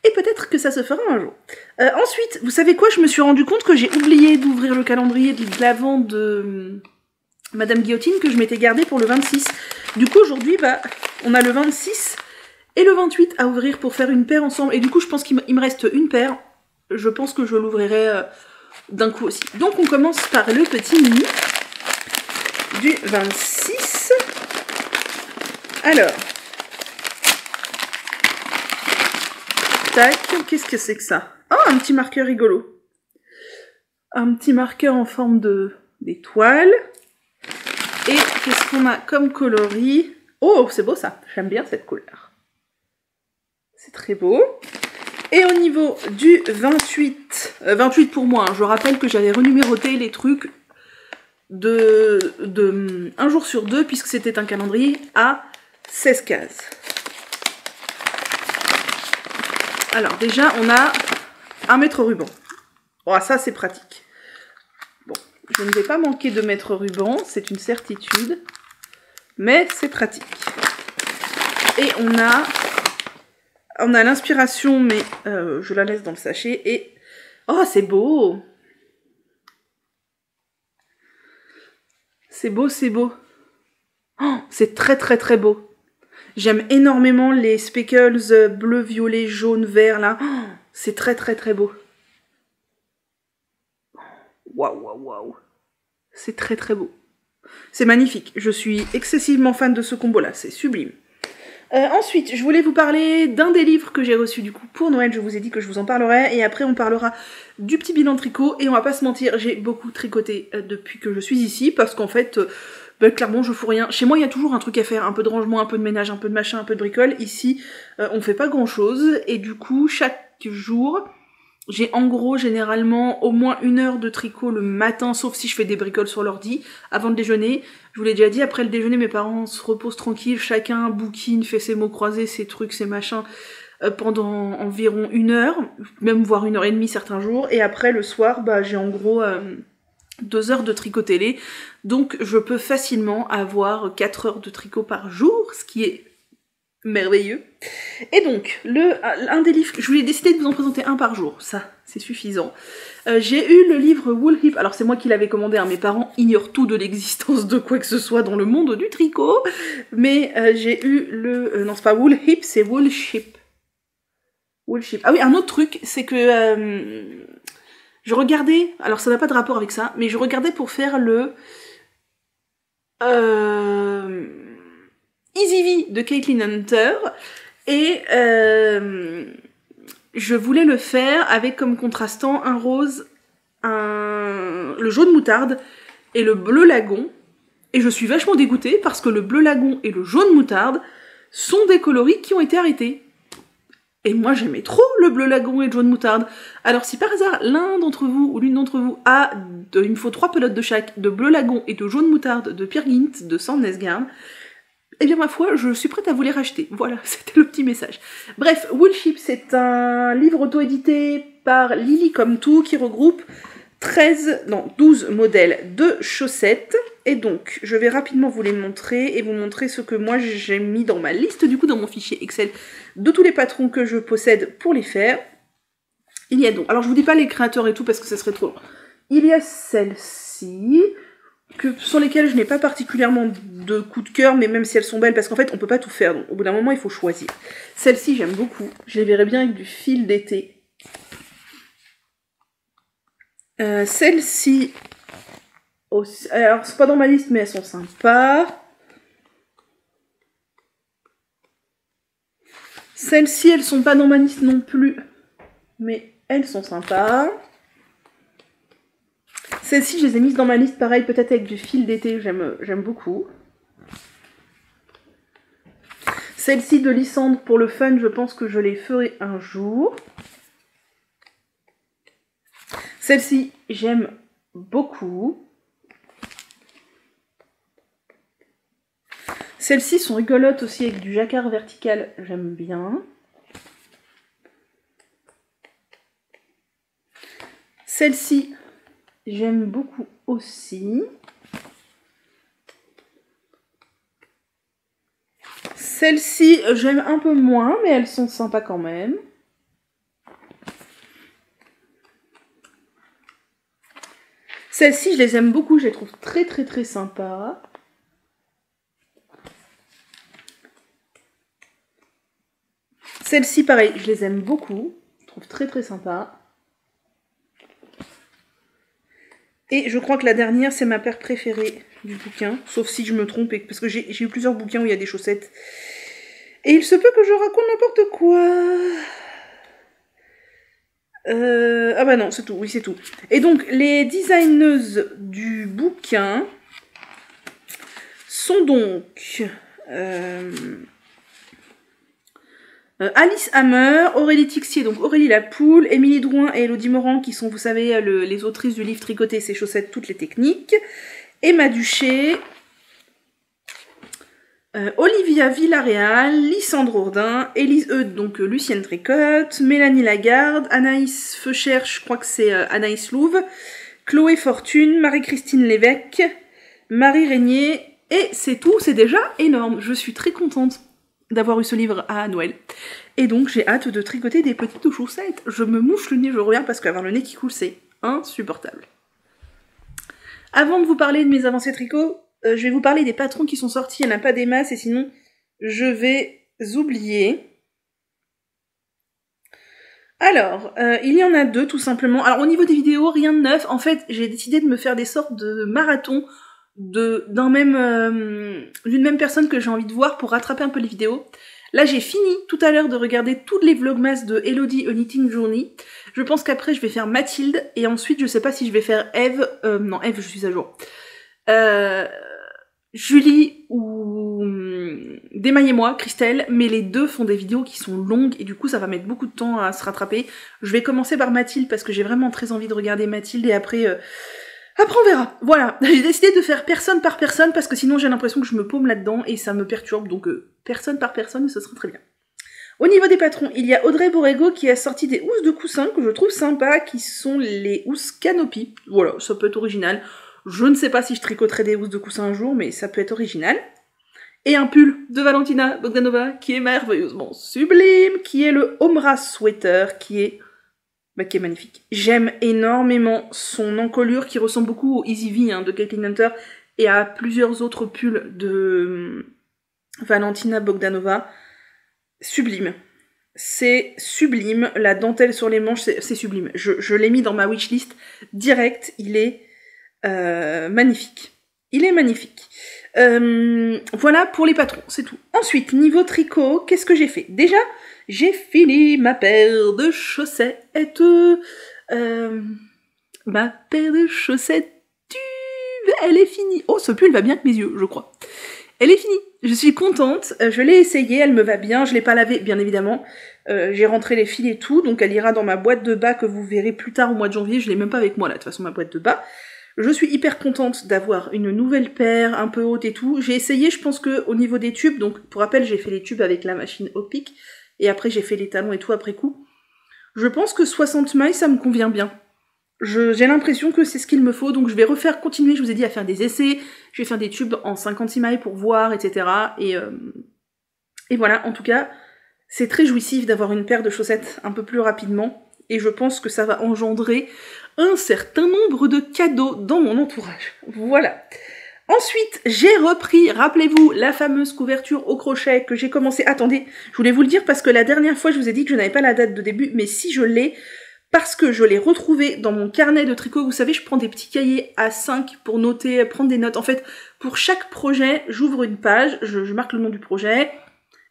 Et peut-être que ça se fera un jour. Ensuite, vous savez quoi? Je me suis rendu compte que j'ai oublié d'ouvrir le calendrier de l'avant de Madame Guillotine que je m'étais gardé pour le 26. Du coup, aujourd'hui, bah, on a le 26 et le 28 à ouvrir pour faire une paire ensemble. Et du coup, je pense qu'il me reste une paire. Je pense que je l'ouvrirai d'un coup aussi. Donc, on commence par le petit mini du 26. Alors... Tac, qu'est-ce que c'est que ça? Oh, un petit marqueur rigolo. Un petit marqueur en forme d'étoile. Et qu'est-ce qu'on a comme coloris? Oh, c'est beau ça. J'aime bien cette couleur. C'est très beau. Et au niveau du 28, 28 pour moi, hein, je rappelle que j'avais renuméroté les trucs de un jour sur deux, puisque c'était un calendrier à 16 cases. Alors déjà, on a un mètre ruban. Oh, ça c'est pratique. Bon, je ne vais pas manquer de mètre ruban, c'est une certitude. Mais c'est pratique. Et on a l'inspiration, mais je la laisse dans le sachet. Et oh, c'est beau! C'est beau, c'est beau. Oh, c'est très très très beau. J'aime énormément les speckles bleu, violet, jaune, vert, là. Oh, c'est très très très beau. Waouh, waouh, waouh. C'est très très beau. C'est magnifique. Je suis excessivement fan de ce combo-là. C'est sublime. Ensuite, je voulais vous parler d'un des livres que j'ai reçu du coup pour Noël. Je vous ai dit que je vous en parlerai. Et après, on parlera du petit bilan tricot. Et on va pas se mentir, j'ai beaucoup tricoté depuis que je suis ici. Parce qu'en fait... clairement, je fous rien. Chez moi, il y a toujours un truc à faire. Un peu de rangement, un peu de ménage, un peu de machin, un peu de bricole. Ici, on fait pas grand-chose. Et du coup, chaque jour, j'ai en gros, généralement, au moins 1 heure de tricot le matin, sauf si je fais des bricoles sur l'ordi, avant le déjeuner. Je vous l'ai déjà dit, après le déjeuner, mes parents se reposent tranquilles. Chacun bouquine, fait ses mots croisés, ses trucs, ses machins, pendant environ 1 heure. Même voire 1h30 certains jours. Et après, le soir, bah, j'ai en gros... 2 heures de tricot télé, donc je peux facilement avoir 4 heures de tricot par jour, ce qui est merveilleux. Et donc, un des livres, je voulais décider de vous en présenter un par jour, ça, c'est suffisant. J'ai eu le livre Wool Hip, alors c'est moi qui l'avais commandé, hein, mes parents ignorent tout de l'existence de quoi que ce soit dans le monde du tricot, mais j'ai eu non c'est pas Wool Hip, c'est Wool Ship. Wool Ship. Ah oui, un autre truc, c'est que... je regardais, alors ça n'a pas de rapport avec ça, mais je regardais pour faire le Easy V de Caitlin Hunter, et je voulais le faire avec comme contrastant un rose, le jaune moutarde et le bleu lagon, et je suis vachement dégoûtée parce que le bleu lagon et le jaune moutarde sont des coloris qui ont été arrêtés. Et moi, j'aimais trop le bleu lagon et le jaune moutarde. Alors, si par hasard, l'un d'entre vous ou l'une d'entre vous il me faut 3 pelotes de chaque, de bleu lagon et de jaune moutarde de Peer Gynt, de Sandnesgarn, eh bien, ma foi, je suis prête à vous les racheter. Voilà, c'était le petit message. Bref, Wool Ship, c'est un livre auto-édité par Lily Comme Tout qui regroupe 12 modèles de chaussettes. Et donc, je vais rapidement vous les montrer et vous montrer ce que moi j'ai mis dans ma liste, du coup, dans mon fichier Excel, de tous les patrons que je possède pour les faire. Il y a donc, alors je vous dis pas les créateurs et tout parce que ça serait trop long. Il y a celles-ci, sur lesquelles je n'ai pas particulièrement de coup de cœur, mais même si elles sont belles, parce qu'en fait, on peut pas tout faire, donc au bout d'un moment, il faut choisir. Celle-ci, j'aime beaucoup. Je les verrai bien avec du fil d'été. Celle-ci, alors c'est pas dans ma liste, mais elles sont sympas. Celles-ci, elles sont pas dans ma liste non plus, mais elles sont sympas. Celles-ci, je les ai mises dans ma liste, pareil, peut-être avec du fil d'été, j'aime beaucoup. Celle-ci de Lysandre, pour le fun, je pense que je les ferai un jour. Celle-ci, j'aime beaucoup. Celles-ci sont rigolotes aussi avec du jacquard vertical, j'aime bien. Celle-ci, j'aime beaucoup aussi. Celles-ci, j'aime un peu moins, mais elles sont sympas quand même. Celles-ci, je les aime beaucoup, je les trouve très très très sympas. Celles-ci, pareil, je les aime beaucoup, je trouve très très sympas. Et je crois que la dernière, c'est ma paire préférée du bouquin, sauf si je me trompe, parce que j'ai eu plusieurs bouquins où il y a des chaussettes. Et il se peut que je raconte n'importe quoi. Ah bah non, c'est tout, oui c'est tout. Et donc, les designeuses du bouquin sont donc... Alice Hammer, Aurélie Tixier, donc Aurélie la Poule, Émilie Drouin et Elodie Morand, qui sont, vous savez, les autrices du livre Tricoter ses chaussettes, toutes les techniques. Emma Duché, Olivia Villarreal, Lysandre Ourdin, Élise Eudes, donc Lucienne Tricotte, Mélanie Lagarde, Anaïs Feuchère, je crois que c'est Anaïs Louve, Chloé Fortune, Marie-Christine Lévesque, Marie Régnier, et c'est tout, c'est déjà énorme. Je suis très contente d'avoir eu ce livre à Noël. Et donc, j'ai hâte de tricoter des petites chaussettes. Je me mouche le nez, je regarde, parce qu'avoir le nez qui coule, c'est insupportable. Avant de vous parler de mes avancées tricot, je vais vous parler des patrons qui sont sortis. Il n'y en a pas des masses, et sinon, je vais oublier. Alors, il y en a deux, tout simplement. Alors, au niveau des vidéos, rien de neuf. En fait, j'ai décidé de me faire des sortes de marathons d'une même personne que j'ai envie de voir pour rattraper un peu les vidéos. Là, j'ai fini tout à l'heure de regarder toutes les vlogmas de Elodie A Knitting Journey. Je pense qu'après, je vais faire Mathilde, et ensuite, je sais pas si je vais faire Eve. Non, Eve, je suis à jour. Julie ou Démaillez-moi, Christelle, mais les deux font des vidéos qui sont longues, et du coup, ça va mettre beaucoup de temps à se rattraper. Je vais commencer par Mathilde, parce que j'ai vraiment très envie de regarder Mathilde, et après... Après on verra, voilà, j'ai décidé de faire personne par personne parce que sinon j'ai l'impression que je me paume là-dedans et ça me perturbe, donc personne par personne, ce sera très bien. Au niveau des patrons, il y a Audrey Borrego qui a sorti des housses de coussin que je trouve sympas, qui sont les housses Canopy. Voilà, ça peut être original. Je ne sais pas si je tricoterai des housses de coussin un jour, mais ça peut être original. Et un pull de Valentina Bogdanova qui est merveilleusement sublime, qui est le Omra Sweater, qui est magnifique. J'aime énormément son encolure qui ressemble beaucoup au Easy V de Caitlin Hunter et à plusieurs autres pulls de Valentina Bogdanova. Sublime. C'est sublime. La dentelle sur les manches, c'est sublime. Je l'ai mis dans ma wishlist direct. Il est magnifique. Il est magnifique. Voilà pour les patrons, c'est tout. Ensuite, niveau tricot, qu'est-ce que j'ai fait? Déjà, j'ai fini ma paire de chaussettes. Ma paire de chaussettes tube, elle est finie. Oh, ce pull va bien avec mes yeux, je crois. Elle est finie. Je suis contente. Je l'ai essayée, elle me va bien. Je l'ai pas lavée, bien évidemment. J'ai rentré les fils et tout, donc elle ira dans ma boîte de bas que vous verrez plus tard au mois de janvier. Je l'ai même pas avec moi là, de toute façon, ma boîte de bas. Je suis hyper contente d'avoir une nouvelle paire, un peu haute et tout. J'ai essayé, je pense que au niveau des tubes, donc pour rappel, j'ai fait les tubes avec la machine Opic, et après j'ai fait les talons et tout après coup. Je pense que 60 mailles, ça me convient bien. J'ai l'impression que c'est ce qu'il me faut, donc je vais continuer, je vous ai dit, à faire des essais. Je vais faire des tubes en 56 mailles pour voir, etc. Et voilà, en tout cas, c'est très jouissif d'avoir une paire de chaussettes un peu plus rapidement, et je pense que ça va engendrer un certain nombre de cadeaux dans mon entourage. Voilà. Ensuite, j'ai repris, rappelez-vous, la fameuse couverture au crochet que j'ai commencé... Attendez, je voulais vous le dire parce que la dernière fois, je vous ai dit que je n'avais pas la date de début, mais si je l'ai, parce que je l'ai retrouvée dans mon carnet de tricot. Vous savez, je prends des petits cahiers A5 pour noter, prendre des notes. En fait, pour chaque projet, j'ouvre une page, je marque le nom du projet,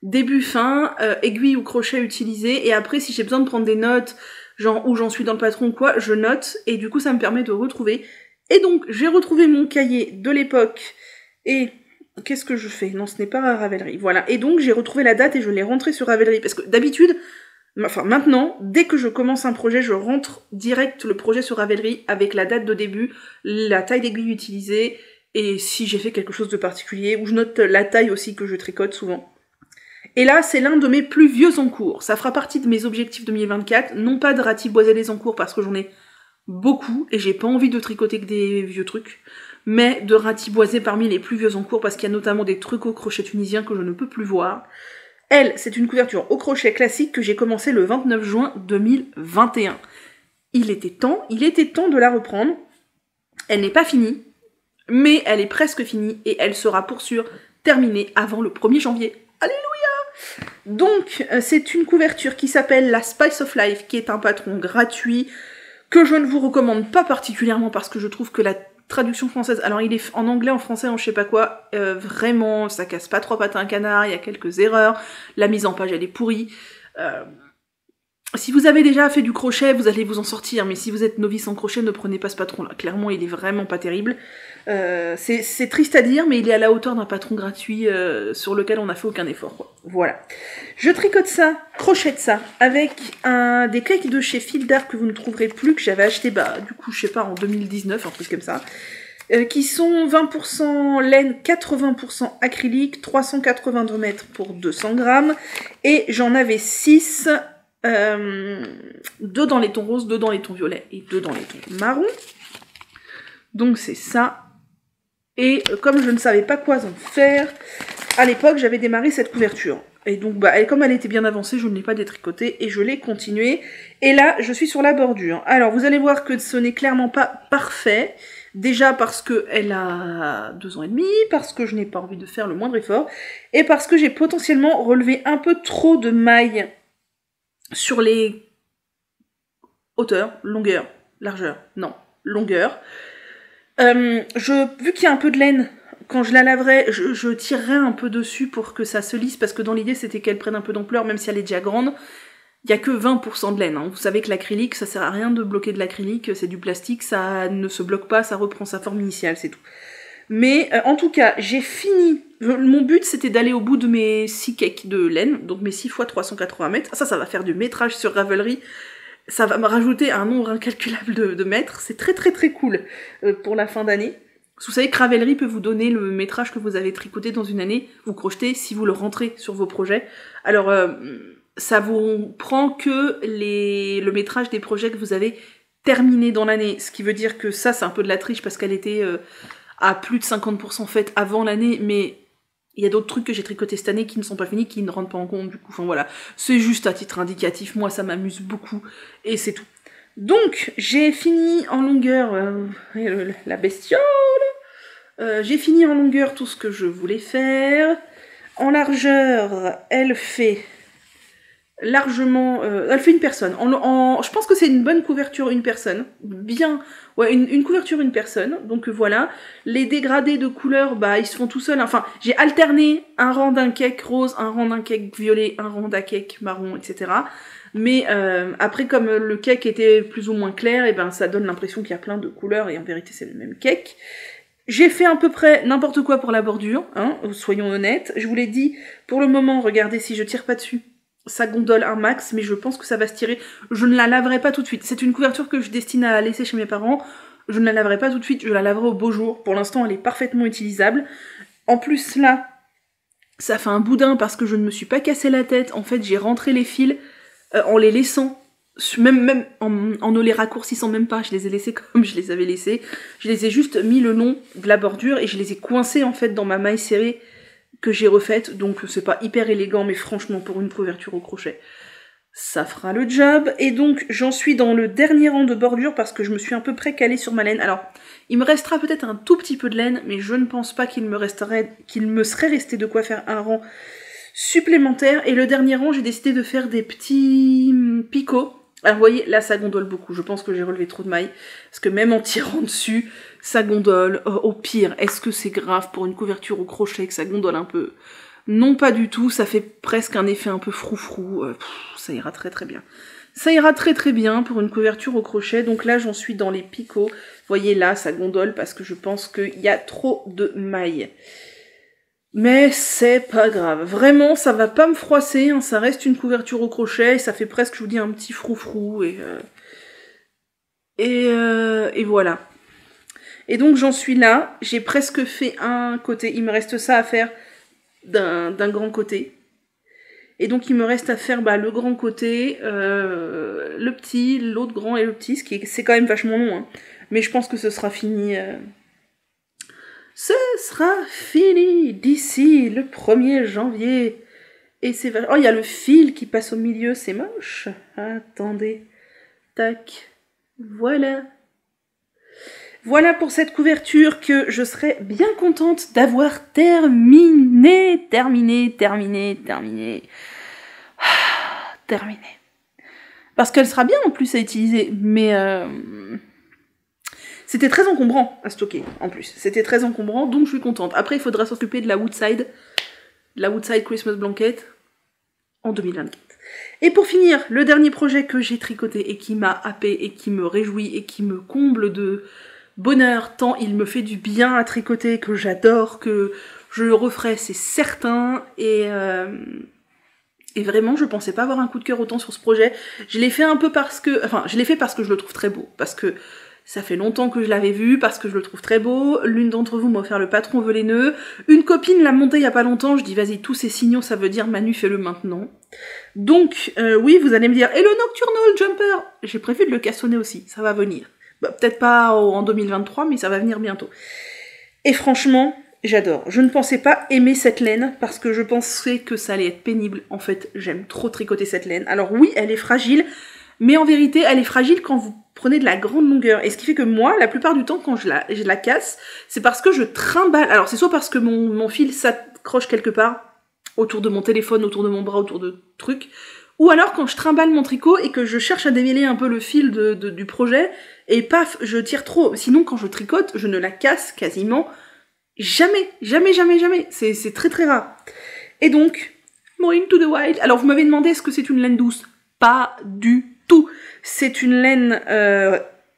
début, fin, aiguille ou crochet utilisé, et après, si j'ai besoin de prendre des notes... genre où j'en suis dans le patron ou quoi, je note, et du coup ça me permet de retrouver. Et donc j'ai retrouvé mon cahier de l'époque, et qu'est-ce que je fais? Non, ce n'est pas Ravelry. Voilà. Et donc, j'ai retrouvé la date et je l'ai rentrée sur Ravelry. Parce que d'habitude, enfin maintenant, dès que je commence un projet, je rentre direct le projet sur Ravelry avec la date de début, la taille d'aiguille utilisée, et si j'ai fait quelque chose de particulier, ou je note la taille aussi que je tricote souvent. Et là, c'est l'un de mes plus vieux encours. Ça fera partie de mes objectifs 2024, non pas de ratiboiser les encours parce que j'en ai beaucoup, et j'ai pas envie de tricoter que des vieux trucs, mais de ratiboiser parmi les plus vieux encours parce qu'il y a notamment des trucs au crochet tunisien que je ne peux plus voir. Elle, c'est une couverture au crochet classique que j'ai commencé le 29 juin 2021. Il était temps de la reprendre. Elle n'est pas finie, mais elle est presque finie et elle sera pour sûr terminée avant le 1er janvier. Alléluia! Donc, c'est une couverture qui s'appelle la Spice of Life, qui est un patron gratuit, que je ne vous recommande pas particulièrement parce que je trouve que la traduction française, alors il est en anglais, en français, en je sais pas quoi, vraiment, ça casse pas trois pattes à un canard, il y a quelques erreurs, la mise en page elle est pourrie. Si vous avez déjà fait du crochet, vous allez vous en sortir, mais si vous êtes novice en crochet, ne prenez pas ce patron-là. Clairement, il est vraiment pas terrible. C'est triste à dire, mais il est à la hauteur d'un patron gratuit sur lequel on n'a fait aucun effort, quoi. Voilà. Je tricote ça, crochette ça, avec des cakes de chez Fil d'Art que vous ne trouverez plus, que j'avais acheté, du coup, je sais pas, en 2019, un truc comme ça, qui sont 20% laine, 80% acrylique, 382 mètres pour 200 grammes, et j'en avais 6... 2 dans les tons roses, 2 dans les tons violets et 2 dans les tons marron. Donc c'est ça. Et comme je ne savais pas quoi en faire, à l'époque j'avais démarré cette couverture. Et donc comme elle était bien avancée, je ne l'ai pas détricotée et je l'ai continuée. Et là, je suis sur la bordure. Alors vous allez voir que ce n'est clairement pas parfait. Déjà parce qu'elle a 2 ans et demi, parce que je n'ai pas envie de faire le moindre effort, et parce que j'ai potentiellement relevé un peu trop de mailles sur les hauteurs, longueur, largeur, non, longueur. Vu qu'il y a un peu de laine, quand je la laverai, je tirerai un peu dessus pour que ça se lisse, parce que dans l'idée c'était qu'elle prenne un peu d'ampleur, même si elle est déjà grande. Il n'y a que 20% de laine, hein. Vous savez que l'acrylique, ça sert à rien de bloquer de l'acrylique, c'est du plastique, ça ne se bloque pas, ça reprend sa forme initiale, c'est tout. Mais en tout cas, j'ai fini. Mon but, c'était d'aller au bout de mes 6 cakes de laine, donc mes 6 x 380 mètres. Ça va faire du métrage sur Ravelry. Ça va me rajouter un nombre incalculable de mètres. C'est très très très cool pour la fin d'année. Vous savez que Ravelry peut vous donner le métrage que vous avez tricoté dans une année. Vous crochetez si vous le rentrez sur vos projets. Alors, ça vous prend que le métrage des projets que vous avez terminés dans l'année. Ce qui veut dire que ça, c'est un peu de la triche parce qu'elle était... à plus de 50% faite avant l'année, mais il y a d'autres trucs que j'ai tricotés cette année qui ne sont pas finis, qui ne rentrent pas en compte, du coup, enfin voilà. C'est juste à titre indicatif, moi ça m'amuse beaucoup, et c'est tout. Donc, j'ai fini en longueur, la bestiole, j'ai fini en longueur tout ce que je voulais faire. En largeur, elle fait largement... elle fait une personne. Je pense que c'est une bonne couverture une personne. Bien... Ouais, une couverture une personne. Donc voilà. Les dégradés de couleurs, ils se font tout seuls. Enfin, j'ai alterné un rang d'un cake rose, un rang d'un cake violet, un rang d'un cake marron, etc. Mais après, comme le cake était plus ou moins clair, et ça donne l'impression qu'il y a plein de couleurs, et en vérité, c'est le même cake. J'ai fait à peu près n'importe quoi pour la bordure, hein, soyons honnêtes. Je vous l'ai dit, pour le moment, regardez si je tire pas dessus. Ça gondole un max, mais je pense que ça va se tirer. Je ne la laverai pas tout de suite. C'est une couverture que je destine à laisser chez mes parents. Je ne la laverai pas tout de suite, je la laverai au beau jour. Pour l'instant, elle est parfaitement utilisable. En plus, là, ça fait un boudin parce que je ne me suis pas cassé la tête. En fait, j'ai rentré les fils en les laissant, même en ne les raccourcissant même pas. Je les ai laissés comme je les avais laissés. Je les ai juste mis le long de la bordure et je les ai coincés en fait dans ma maille serrée que j'ai refaite, donc c'est pas hyper élégant, mais franchement, pour une couverture au crochet, ça fera le job. Et donc, j'en suis dans le dernier rang de bordure, parce que je me suis un peu près calée sur ma laine. Alors, il me restera peut-être un tout petit peu de laine, mais je ne pense pas qu'il me serait resté de quoi faire un rang supplémentaire. Et le dernier rang, j'ai décidé de faire des petits picots. Alors vous voyez, là ça gondole beaucoup, je pense que j'ai relevé trop de mailles, parce que même en tirant dessus, ça gondole. Au pire, est-ce que c'est grave pour une couverture au crochet que ça gondole un peu? Non, pas du tout, ça fait presque un effet un peu froufrou, ça ira très très bien. Ça ira très très bien pour une couverture au crochet, donc là j'en suis dans les picots. Vous voyez là, ça gondole parce que je pense qu'il y a trop de mailles. Mais c'est pas grave. Vraiment, ça va pas me froisser, hein. Ça reste une couverture au crochet, et ça fait presque, je vous dis, un petit froufrou, et voilà. Et donc j'en suis là, j'ai presque fait un côté, il me reste ça à faire d'un grand côté. Et donc il me reste à faire le grand côté, le petit, l'autre grand et le petit, c'est quand même vachement long, hein. Mais je pense que ce sera fini. Ce sera fini d'ici le 1er janvier. Et c'est vachement... Oh, il y a le fil qui passe au milieu, c'est moche. Attendez. Tac. Voilà. Voilà pour cette couverture que je serais bien contente d'avoir terminé. Parce qu'elle sera bien en plus à utiliser, mais c'était très encombrant à stocker en plus. C'était très encombrant, donc je suis contente. Après, il faudra s'occuper de la Woodside Christmas Blanket en 2024. Et pour finir, le dernier projet que j'ai tricoté et qui m'a happé et qui me réjouit et qui me comble de bonheur, tant il me fait du bien à tricoter, que j'adore, que je le referai, c'est certain, et vraiment, je pensais pas avoir un coup de cœur autant sur ce projet. Je l'ai fait un peu parce que... Enfin, je l'ai fait parce que je le trouve très beau, parce que ça fait longtemps que je l'avais vu, parce que je le trouve très beau. L'une d'entre vous m'a offert le patron velaineux. Une copine l'a monté il y a pas longtemps, je dis vas-y, tous ces signaux, ça veut dire Manu, fais-le maintenant. Donc, oui, vous allez me dire, et le Nocturnal Jumper? J'ai prévu de le cassonner aussi, ça va venir. Peut-être pas en 2023, mais ça va venir bientôt. Et franchement, j'adore. Je ne pensais pas aimer cette laine, parce que je pensais que ça allait être pénible. En fait, j'aime trop tricoter cette laine. Alors oui, elle est fragile, mais en vérité, elle est fragile quand vous prenez de la grande longueur. Et ce qui fait que moi, la plupart du temps, quand je la casse, c'est parce que je trimballe. Alors c'est soit parce que mon fil s'accroche quelque part, autour de mon téléphone, autour de mon bras, autour de trucs, ou alors quand je trimballe mon tricot et que je cherche à démêler un peu le fil du projet, et paf, je tire trop. Sinon, quand je tricote, je ne la casse quasiment jamais. C'est très très rare. Et donc, more into the wild. Alors vous m'avez demandé est-ce que c'est une laine douce? Pas du tout. C'est une laine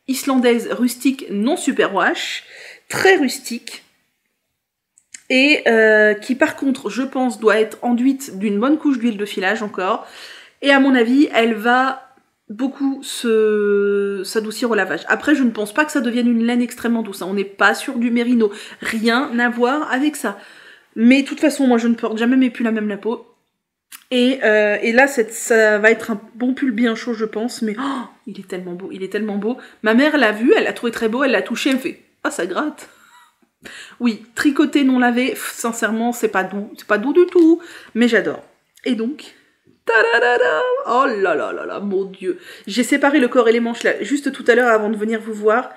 islandaise rustique non superwash, très rustique, et qui par contre, je pense, doit être enduite d'une bonne couche d'huile de filage encore, et à mon avis, elle va beaucoup s'adoucir au lavage. Après, je ne pense pas que ça devienne une laine extrêmement douce, hein. On n'est pas sur du mérino, rien à voir avec ça. Mais de toute façon, moi je ne porte jamais mes pulls à même la peau. Et là, ça va être un bon pull bien chaud, je pense, mais oh, il est tellement beau. Ma mère l'a vu, elle l'a trouvé très beau, elle l'a touché, elle me fait « Ah, ça gratte !» Oui, tricoté non lavé, sincèrement, c'est pas doux du tout, mais j'adore. Et donc, tadadada, oh là là là là, mon Dieu. J'ai séparé le corps et les manches là, juste tout à l'heure avant de venir vous voir.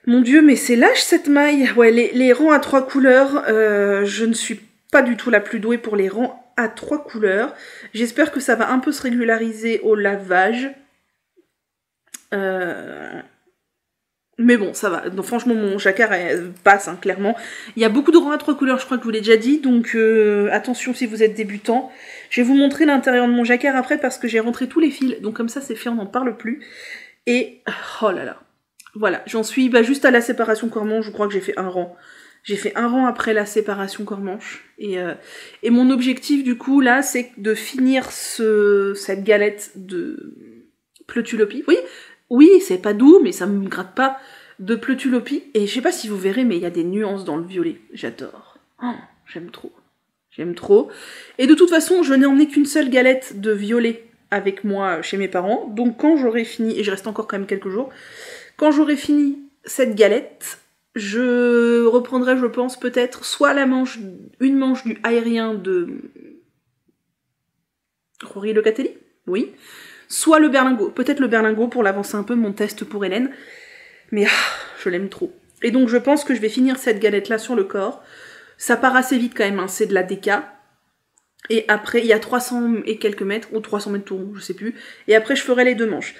Mon Dieu, mais c'est lâche cette maille. Ouais, les rangs à 3 couleurs, je ne suis pas du tout la plus douée pour les rangs à 3 couleurs. J'espère que ça va un peu se régulariser au lavage. Mais bon, ça va. Donc, franchement, mon jacquard passe, hein, clairement. Il y a beaucoup de rangs à 3 couleurs, je crois que je vous l'ai déjà dit. Donc, attention si vous êtes débutant. Je vais vous montrer l'intérieur de mon jacquard après parce que j'ai rentré tous les fils. Donc, comme ça, c'est fait, on n'en parle plus. Et, oh là là. Voilà, j'en suis juste à la séparation corps-manche, je crois que j'ai fait un rang. J'ai fait un rang après la séparation corps-manche. Et mon objectif, du coup, là, c'est de finir cette galette de Pleutulopie. Oui, c'est pas doux, mais ça me gratte pas, de Pleutulopie. Et je sais pas si vous verrez, mais il y a des nuances dans le violet. J'adore. Oh, j'aime trop. Et de toute façon, je n'ai emmené qu'une seule galette de violet avec moi chez mes parents. Donc quand j'aurai fini, et je reste encore quand même quelques jours, quand j'aurai fini cette galette, je reprendrai, je pense, peut-être soit une manche du aérien de Rory Locatelli, oui, soit le berlingot, peut-être le berlingot pour l'avancer un peu, mon test pour Hélène, mais je l'aime trop. Et donc je pense que je vais finir cette galette-là sur le corps. Ça part assez vite quand même, hein, c'est de la DK. Et après, il y a 300 et quelques mètres, ou 300 mètres tout rond, je sais plus. Et après, je ferai les 2 manches.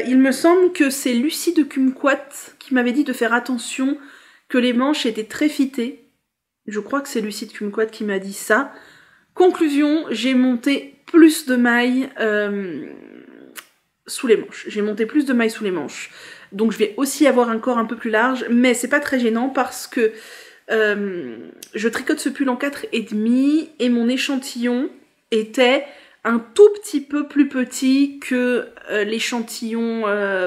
Il me semble que c'est Lucie de Kumquat qui m'avait dit de faire attention, que les manches étaient très fitées. Je crois que c'est Lucie de Kumquat qui m'a dit ça. Conclusion, j'ai monté plus de mailles sous les manches. Donc je vais aussi avoir un corps un peu plus large, mais c'est pas très gênant parce que Je tricote ce pull en 4,5 et mon échantillon était un tout petit peu plus petit que l'échantillon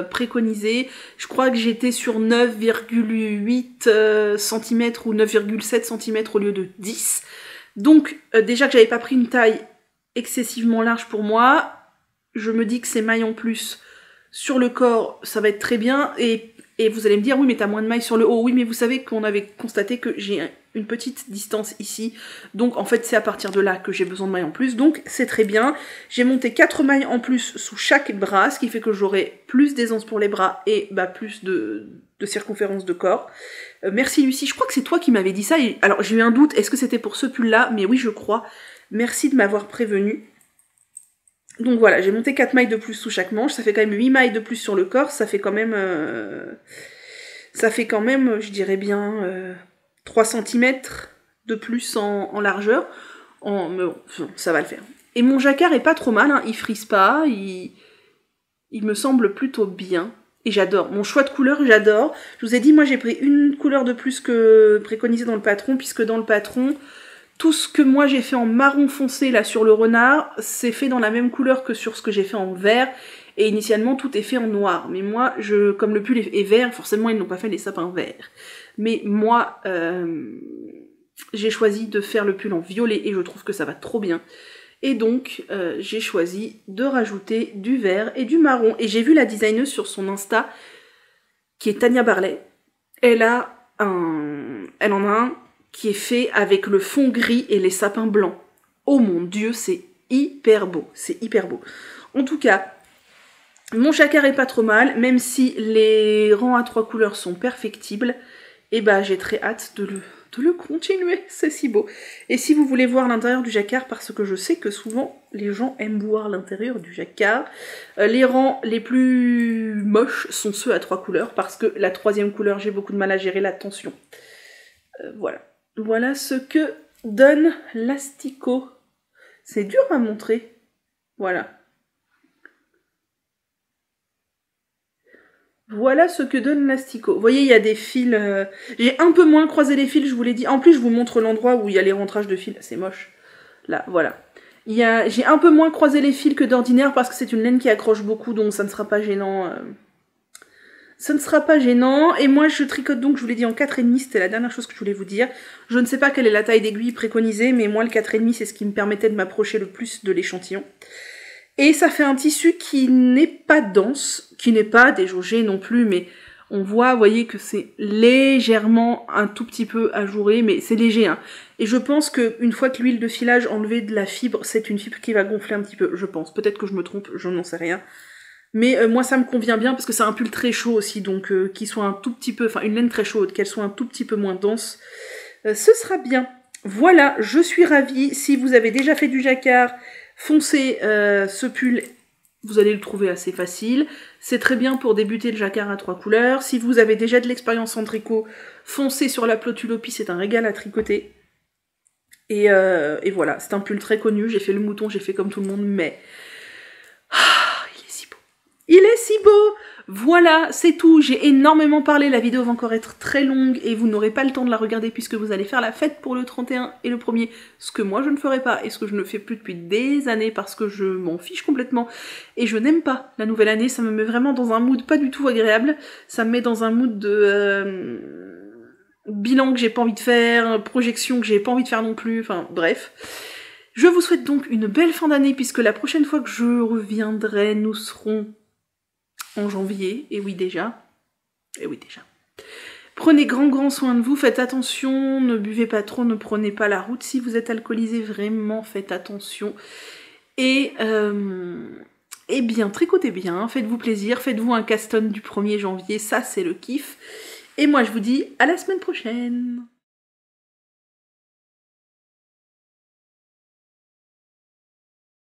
préconisé. Je crois que j'étais sur 9,8 cm ou 9,7 cm au lieu de 10. Donc déjà que j'avais pas pris une taille excessivement large pour moi, je me dis que ces mailles en plus sur le corps, ça va être très bien. Et vous allez me dire, oui mais t'as moins de mailles sur le haut. Oui mais vous savez qu'on avait constaté que j'ai une petite distance ici. Donc en fait c'est à partir de là que j'ai besoin de mailles en plus. Donc c'est très bien. J'ai monté 4 mailles en plus sous chaque bras, ce qui fait que j'aurai plus d'aisance pour les bras et plus de circonférence de corps. Merci Lucie, je crois que c'est toi qui m'avais dit ça. Et, alors j'ai eu un doute, est-ce que c'était pour ce pull là? Mais oui je crois. Merci de m'avoir prévenu. Donc voilà, j'ai monté 4 mailles de plus sous chaque manche, ça fait quand même 8 mailles de plus sur le corps, ça fait quand même, je dirais bien, 3 cm de plus en largeur. Mais bon, ça va le faire. Et mon jacquard est pas trop mal, hein, il frise pas, il me semble plutôt bien. Et j'adore, mon choix de couleur, j'adore. Je vous ai dit, moi j'ai pris une couleur de plus que préconisé dans le patron, puisque dans le patron, tout ce que moi j'ai fait en marron foncé là sur le renard, c'est fait dans la même couleur que sur ce que j'ai fait en vert. Et initialement tout est fait en noir. Mais moi, comme le pull est vert, forcément ils n'ont pas fait les sapins verts. Mais moi, j'ai choisi de faire le pull en violet et je trouve que ça va trop bien. Et donc j'ai choisi de rajouter du vert et du marron. Et j'ai vu la designeuse sur son Insta, qui est Tania Barlet. Elle en a un qui est fait avec le fond gris et les sapins blancs. Oh mon Dieu, c'est hyper beau. C'est hyper beau. En tout cas, mon jacquard est pas trop mal, même si les rangs à 3 couleurs sont perfectibles. Et j'ai très hâte de le continuer. C'est si beau. Et si vous voulez voir l'intérieur du jacquard, parce que je sais que souvent les gens aiment voir l'intérieur du jacquard, les rangs les plus moches sont ceux à 3 couleurs, parce que la 3e couleur, j'ai beaucoup de mal à gérer la tension. Voilà. Voilà ce que donne l'asticot. C'est dur à montrer. Voilà. Voilà ce que donne l'asticot. Vous voyez, il y a des fils... J'ai un peu moins croisé les fils, je vous l'ai dit. En plus, je vous montre l'endroit où il y a les rentrages de fils. C'est moche. Là, voilà. J'ai un peu moins croisé les fils que d'ordinaire parce que c'est une laine qui accroche beaucoup, donc ça ne sera pas gênant. Ça ne sera pas gênant. Et moi, je tricote donc, je vous l'ai dit, en 4,5. C'était la dernière chose que je voulais vous dire. Je ne sais pas quelle est la taille d'aiguille préconisée, mais moi, le 4,5, c'est ce qui me permettait de m'approcher le plus de l'échantillon. Et ça fait un tissu qui n'est pas dense, qui n'est pas déjaugé non plus, mais on voit, vous voyez, que c'est légèrement un tout petit peu ajouré, mais c'est léger, hein. Et je pense qu'une fois que l'huile de filage enlevée de la fibre, c'est une fibre qui va gonfler un petit peu, je pense. Peut-être que je me trompe, je n'en sais rien. Mais moi ça me convient bien parce que c'est un pull très chaud aussi, donc qu'il soit un tout petit peu, enfin une laine très chaude, qu'elle soit un tout petit peu moins dense, ce sera bien. Voilà, je suis ravie. Si vous avez déjà fait du jacquard, foncez ce pull, vous allez le trouver assez facile. C'est très bien pour débuter le jacquard à 3 couleurs. Si vous avez déjà de l'expérience en tricot, foncez sur la Plotulopie, c'est un régal à tricoter. Et voilà, c'est un pull très connu, j'ai fait le mouton, j'ai fait comme tout le monde, mais... il est si beau! Voilà, c'est tout. J'ai énormément parlé, la vidéo va encore être très longue et vous n'aurez pas le temps de la regarder puisque vous allez faire la fête pour le 31 et le 1er, ce que moi je ne ferai pas et ce que je ne fais plus depuis des années parce que je m'en fiche complètement et je n'aime pas la nouvelle année, ça me met vraiment dans un mood pas du tout agréable, ça me met dans un mood de bilan que j'ai pas envie de faire, projection que j'ai pas envie de faire non plus, enfin bref. Je vous souhaite donc une belle fin d'année puisque la prochaine fois que je reviendrai, nous serons en janvier, et oui déjà. Prenez grand soin de vous, faites attention, ne buvez pas trop, ne prenez pas la route. Si vous êtes alcoolisé, vraiment faites attention. Et bien, tricotez bien, faites-vous plaisir, faites-vous un caston du 1er janvier, ça c'est le kiff. Et moi je vous dis à la semaine prochaine.